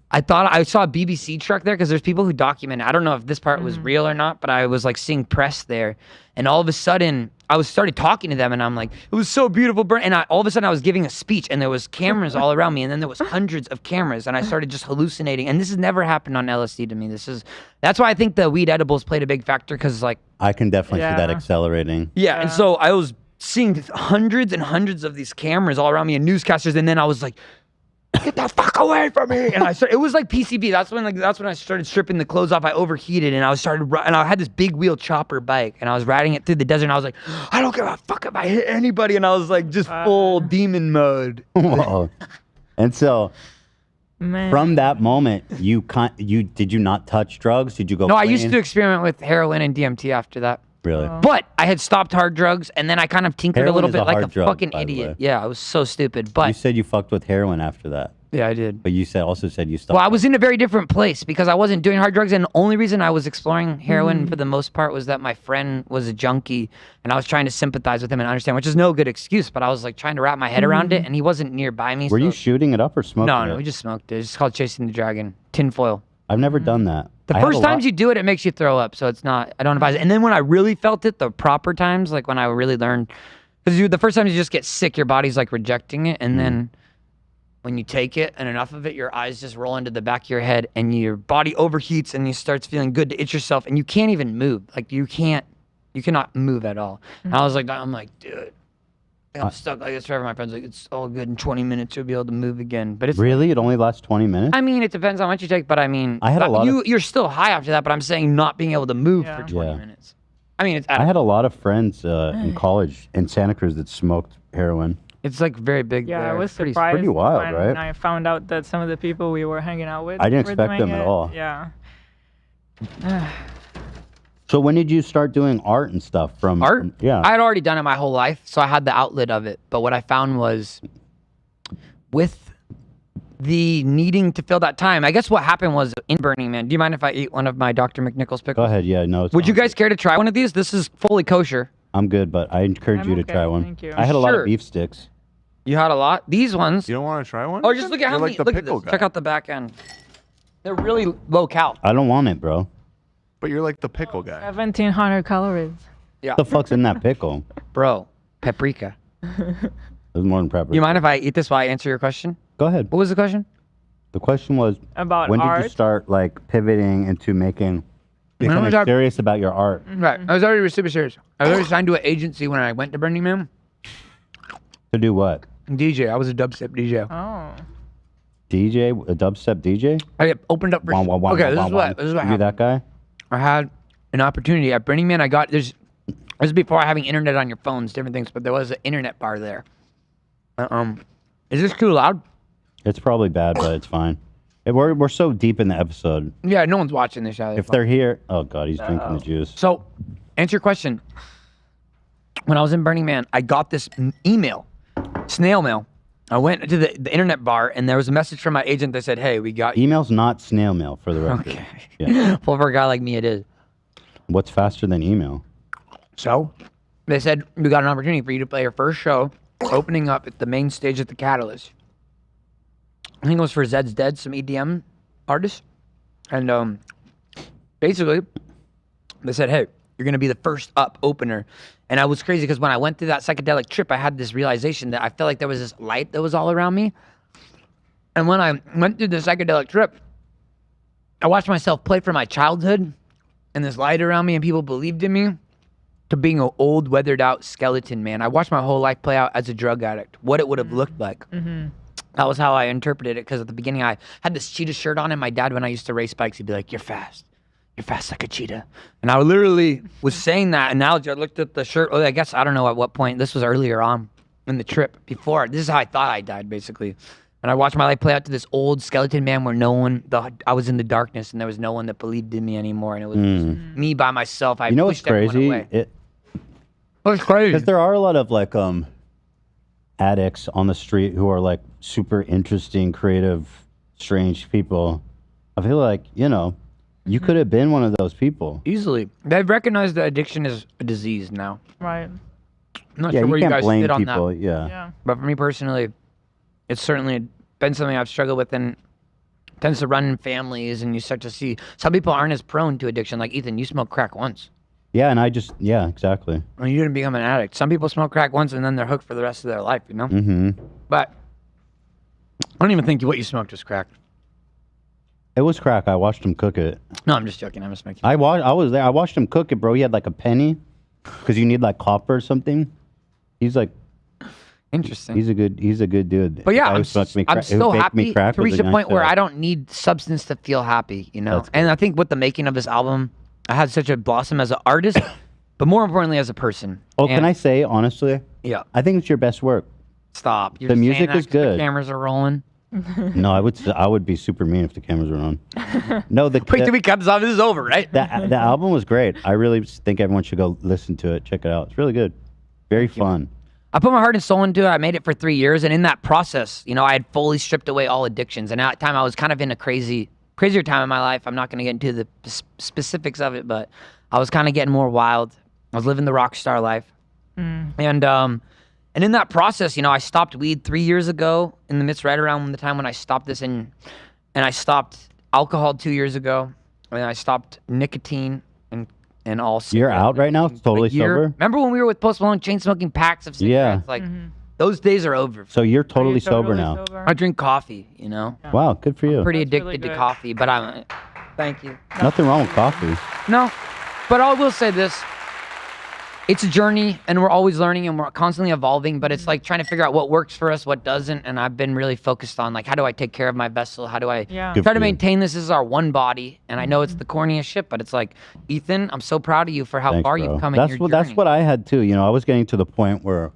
I thought I saw a BBC truck there because there's people who document it. I don't know if this part was real or not, but I was like seeing press there. And all of a sudden, I started talking to them and I'm like, it was so beautiful, Burn. And all of a sudden I was giving a speech and there was cameras all around me. And then there was hundreds of cameras and I started just hallucinating. And this has never happened on LSD to me. That's why I think the weed edibles played a big factor because like. I can definitely see that accelerating. Yeah. And so I was seeing hundreds and hundreds of these cameras all around me and newscasters. And then I was like, get the fuck away from me! And it was like PCB. That's when I started stripping the clothes off. I overheated and I had this big wheel chopper bike and I was riding it through the desert. And I was like, I don't give a fuck if I hit anybody. And I was like, just full demon mode. Whoa. And so, from that moment, did you not touch drugs? Did you go? No, clean? I used to experiment with heroin and DMT after that. Really? But I had stopped hard drugs, and then I kind of tinkered Heroin a little is bit like hard a drug, fucking by the idiot. way. Yeah, I was so stupid. But You said you fucked with heroin after that. Yeah, I did. But you also said you stopped. well, I was in a very different place because I wasn't doing hard drugs, and the only reason I was exploring heroin for the most part was that my friend was a junkie, and I was trying to sympathize with him and understand, which is no good excuse, but I was like trying to wrap my head around it, and he wasn't nearby me. Were you shooting it up or smoking it? No, we just smoked it. It's just called chasing the dragon. Tinfoil. I've never done that. The first times you do it, it makes you throw up, so it's not. I don't advise it. And then when I really felt it, the proper times, like when I really learned, because the first time you just get sick, your body's like rejecting it, and then when you take it and enough of it, your eyes just roll into the back of your head, and your body overheats, and you starts feeling good to itch yourself, and you can't even move. Like you cannot move at all. And I'm like, dude. I'm stuck like this forever. My friend's like, it's all good. In 20 minutes, you'll be able to move again. But it's Really? It only lasts 20 minutes? I mean, it depends on what you take, but I mean, I had a lot you're still high after that, but I'm saying not being able to move for 20 minutes. I mean, I had a lot of friends in college in Santa Cruz that smoked heroin. It's like very big. Yeah, there. I was Pretty- surprised pretty wild, when right? I found out that some of the people we were hanging out with I didn't were expect doing them at it. all. Yeah. So when did you start doing art and stuff? From Art? Yeah. I had already done it my whole life, so I had the outlet of it. But what I found was with the needing to fill that time, I guess what happened was in Burning Man. Do you mind if I eat one of my Dr. McNichols pickles? Go ahead. Yeah, no. Would you guys care to try one of these? This is fully kosher. I'm good, but I encourage I'm you to okay, try one. thank you. I had a lot Sure. of beef sticks. You had a lot. These ones. You don't want to try one? Oh, just look at how You're many. like the Look at pickle this. guy. Check out the back end. They're really low cal. I don't want it, bro. But you're like the pickle guy. 1,700 calories. Yeah. What the fuck's in that pickle? Bro, paprika. There's more than paprika. You mind if I eat this while I answer your question? Go ahead. What was the question? The question was About when did you art? start like pivoting into becoming serious about your art? Right. I was already super serious. I was already signed to an agency when I went to Burning Man. To do what? DJ. I was a dubstep DJ. Oh. DJ, a dubstep DJ? I opened up for. Okay, this is what You happened. that guy? I had an opportunity at Burning Man. This is before having internet on your phones, different things, but there was an internet bar there. Is this too loud? It's probably bad, but it's fine. We're so deep in the episode. Yeah, no one's watching this. If they're here, oh god, he's drinking the juice. So, answer your question. When I was in Burning Man, I got this email, snail mail. I went to the internet bar, and there was a message from my agent that said, "Hey, we got Email's not snail mail for the record. Okay. Yeah. Well, for a guy like me, it is. What's faster than email? So, they said, we got an opportunity for you to play your first show, opening up at the main stage at the Catalyst. I think it was for Zed's Dead, some EDM artists. And basically, they said, hey, you're going to be the first up opener. And I was crazy because when I went through that psychedelic trip, I had this realization that I felt like there was this light that was all around me. And when I went through the psychedelic trip, I watched myself play from my childhood and this light around me, and people believed in me, to being an old, weathered out skeleton man. I watched my whole life play out as a drug addict, what it would have looked like. Mm-hmm. That was how I interpreted it, because at the beginning I had this cheetah shirt on, and my dad, when I used to race bikes, he'd be like, you're fast like a cheetah. And I literally was saying that analogy. I looked at the shirt. I guess, I don't know at what point. This was earlier on in the trip. Before, this is how I thought I died, basically. And I watched my life play out to this old skeleton man where I was in the darkness, and there was no one that believed in me anymore. And it was just me by myself. I You know what's pushed everyone crazy? away. What's crazy? Because there are a lot of like addicts on the street who are like super interesting, creative, strange people. I feel like, you could have been one of those people. Easily. They've recognized that addiction is a disease now. Right. I'm not Yeah, sure you where you can't guys blame sit on people, that. yeah. But for me personally, it's certainly been something I've struggled with. And tends to run in families, and you start to see some people aren't as prone to addiction. Like Ethan, you smoked crack once. Yeah, and exactly. I mean, you didn't become an addict. Some people smoke crack once and then they're hooked for the rest of their life, you know? Mm-hmm. But I don't even think what you smoked was crack. It was crack. I watched him cook it. No, I'm just joking. I'm just making. I was there. I watched him cook it, bro. He had like a penny, because you need like copper or something. He's like, interesting. He's a good dude. But yeah, The guy who I'm smoked me so who baked me happy crack to was reach a the point nice where guy. I don't need substance to feel happy, you know? And I think with the making of this album, I had such a blossom as an artist, but more importantly as a person. Oh, can I say honestly? Yeah. I think it's your best work. Stop. You're The just saying music that is 'cause the good. cameras are rolling. No, I would be super mean if the cameras were on. No, Wait, did we cut this off? This is over, right? The album was great. I really think everyone should go listen to it, check it out. It's really good, very fun. I put my heart and soul into it. I made it for 3 years, and in that process, you know, I had fully stripped away all addictions. And at that time, I was kind of in a crazier time in my life. I'm not going to get into the specifics of it, but I was kind of getting more wild. I was living the rock star life, and in that process, you know, I stopped weed 3 years ago. In the midst, right around the time when I stopped this, and I stopped alcohol 2 years ago, and I stopped nicotine and all. You're out right now, totally sober. Remember when we were with Post Malone, chain smoking packs of cigarettes? Yeah. Like those days are over. So you're totally sober now. I drink coffee, you know. Wow, good for you. I'm pretty addicted to coffee, but I'm. Thank you. Nothing wrong with coffee. No, but I will say this. It's a journey, and we're always learning, and we're constantly evolving, but it's like trying to figure out what works for us, what doesn't, and I've been really focused on, like, how do I take care of my vessel? How do I try to maintain this as our one body? And I know it's the corniest shit, but it's like, Ethan, I'm so proud of you for how Thanks, far bro. you've come That's in your what journey. That's what I had too. You know, I was getting to the point where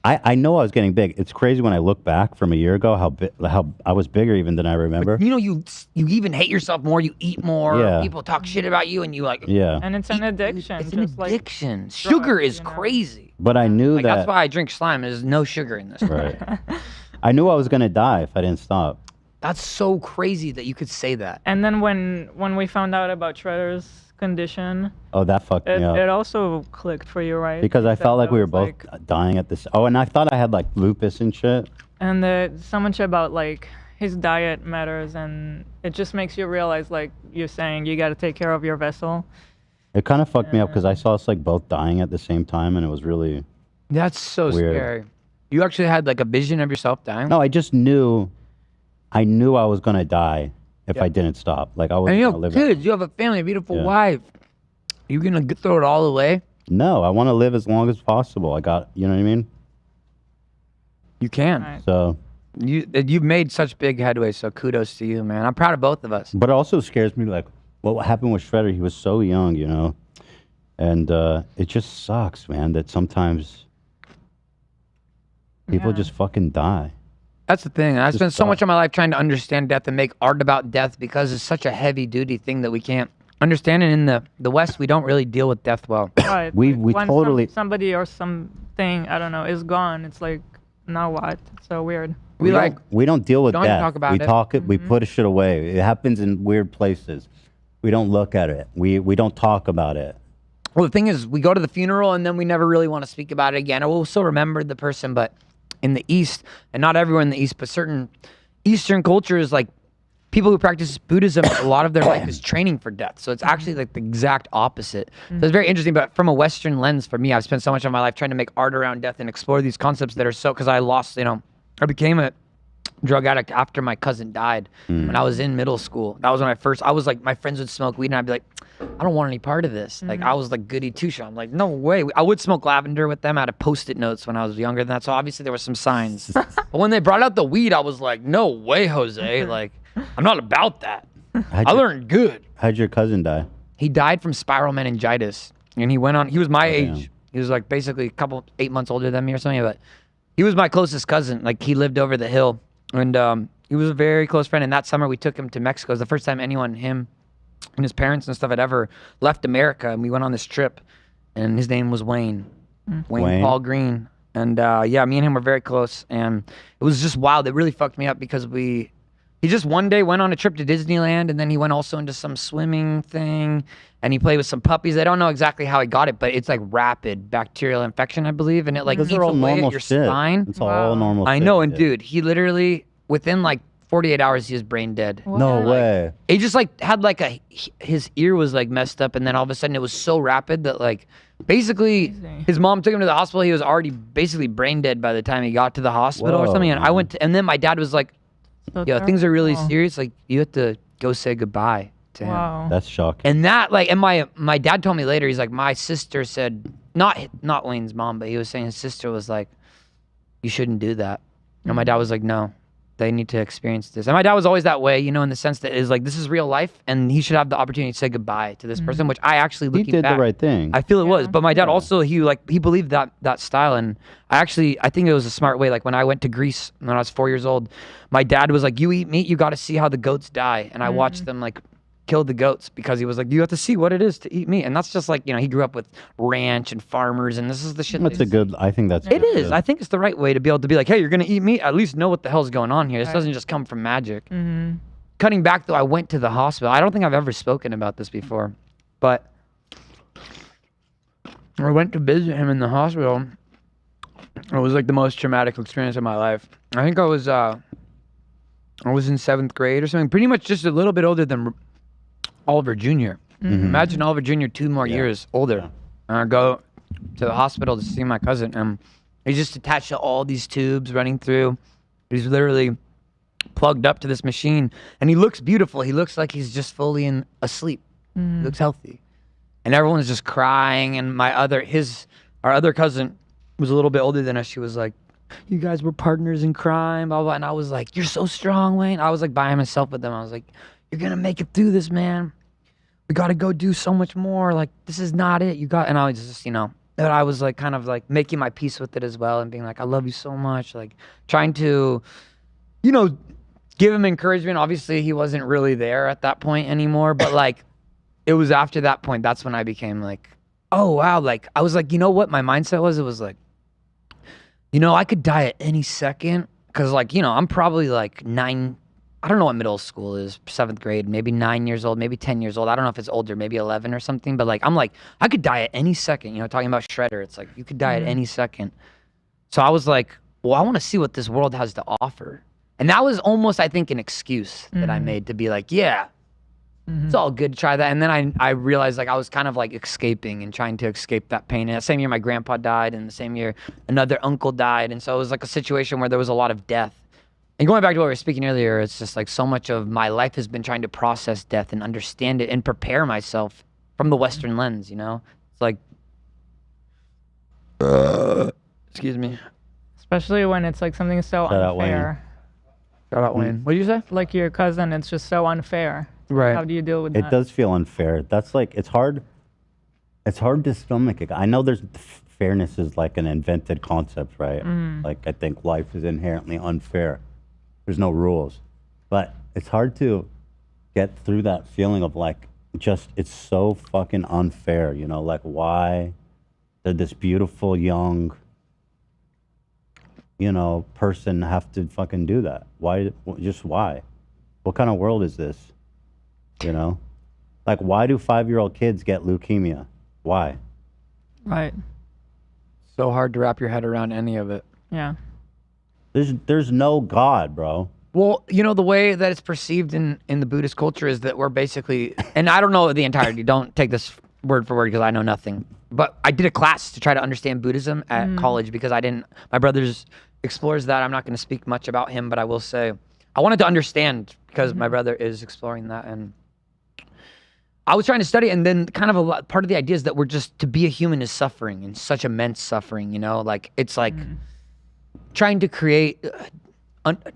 I know I was getting big. It's crazy when I look back from a year ago how I was bigger even than I remember. You know, you even hate yourself more, you eat more, Yeah. people talk shit about you, and you like... Yeah. And it's an addiction. It's an addiction. Sugar is crazy. But I knew Like, that. that's why I drink slime. There's no sugar in this. Right. I knew I was gonna die if I didn't stop. That's so crazy that you could say that. And then when we found out about Shredder's condition, Oh, that fucked me up. it also clicked for you, right? Because I That felt like we were was, both dying at this. Oh, and I thought I had like lupus and shit. And so much about like his diet matters, and it just makes you realize, like you're saying, you got to take care of your vessel. It kind of fucked me up because I saw us like both dying at the same time, and it was really. That's so weird. scary. You actually had like a vision of yourself dying? No, I just knew. I knew I was gonna die if I didn't stop. Like I was. And you have kids, you have a family, a beautiful Yeah. wife. You gonna throw it all away? No, I want to live as long as possible. I got, you know what I mean? You can. So. You've made such big headway, so kudos to you, man. I'm proud of both of us. But it also scares me, like, what happened with Shredder? He was so young, you know? And it just sucks, man, that sometimes people just fucking die. That's the thing. I Just spent so die. much of my life trying to understand death and make art about death because it's such a heavy-duty thing that we can't understand. And in the West, we don't really deal with death well. Right. We when totally. somebody or something, I don't know, is gone. It's like, now what? It's so weird. We like We don't deal with don't death. talk about we it. talk it. We put shit away. It happens in weird places. We don't look at it. We don't talk about it. Well, the thing is, we go to the funeral and then we never really want to speak about it again. Or we'll still remember the person, but in the East, and not everywhere in the East, but certain Eastern cultures, like people who practice Buddhism, a lot of their life is training for death. So it's actually like the exact opposite. So it's very interesting, but from a Western lens, for me, I've spent so much of my life trying to make art around death and explore these concepts that are so, because I lost, you know, I became a drug addict after my cousin died when I was in middle school. That was when I was like, my friends would smoke weed and I'd be like, I don't want any part of this. Like I was like goody two shoes. I'm like, no way. I would smoke lavender with them. I had Post-it notes when I was younger than that. So obviously there were some signs. But when they brought out the weed, I was like, no way, Jose. Like I'm not about that. I learned good. How'd your cousin die? He died from spiral meningitis. And he was my age. He was like basically 8 months older than me or something, but he was my closest cousin. Like he lived over the hill. And he was a very close friend. And that summer we took him to Mexico. It was the first time him and his parents and stuff had ever left America. And we went on this trip. And his name was Wayne. Wayne Paul Green. And yeah, me and him were very close. And it was just wild. It really fucked me up because he just one day went on a trip to Disneyland. And then he went also into some swimming thing. And he played with some puppies. I don't know exactly how he got it, but it's like rapid bacterial infection, I believe. And it like Those eats are all away normal at your shit. spine. It's all normal I shit, know. And yeah. dude, he literally, within like 48 hours he was brain dead. No way. He just like had like his ear was like messed up, and then all of a sudden it was so rapid that like basically his mom took him to the hospital. He was already basically brain dead by the time he got to the hospital or Whoa, something. And I man. went to, and then my dad was like, "Yo, things are really serious. Like you have to go say goodbye to him." Wow. That's shocking. And that like, and my dad told me later, he's like, my sister said, not Wayne's mom, but he was saying his sister was like, you shouldn't do that. And my dad was like, no, they need to experience this. And my dad was always that way, you know, in the sense that is like, this is real life, and he should have the opportunity to say goodbye to this person, which I actually, looking He did back, the right thing. I feel it was. But my dad also, he believed that style. And I think it was a smart way. Like when I went to Greece when I was 4 years old, my dad was like, you eat meat, you got to see how the goats die. And I watched them like kill the goats because he was like, you have to see what it is to eat meat. And that's just like, you know, he grew up with ranch and farmers, and this is the shit. That's a good. I think that's. It is. good. I think it's the right way to be able to be like, hey, you're gonna eat meat. At least know what the hell's going on here. This doesn't just come from magic. Cutting back though, I went to the hospital. I don't think I've ever spoken about this before, but I went to visit him in the hospital. It was like the most traumatic experience of my life. I think I was in 7th grade or something. Pretty much just a little bit older than Oliver Jr. Imagine Oliver Jr. 2 more years older. And I go to the hospital to see my cousin, and he's just attached to all these tubes running through. He's literally plugged up to this machine, and he looks beautiful. He looks like he's just fully asleep. He looks healthy. And everyone's just crying, and our other cousin was a little bit older than us. She was like, you guys were partners in crime, blah, blah. And I was like, you're so strong, Wayne. I was like by myself with them. I was like, you're gonna make it through this, man. We gotta go do so much more. Like, this is not it. And I was just, you know, that I was like kind of like making my peace with it as well, and being like, I love you so much. Like trying to, you know, give him encouragement. Obviously he wasn't really there at that point anymore, but like it was after that point, that's when I became like, oh wow. Like I was like, you know what my mindset was? It was like, you know, I could die at any second. Cause like, you know, I'm probably like 9, I don't know what middle school is, 7th grade, maybe 9 years old, maybe 10 years old. I don't know if it's older, maybe 11 or something. But like, I'm like, I could die at any second. You know, talking about Shredder, it's like, you could die at any second. So I was like, well, I want to see what this world has to offer. And that was almost, I think, an excuse that I made to be like, yeah, it's all good to try that. And then I realized like I was kind of like escaping and trying to escape that pain. And that same year, my grandpa died. And the same year, another uncle died. And so it was like a situation where there was a lot of death. And going back to what we were speaking earlier, it's just like so much of my life has been trying to process death and understand it and prepare myself from the Western lens, you know? It's like, excuse me. Especially when it's like something so Shout out unfair. Shout out Wayne. What did you say? Like your cousin, it's just so unfair. Right. How do you deal with It that? does feel unfair. That's like it's hard to stomach it. I know there's fairness is like an invented concept, right? Like I think life is inherently unfair. There's no rules. But it's hard to get through that feeling of like just it's so fucking unfair, you know, like why did this beautiful young, you know, person have to fucking do that? Why? Just why? What kind of world is this? You know, like why do 5-year-old kids get leukemia? Why? Right. So hard to wrap your head around any of it. Yeah. There's no God, bro. Well, you know, the way that it's perceived in the Buddhist culture is that we're basically, and I don't know the entirety, don't take this word for word because I know nothing, but I did a class to try to understand Buddhism at college because my brother's explores that. I'm not going to speak much about him, but I will say I wanted to understand because my brother is exploring that, and I was trying to study, and then kind of part of the idea is that we're just, to be a human is suffering, and such immense suffering, you know? Like, it's like trying to create,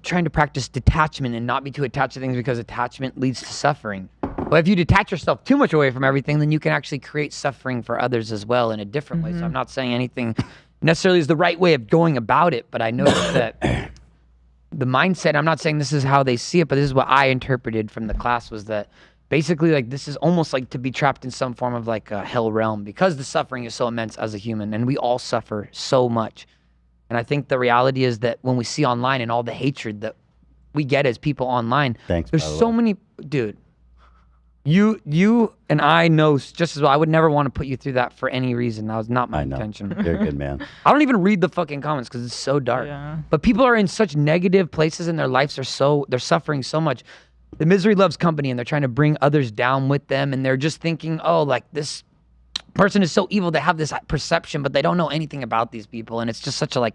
trying to practice detachment and not be too attached to things because attachment leads to suffering. But if you detach yourself too much away from everything, then you can actually create suffering for others as well in a different way. So I'm not saying anything necessarily is the right way of going about it, but I noticed that the mindset, I'm not saying this is how they see it, but this is what I interpreted from the class, was that basically like this is almost like to be trapped in some form of like a hell realm because the suffering is so immense as a human, and we all suffer so much. And I think the reality is that when we see online and all the hatred that we get as people online, there's so many, dude, You and I know just as well. I would never want to put you through that for any reason. That was not my intention. You're a good man. I don't even read the fucking comments because it's so dark. Yeah. But people are in such negative places in their lives. They're suffering so much. The misery loves company, and they're trying to bring others down with them. And they're just thinking, oh, like this person is so evil. They have this perception, but they don't know anything about these people. And it's just such a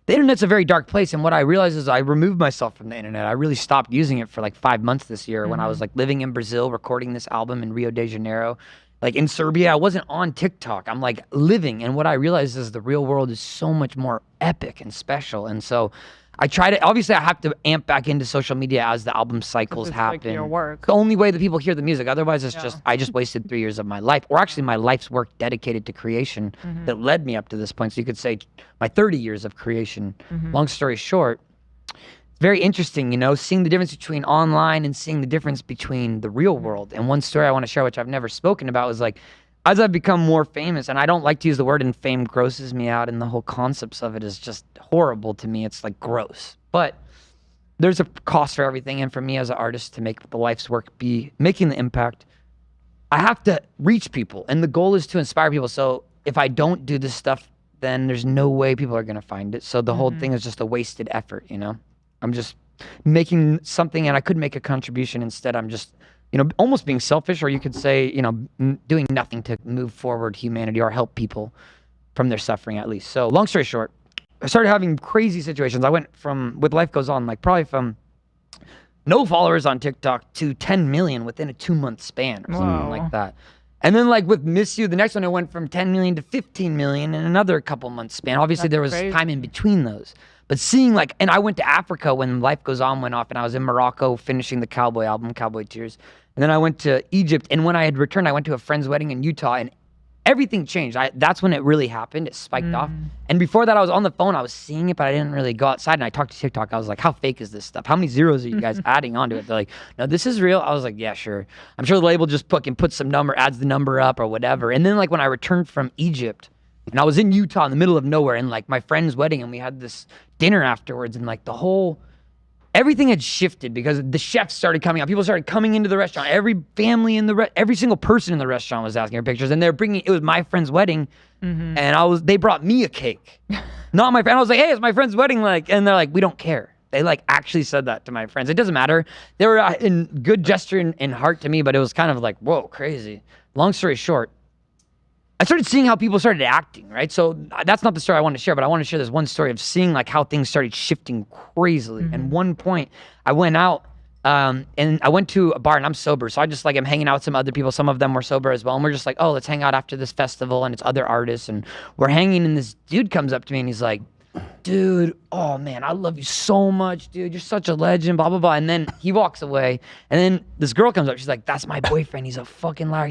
the internet's a very dark place. And what I realized is I removed myself from the internet. I really stopped using it for like 5 months this year when I was like living in Brazil, recording this album in Rio de Janeiro. Like in Serbia, I wasn't on TikTok. I'm like living. And what I realized is the real world is so much more epic and special. And so I try to, obviously I have to amp back into social media as the album cycles happen. Like your work. The only way that people hear the music. Otherwise it's I just wasted 3 years of my life, or actually my life's work dedicated to creation that led me up to this point. So you could say my 30 years of creation. Long story short, it's very interesting, seeing the difference between online and seeing the difference between the real world. And one story I want to share, which I've never spoken about, was like, as I've become more famous, and I don't like to use the word, and fame grosses me out, and the whole concepts of it is just horrible to me. It's like gross. But there's a cost for everything, and for me as an artist to make the life's work be making the impact, I have to reach people, and the goal is to inspire people. So if I don't do this stuff, then there's no way people are going to find it. So the whole thing is just a wasted effort, I'm just making something, and I could make a contribution. Instead, I'm just almost being selfish, or you could say, doing nothing to move forward humanity or help people from their suffering at least. So long story short, I started having crazy situations. I went from, with Life Goes On, like probably from no followers on TikTok to 10 million within a 2-month span or something like that. And then like with Miss You, the next one, I went from 10 million to 15 million in another couple months span. Obviously there was time in between those. But seeing and I went to Africa when Life Goes On went off, and I was in Morocco finishing the Cowboy album, Cowboy Tears. And then I went to Egypt, and when I had returned, I went to a friend's wedding in Utah, and everything changed. That's when it really happened. It spiked off. And before that, I was on the phone. I was seeing it, but I didn't really go outside. And I talked to TikTok. I was like, how fake is this stuff? How many zeros are you guys adding onto it? They're like, no, this is real. I was like, yeah, sure. I'm sure the label just put some number, adds the number up or whatever. And then like when I returned from Egypt, and I was in Utah in the middle of nowhere, and like my friend's wedding, and we had this dinner afterwards, and like everything had shifted because the chefs started coming out. People started coming into the restaurant. Every family in every single person in the restaurant was asking for pictures, and it was my friend's wedding, and they brought me a cake, not my friend. I was like, hey, it's my friend's wedding, and they're like, we don't care. They actually said that to my friends. It doesn't matter. They were in good gesture and heart to me, but it was kind of like, whoa, crazy. Long story short, I started seeing how people started acting, right? So that's not the story I want to share, but I want to share this one story of seeing like how things started shifting crazily. And one point I went out and I went to a bar, and I'm sober. So I just I'm hanging out with some other people. Some of them were sober as well. And we're just like, oh, let's hang out after this festival, and it's other artists. And we're hanging, and this dude comes up to me, and he's like, dude, oh man, I love you so much, dude. You're such a legend, blah, blah, blah. And then he walks away, and then this girl comes up. She's like, that's my boyfriend. He's a fucking liar.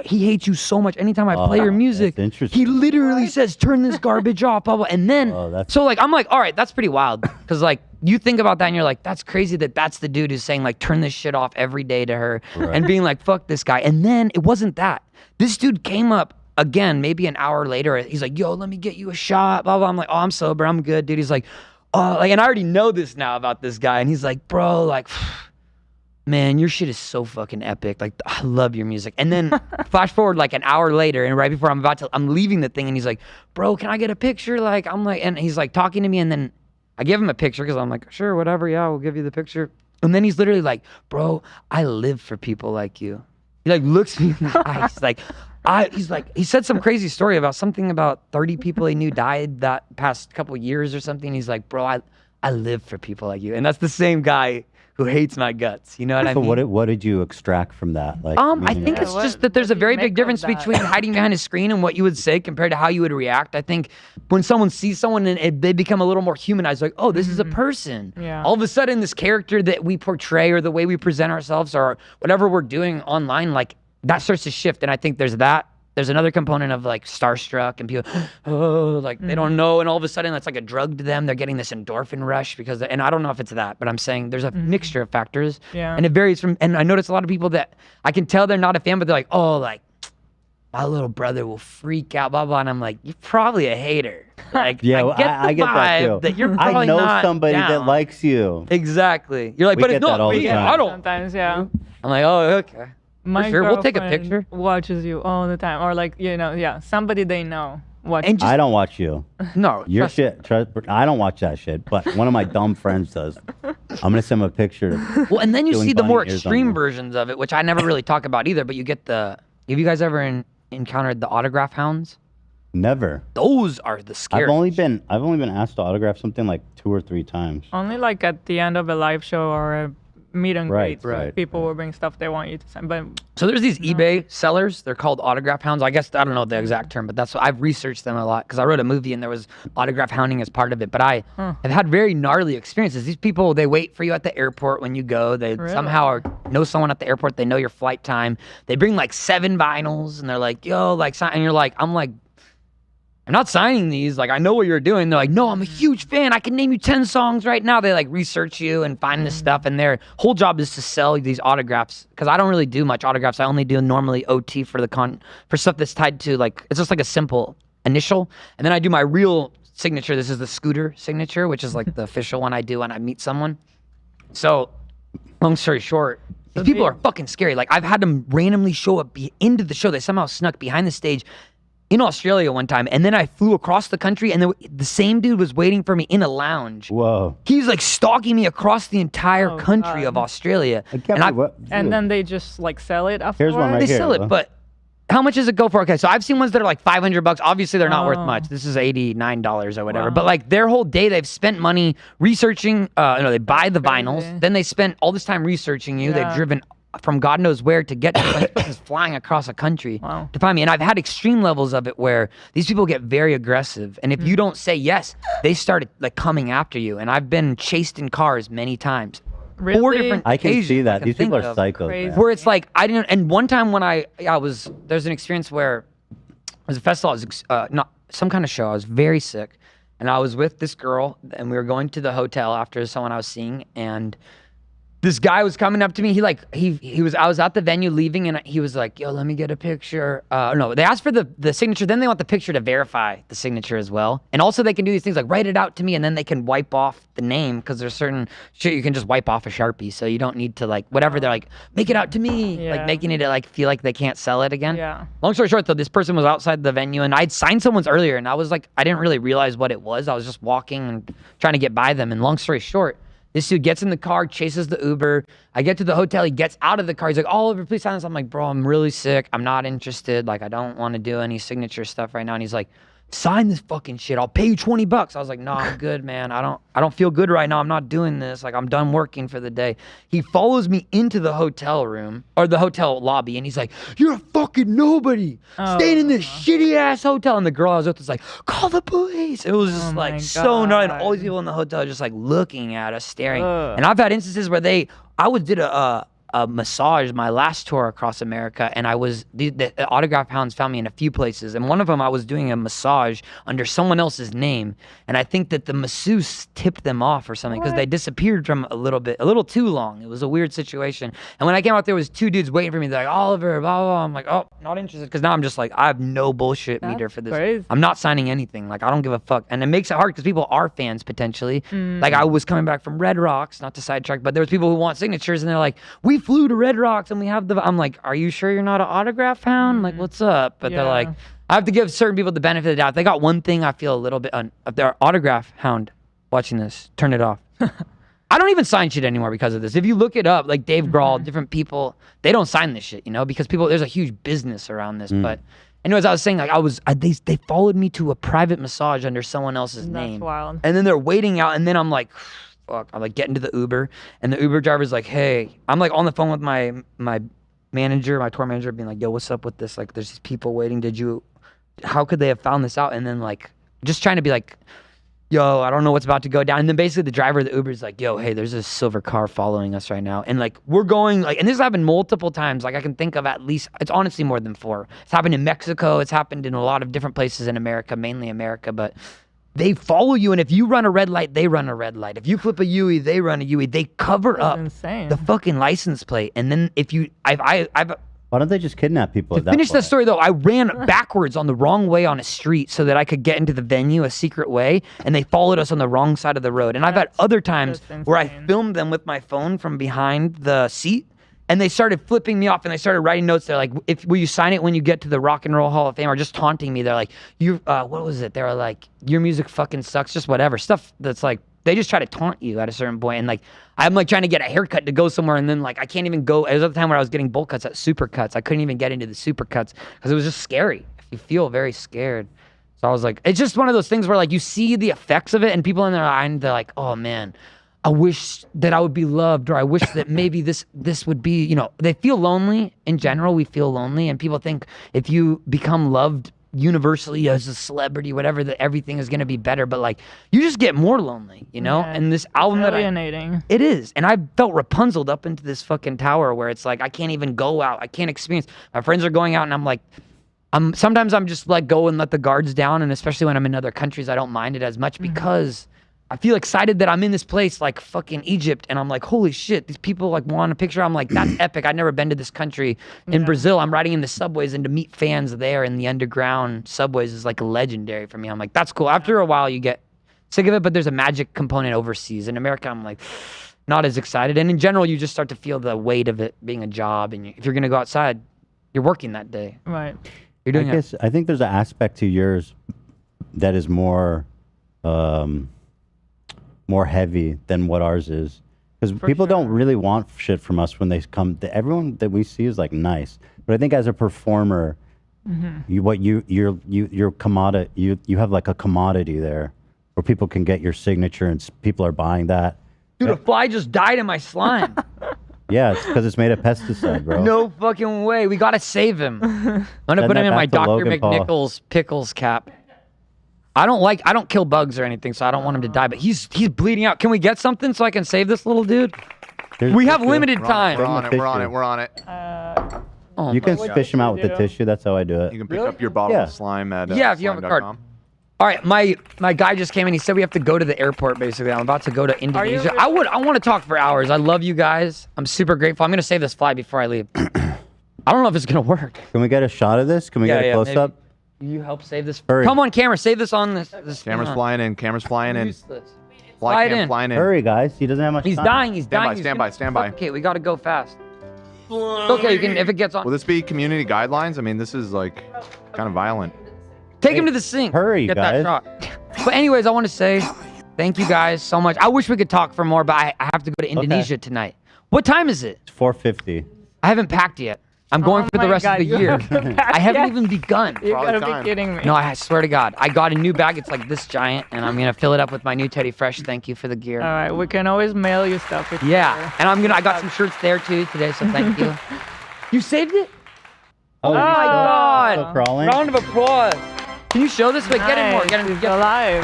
He hates you so much. Anytime I play your music, he literally says, turn this garbage off, blah, blah. And then, so I'm like, all right, that's pretty wild. Because you think about that, and you're like, that's crazy that's the dude who's saying turn this shit off every day to her and being like, fuck this guy. And then it wasn't that. This dude came up again, maybe an hour later. He's like, yo, let me get you a shot, blah, blah. I'm like, oh, I'm sober. I'm good, dude. He's like, oh, and I already know this now about this guy. And he's like, bro, man, your shit is so fucking epic. I love your music. And then flash forward an hour later, and right before I'm leaving the thing, and he's like, bro, can I get a picture? And he's talking to me, and then I give him a picture because I'm like, sure, whatever, yeah, we'll give you the picture. And then he's literally like, bro, I live for people like you. He looks me in the eyes, he said some crazy story about 30 people he knew died that past couple years or something. He's like, bro, I live for people like you. And that's the same guy who hates my guts. You know what I mean? What did you extract from that? I think it's just that there's a very big difference between hiding behind a screen and what you would say compared to how you would react. I think when someone sees someone and they become a little more humanized, like, oh, this is a person. Yeah. All of a sudden, this character that we portray or the way we present ourselves or whatever we're doing online, that starts to shift. And I think there's that. There's another component of starstruck and people, they don't know. And all of a sudden it's like a drug to them. They're getting this endorphin rush and I don't know if it's that, but I'm saying there's a mixture of factors. Yeah. And it varies and I notice a lot of people that I can tell they're not a fan, but they're like, oh, my little brother will freak out, blah, blah. And I'm like, you're probably a hater. Yeah, I get that too. That you're probably I know not somebody down. that likes you. Exactly. You're like, we but get it's that not all the me. time. I don't. Sometimes, yeah. I'm like, oh, okay. My sure, we'll take a girlfriend picture. Watches you all the time, or like somebody they know watches. I don't watch you. No, Your shit. I don't watch that shit. But one of my dumb friends does. I'm gonna send him a picture. Well, and then you doing see the bunny more ears on extreme there. versions of it, which I never really talk about either. But you get the. Have you guys ever encountered the autograph hounds? Never. Those are the scariest. I've only been asked to autograph something like 2 or 3 times. Only like at the end of a live show or a meet and Right, greet, right, people will bring stuff they want you to sign. But So there's these eBay sellers. They're called autograph hounds. I guess I don't know the exact term, but that's what I've researched them a lot because I wrote a movie and there was autograph hounding as part of it. But I have had very gnarly experiences. These people, they wait for you at the airport when you go. They somehow know someone at the airport. They know your flight time. They bring like 7 vinyls and they're like, yo, like, sign. And you're like, I'm not signing these. Like, I know what you're doing. They're like, no, I'm a huge fan. I can name you 10 songs right now. They like research you and find this stuff. And their whole job is to sell these autographs. Because I don't really do much autographs. I only do normally OT for for stuff that's tied to like, it's just like a simple initial. And then I do my real signature. This is the Scooter signature, which is like the official one I do when I meet someone. So long story short, these people are fucking scary. Like I've had them randomly show up into the show. They somehow snuck behind the stage in Australia one time, and then I flew across the country, and the same dude was waiting for me in a lounge. Whoa. He's like stalking me across the entire country of Australia. and then they just like sell it afterwards. They sell it, but how much does it go for? Okay, so I've seen ones that are like $500. Obviously, they're not worth much. This is $89 or whatever. Wow. But like their whole day, they've spent money researching. They buy the vinyls. Then they spent all this time researching you. Yeah. They've driven from God knows where to get to this person's flying across a country to find me. And I've had extreme levels of it where these people get very aggressive. And if you don't say yes, they start like coming after you. And I've been chased in cars many times. Really? 4 different I can occasions see that. can These people think are of. psychos. man. Where it's like, I didn't, and one time when there's an experience where it was a festival, it was not some kind of show. I was very sick. And I was with this girl and we were going to the hotel after someone I was seeing. And this guy was coming up to me. I was at the venue leaving and he was like, yo, let me get a picture. No, they asked for the signature. Then they want the picture to verify the signature as well. And also they can do these things like write it out to me and then they can wipe off the name because there's certain shit you can just wipe off a Sharpie. So you don't need to like, whatever. They're like, make it out to me. Like making it like feel like they can't sell it again. Yeah. Long story short though, this person was outside the venue and I'd signed someone's earlier and I was like, I didn't really realize what it was. I was just walking and trying to get by them. And long story short, this dude gets in the car, chases the Uber. I get to the hotel. He gets out of the car. He's like, Oliver, please sign this. I'm like, bro, I'm really sick. I'm not interested. Like, I don't want to do any signature stuff right now. And he's like, sign this fucking shit. I'll pay you $20. I was like, no, I'm good, man. I don't feel good right now. I'm not doing this. Like, I'm done working for the day. He follows me into the hotel room or the hotel lobby. And he's like, you're a fucking nobody staying in this shitty ass hotel. And the girl I was with was like, call the police. It was just like so gnarly. And all these people in the hotel just like looking at us, staring. And I've had instances where I did a massage my last tour across America, and the autograph hounds found me in a few places, and one of them I was doing a massage under someone else's name, and I think that the masseuse tipped them off or something because they disappeared from a little too long. It was a weird situation, and when I came out there was 2 dudes waiting for me. They're like, Oliver, blah blah blah. I'm like, oh, not interested, because now I'm just like, I have no bullshit meter for this. Crazy. I'm not signing anything. Like, I don't give a fuck, and it makes it hard because people are fans potentially. Like, I was coming back from Red Rocks, not to sidetrack, but there was people who want signatures, and they're like, we flew to Red Rocks and we have I'm like, are you sure you're not an autograph hound? Like, what's up? But they're like, I have to give certain people the benefit of the doubt. If they got one thing I feel a little bit if they're autograph hound watching this, turn it off. I don't even sign shit anymore because of this. If you look it up, like Dave Grohl, different people, they don't sign this shit, because there's a huge business around this. But anyways, I was saying, like, they followed me to a private massage under someone else's name. That's wild. And then they're waiting out, and then I'm like, fuck. I'm like getting to the Uber, and the Uber driver's like, hey, I'm like on the phone with my manager, my tour manager, being like, yo, what's up with this? Like, there's these people waiting. How could they have found this out? And then like, just trying to be like, yo, I don't know what's about to go down. And then basically the driver of the Uber is like, yo, hey, there's a silver car following us right now. And like, we're going like, and this has happened multiple times. Like, I can think of at least, it's honestly more than 4. It's happened in Mexico. It's happened in a lot of different places in America, mainly America, but they follow you, and if you run a red light, they run a red light. If you flip a UE, they run a UE. They cover up the fucking license plate, and then if you, I've Why don't they just kidnap people? To finish the story though, I ran backwards on the wrong way on a street so that I could get into the venue a secret way, and they followed us on the wrong side of the road. And I've had other times where I filmed them with my phone from behind the seat, And they started flipping me off, and they started writing notes. They're like, will you sign it when you get to the Rock and Roll Hall of Fame? Or just taunting me. They're like, what was it? They were like, your music fucking sucks, just whatever. Stuff that's like, they just try to taunt you at a certain point. And like, I'm like trying to get a haircut to go somewhere, and then like, I can't even go. It was at the time when I was getting bowl cuts at Supercuts. I couldn't even get into the Supercuts because it was just scary. You feel very scared. So I was like, it's just one of those things where like, you see the effects of it, and people in their mind, they're like, oh man, I wish that I would be loved, or I wish that maybe this would be, you know, they feel lonely. In general, we feel lonely, and people think if you become loved universally as a celebrity, whatever, that everything is going to be better. But like, you just get more lonely, you know? Yeah, and this album alienating. It is. And I felt Rapunzeled up into this fucking tower where it's like, I can't even go out. I can't experience. My friends are going out, and I'm like, sometimes I'm just let go and let the guards down. And especially when I'm in other countries, I don't mind it as much because I feel excited that I'm in this place like fucking Egypt, and I'm like, holy shit, these people like want a picture. I'm like, that's epic. I've never been to this country. In Brazil, I'm riding in the subways, and to meet fans there in the underground subways is like legendary for me. I'm like, that's cool. After a while, you get sick of it, but there's a magic component overseas. In America, I'm like, not as excited. And in general, you just start to feel the weight of it being a job. And if you're going to go outside, you're working that day. Right. You're doing I think there's an aspect to yours that is more heavy than what ours is, because people don't really want shit from us when they come. Everyone that we see is like nice, but I think as a performer, your commodity, you have like a commodity there where people can get your signature, and people are buying that. Dude, a fly just died in my slime. Yeah, it's because it's made of pesticide, bro. No fucking way. We gotta save him. I'm gonna put him in my Dr. McNichols pickles cap. I don't kill bugs or anything, so I don't want him to die, but he's bleeding out. Can we get something so I can save this little dude? We have limited time. We're on it. Oh you can my fish them out with the tissue. That's how I do it. You can pick up your bottle of slime at yeah, if you have a card. All right, my guy just came in. He said we have to go to the airport. Basically, I'm about to go to Indonesia. I want to talk for hours. I love you guys. I'm super grateful. I'm gonna save this fly before I leave. I don't know if it's gonna work. Can we get a shot of this? Can we get a close up? You help save this. Hurry. Come on, camera. Save this on this. Camera's flying in. Camera's flying in. Useless. Fly cam flying in. Hurry, guys. He doesn't have much He's time. dying. He's dying. Stand by. Okay, we gotta go fast. Okay, you can if it gets on. Will this be community guidelines? I mean, this is like kind of violent. Take him to the sink. Hurry, Get guys. that shot. But anyways, I want to say thank you guys so much. I wish we could talk for more, but I have to go to Indonesia tonight. What time is it? It's 4:50. I haven't packed yet. I'm going for the rest of the year. I haven't yet? even begun. You gotta be kidding me. No, I swear to God. I got a new bag. It's like this giant, and I'm going to fill it up with my new Teddy Fresh. Thank you for the gear. All right, we can always mail you stuff. If Yeah, and I got some shirts there too today, so thank you. You saved it? Oh, my God. still crawling? Round of applause. Can you show this? Wait, get in more. Get in. He's alive.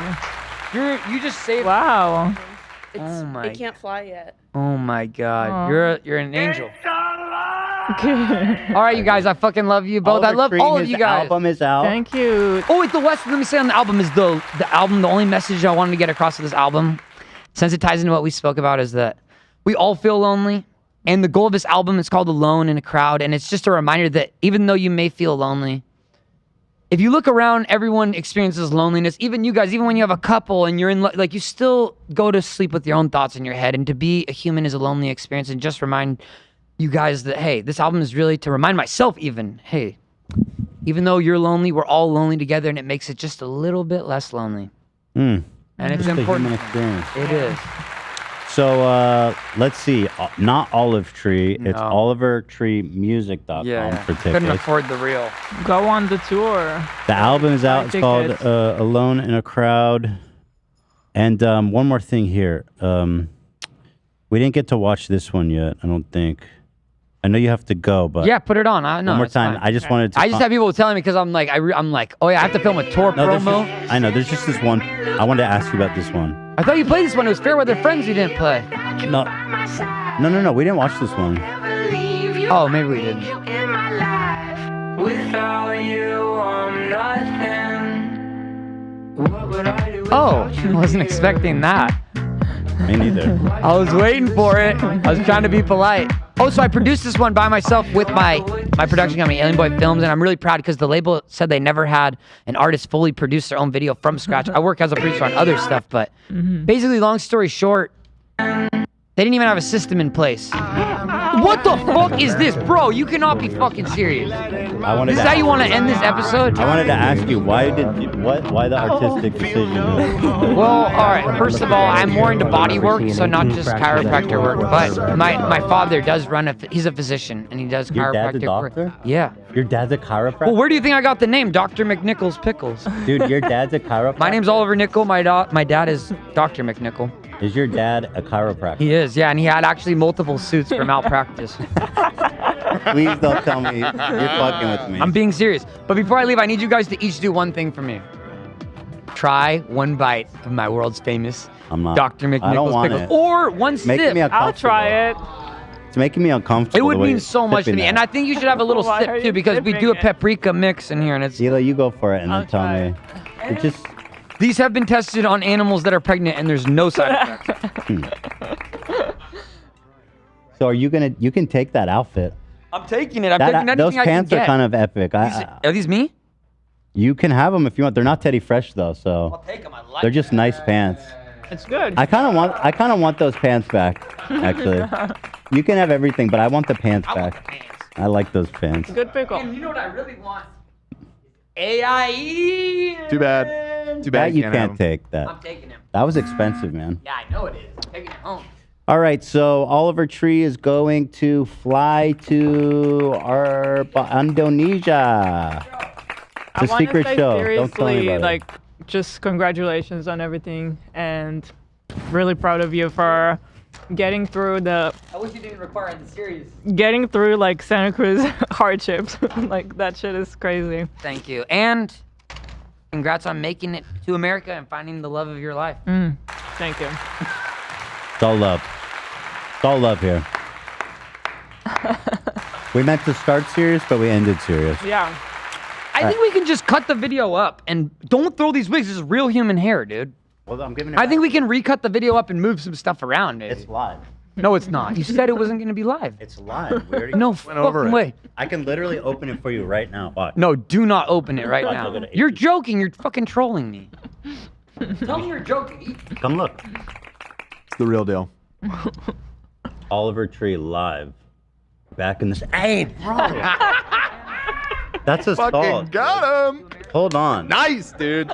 You just saved. Wow. Oh my. It can't fly yet. Oh my God. Aw. You're an angel. All right, you guys. I fucking love you both. I love all of you guys. Album is out. Thank you. Oh, wait, let me say on the album is the album. The only message I wanted to get across with this album, since it ties into what we spoke about, is that we all feel lonely. And the goal of this album is called Alone in a Crowd. And it's just a reminder that even though you may feel lonely, if you look around, everyone experiences loneliness. Even you guys, even when you have a couple and you're in, like, you still go to sleep with your own thoughts in your head. And to be a human is a lonely experience. And just remind you guys that, hey, this album is really to remind myself even, hey, even though you're lonely, we're all lonely together, and it makes it just a little bit less lonely. And it's Just a important. human experience. It is. So let's see. Not Olive Tree. It's No. olivertreemusic.com for tickets. Couldn't afford the real. Go on the tour. The album is out. It's called tickets. Alone in a Crowd. And one more thing here. We didn't get to watch this one yet, I don't think. I know you have to go, but Yeah, put it on. I know. one more it's time. fine. I just wanted to. I just have people telling me because I'm like, I'm like, oh yeah, I have to film a tour No, there's promo. just- I know. There's just this one. I wanted to ask you about this one. I thought you played this one. It was Fairweather Friends you didn't play. No. No. We didn't watch this one. Oh, maybe we didn't. Without you, I'm nothing. What would I do? Oh, I wasn't expecting that. Me neither. I was waiting for it. I was trying to be polite. Oh, so I produced this one by myself with my production company, Alien Boy Films, and I'm really proud because the label said they never had an artist fully produce their own video from scratch. I work as a producer on other stuff, but basically, long story short, They didn't even have a system in place. What the fuck is this? Bro, you cannot be fucking serious. This is how you want to end this episode? I wanted to ask you, why the artistic decision? Well, all right. First of all, I'm more into body work, so not just chiropractor work. But my father does run he's a physician, and he does Your dad's a chiropractic work. doctor? Yeah. Your dad's a chiropractor? Well, where do you think I got the name? Dr. McNichols Pickles. Dude, your dad's a chiropractor? My name's Oliver Nickel. My dad is Dr. McNichol. Is your dad a chiropractor? He is, yeah, and he had actually multiple suits for malpractice. Please don't tell me you're fucking with me. I'm being serious. But before I leave, I need you guys to each do one thing for me. Try one bite of my world's famous Dr. McNichols I don't want Pickles. it. Or one sip. Making me I'll try it. It's making me uncomfortable. It would the way mean you're so much to sipping me. And that. I think you should have a little Why are sip, you too, because we do a sipping it? paprika mix in here, and it's... Hila, you go for it and then tell me. It just... These have been tested on animals that are pregnant, and there's no side effects. So are you gonna? You can take that outfit. I'm taking it. I'm taking anything those I can pants get. are kind of epic. Are these me? You can have them if you want. They're not Teddy Fresh though, so I'll take them. I like they're just nice pants. It's good. I kind of want those pants back. Actually, you can have everything, but I want the pants back. I like those pants. Good pickle. And you know what I really want? AIE. Too bad. Too bad. That you can't have can't 'em. take that. I'm taking him. That was expensive, man. Yeah, I know it is. I'm taking it home. All right, so Oliver Tree is going to fly to Indonesia. It's a I secret say show. Don't tell seriously, anybody. like, just congratulations on everything, and really proud of you for getting through I wish you didn't require the series. like Santa Cruz hardships. Like that shit is crazy. Thank you. And congrats on making it to America and finding the love of your life. Thank you. It's all love. It's all love here. We meant to start serious, but we ended serious. Yeah. I think we can just cut the video up and don't throw these wigs. This is real human hair, dude. Well, I'm giving it I think we can recut the video up and move some stuff around, maybe. It's live. No, it's not. You said it wasn't going to be live. It's live. We already No went over fucking it. way. I can literally open it for you right now. Watch. No, do not open it right Watch, now. look at it. You're joking. You're fucking trolling me. Tell me you're joking. Come look. It's the real deal. Oliver Tree live. Back in this. Hey, bro. That's a Fucking stall. got him. Hold on. Nice, dude.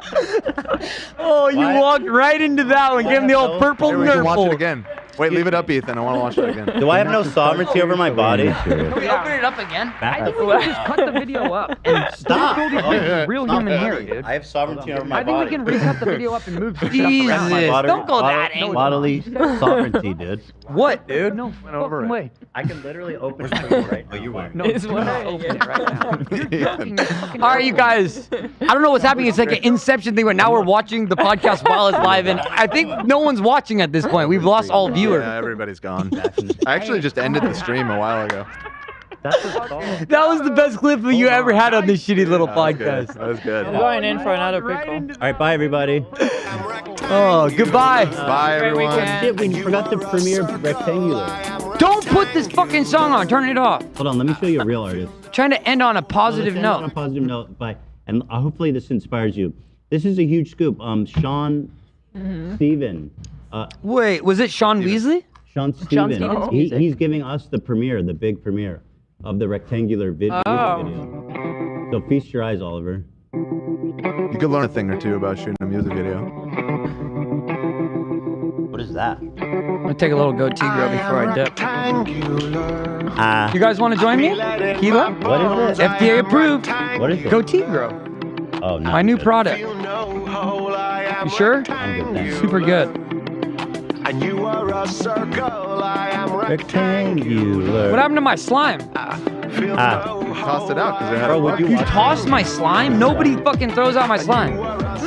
Oh, you walked right into that one. Give him the old purple Here, we can watch it nurple. again. Wait, leave it up, Ethan. I want to watch it again. Do I have no sovereignty over my body? Can we open it up again? Back I think we can just cut the video up and Stop. don't throw these wigs. Real Stop human it. hair, dude. I have sovereignty over my I think body. we can recut the video up and move some Jesus, stuff around. Don't go that angle. Bodily sovereignty, dude. What, dude? No over fucking it. way. I can literally open it for you right now. You won't. No, It's do not what- open it right now. You're joking. You're fucking all right, you guys. I don't know what's happening. It's like an Inception thing where now we're watching the podcast while it's live, and I think no one's watching at this point. We've lost all viewers. Yeah, everybody's gone. I actually just ended the stream a while ago. That's a stall. That was the best clip of you ever had on this shitty little That was good. podcast. That was good. I'm going in for another pickle. All right, bye, everybody. Oh, goodbye. Bye, Great everyone. weekend. Shit, we forgot the premiere rectangular. Don't put this fucking song on. Turn it off. Hold on, let me show you a real artist. Trying to end on a positive Let's end On a note. positive note, bye. And hopefully this inspires you. This is a huge scoop. Sean Steven. Wait, was it Sean Weasley? Sean Steven. Stevens music. He's giving us the premiere, the big premiere of the rectangular music video. So feast your eyes, Oliver. You could learn a thing or two about shooting a music video. What is that? I'm gonna take a little goatee grow before I dip. Ah. You guys want to join me? Gila? What is it? FDA approved. What is it? Goatee grow. Oh, no. My new product. You sure? I'm good, thanks. Super good. Rectangular. What happened to my slime? Tossed it out because it had Bro, a would bug. you You watch tossed my slime? Nobody fucking throws out my slime.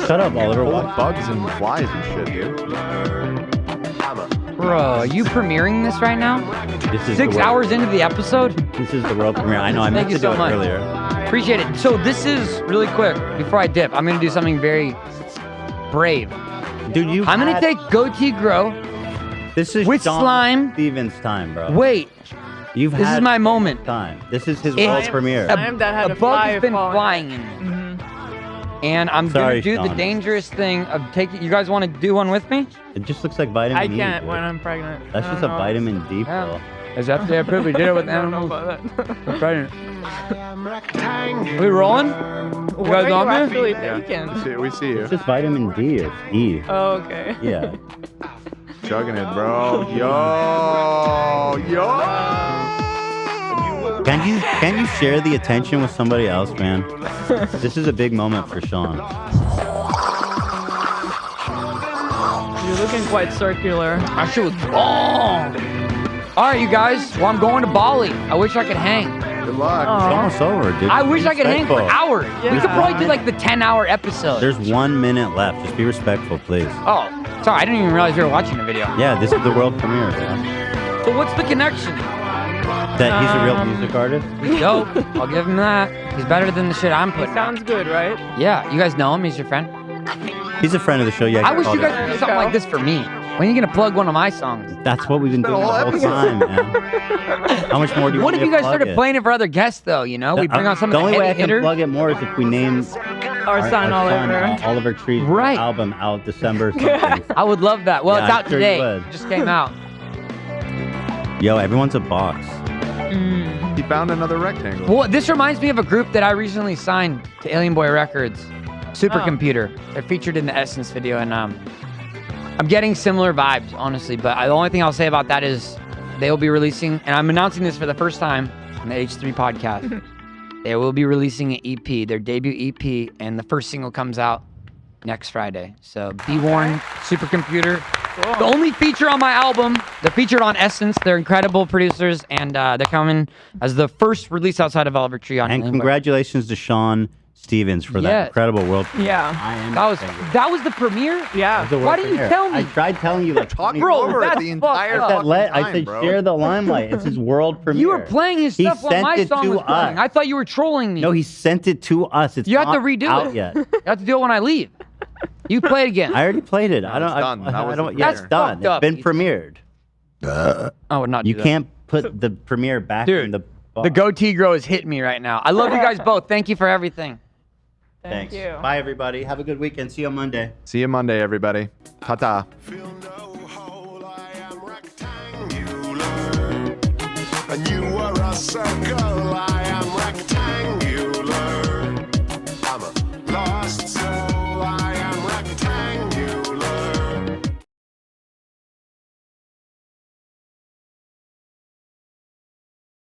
Shut up, Oliver. full What? of bugs and flies and shit, dude. Bro, are you premiering this right now? This is 6 the world- hours into the episode? This is the world premiere. I know. I meant Thank you to do so it much. earlier. Appreciate it. So this is really quick. Before I dip, I'm gonna do something very brave. Dude, you. I'm gonna take goatee grow. This is with Sean slime. Stevens' time, bro. Wait, You've this had is my moment. time. This is his It's world premiere. Slime that had a a bug fly has been falling. flying in me. And I'm Sorry, gonna do the Sean. dangerous thing of taking. You guys want to do one with me? It just looks like vitamin I E. can't dude. when I'm pregnant. That's I just a don't know. vitamin D pill. Is that the approved? We did it with I don't know animals. about that. We're pregnant. Are we rolling? You What guys are you on me? actually Yeah. taking? We see you. It's just vitamin D. It's E. Oh, okay. Yeah. Chugging it, bro. Yo. Can you share the attention with somebody else, man? This is a big moment for Sean. You're looking quite circular. That shit was long. All right, you guys. Well, I'm going to Bali. I wish I could hang. Good luck. It's almost over, dude. I wish I could hang for Respectful. hours. We could probably do like the 10-hour episode. There's 1 minute left. Just be respectful, please. Oh, sorry. I didn't even realize you were watching the video. Yeah, this is the world premiere, man. So what's the connection? That he's a real music artist? He's dope. I'll give him that. He's better than the shit I'm He putting out. sounds good, right? Yeah, you guys know him. He's your friend. He's a friend of the show. Yeah, I wish called you guys it. would do something like this for me. When are you gonna plug one of my songs? That's what we've been doing the whole time, man. How much more do you What want if me you to guys plug started it? playing it for other guests, though? You know, we bring on some The of the only way I heavy can hitters. plug it more is if we name Our son Oliver. Oliver Tree's Right. album out December something. I would love that. Well, Yeah, it's I'm out sure you today. would. It just came out. Yo, everyone's a boss. He found another rectangle. Well, this reminds me of a group that I recently signed to Alien Boy Records, Supercomputer. They're featured in the Essence video, and I'm getting similar vibes, honestly. But the only thing I'll say about that is they will be releasing, and I'm announcing this for the first time on the H3 podcast. They will be releasing an EP, their debut EP, and the first single comes out next Friday. So be warned, Supercomputer. Cool. The only feature on my album, they're featured on Essence. They're incredible producers, and they're coming as the first release outside of Oliver Tree on And Alien Boy. congratulations to Sean Stevens for Yeah. that incredible world premiere. Yeah. That was the premiere? Yeah. The world Why didn't you premiere. tell me? I tried telling you like Talk 20 Bro, over it that's the entire fucked up. fucking I time, said bro. share the limelight. It's his world premiere. You were playing his He stuff while sent my it song to was playing. us. I thought you were trolling me. No, he sent it to us. It's You have to not redo out it. yet. You have to do it when I leave. You play it again. I already played it. I don't. it's done. That I was don't. the Yeah, it's premiere. done. Fucked It's up. been premiered. I would not do You that. can't put the premiere back in Dude, the. the goatee grow is hitting me right now. I love you guys both. Thank you for everything. Thank Thanks. you. Bye, everybody. Have a good weekend. See you on Monday. See you Monday, everybody. Ta-ta. And you are a circle, I am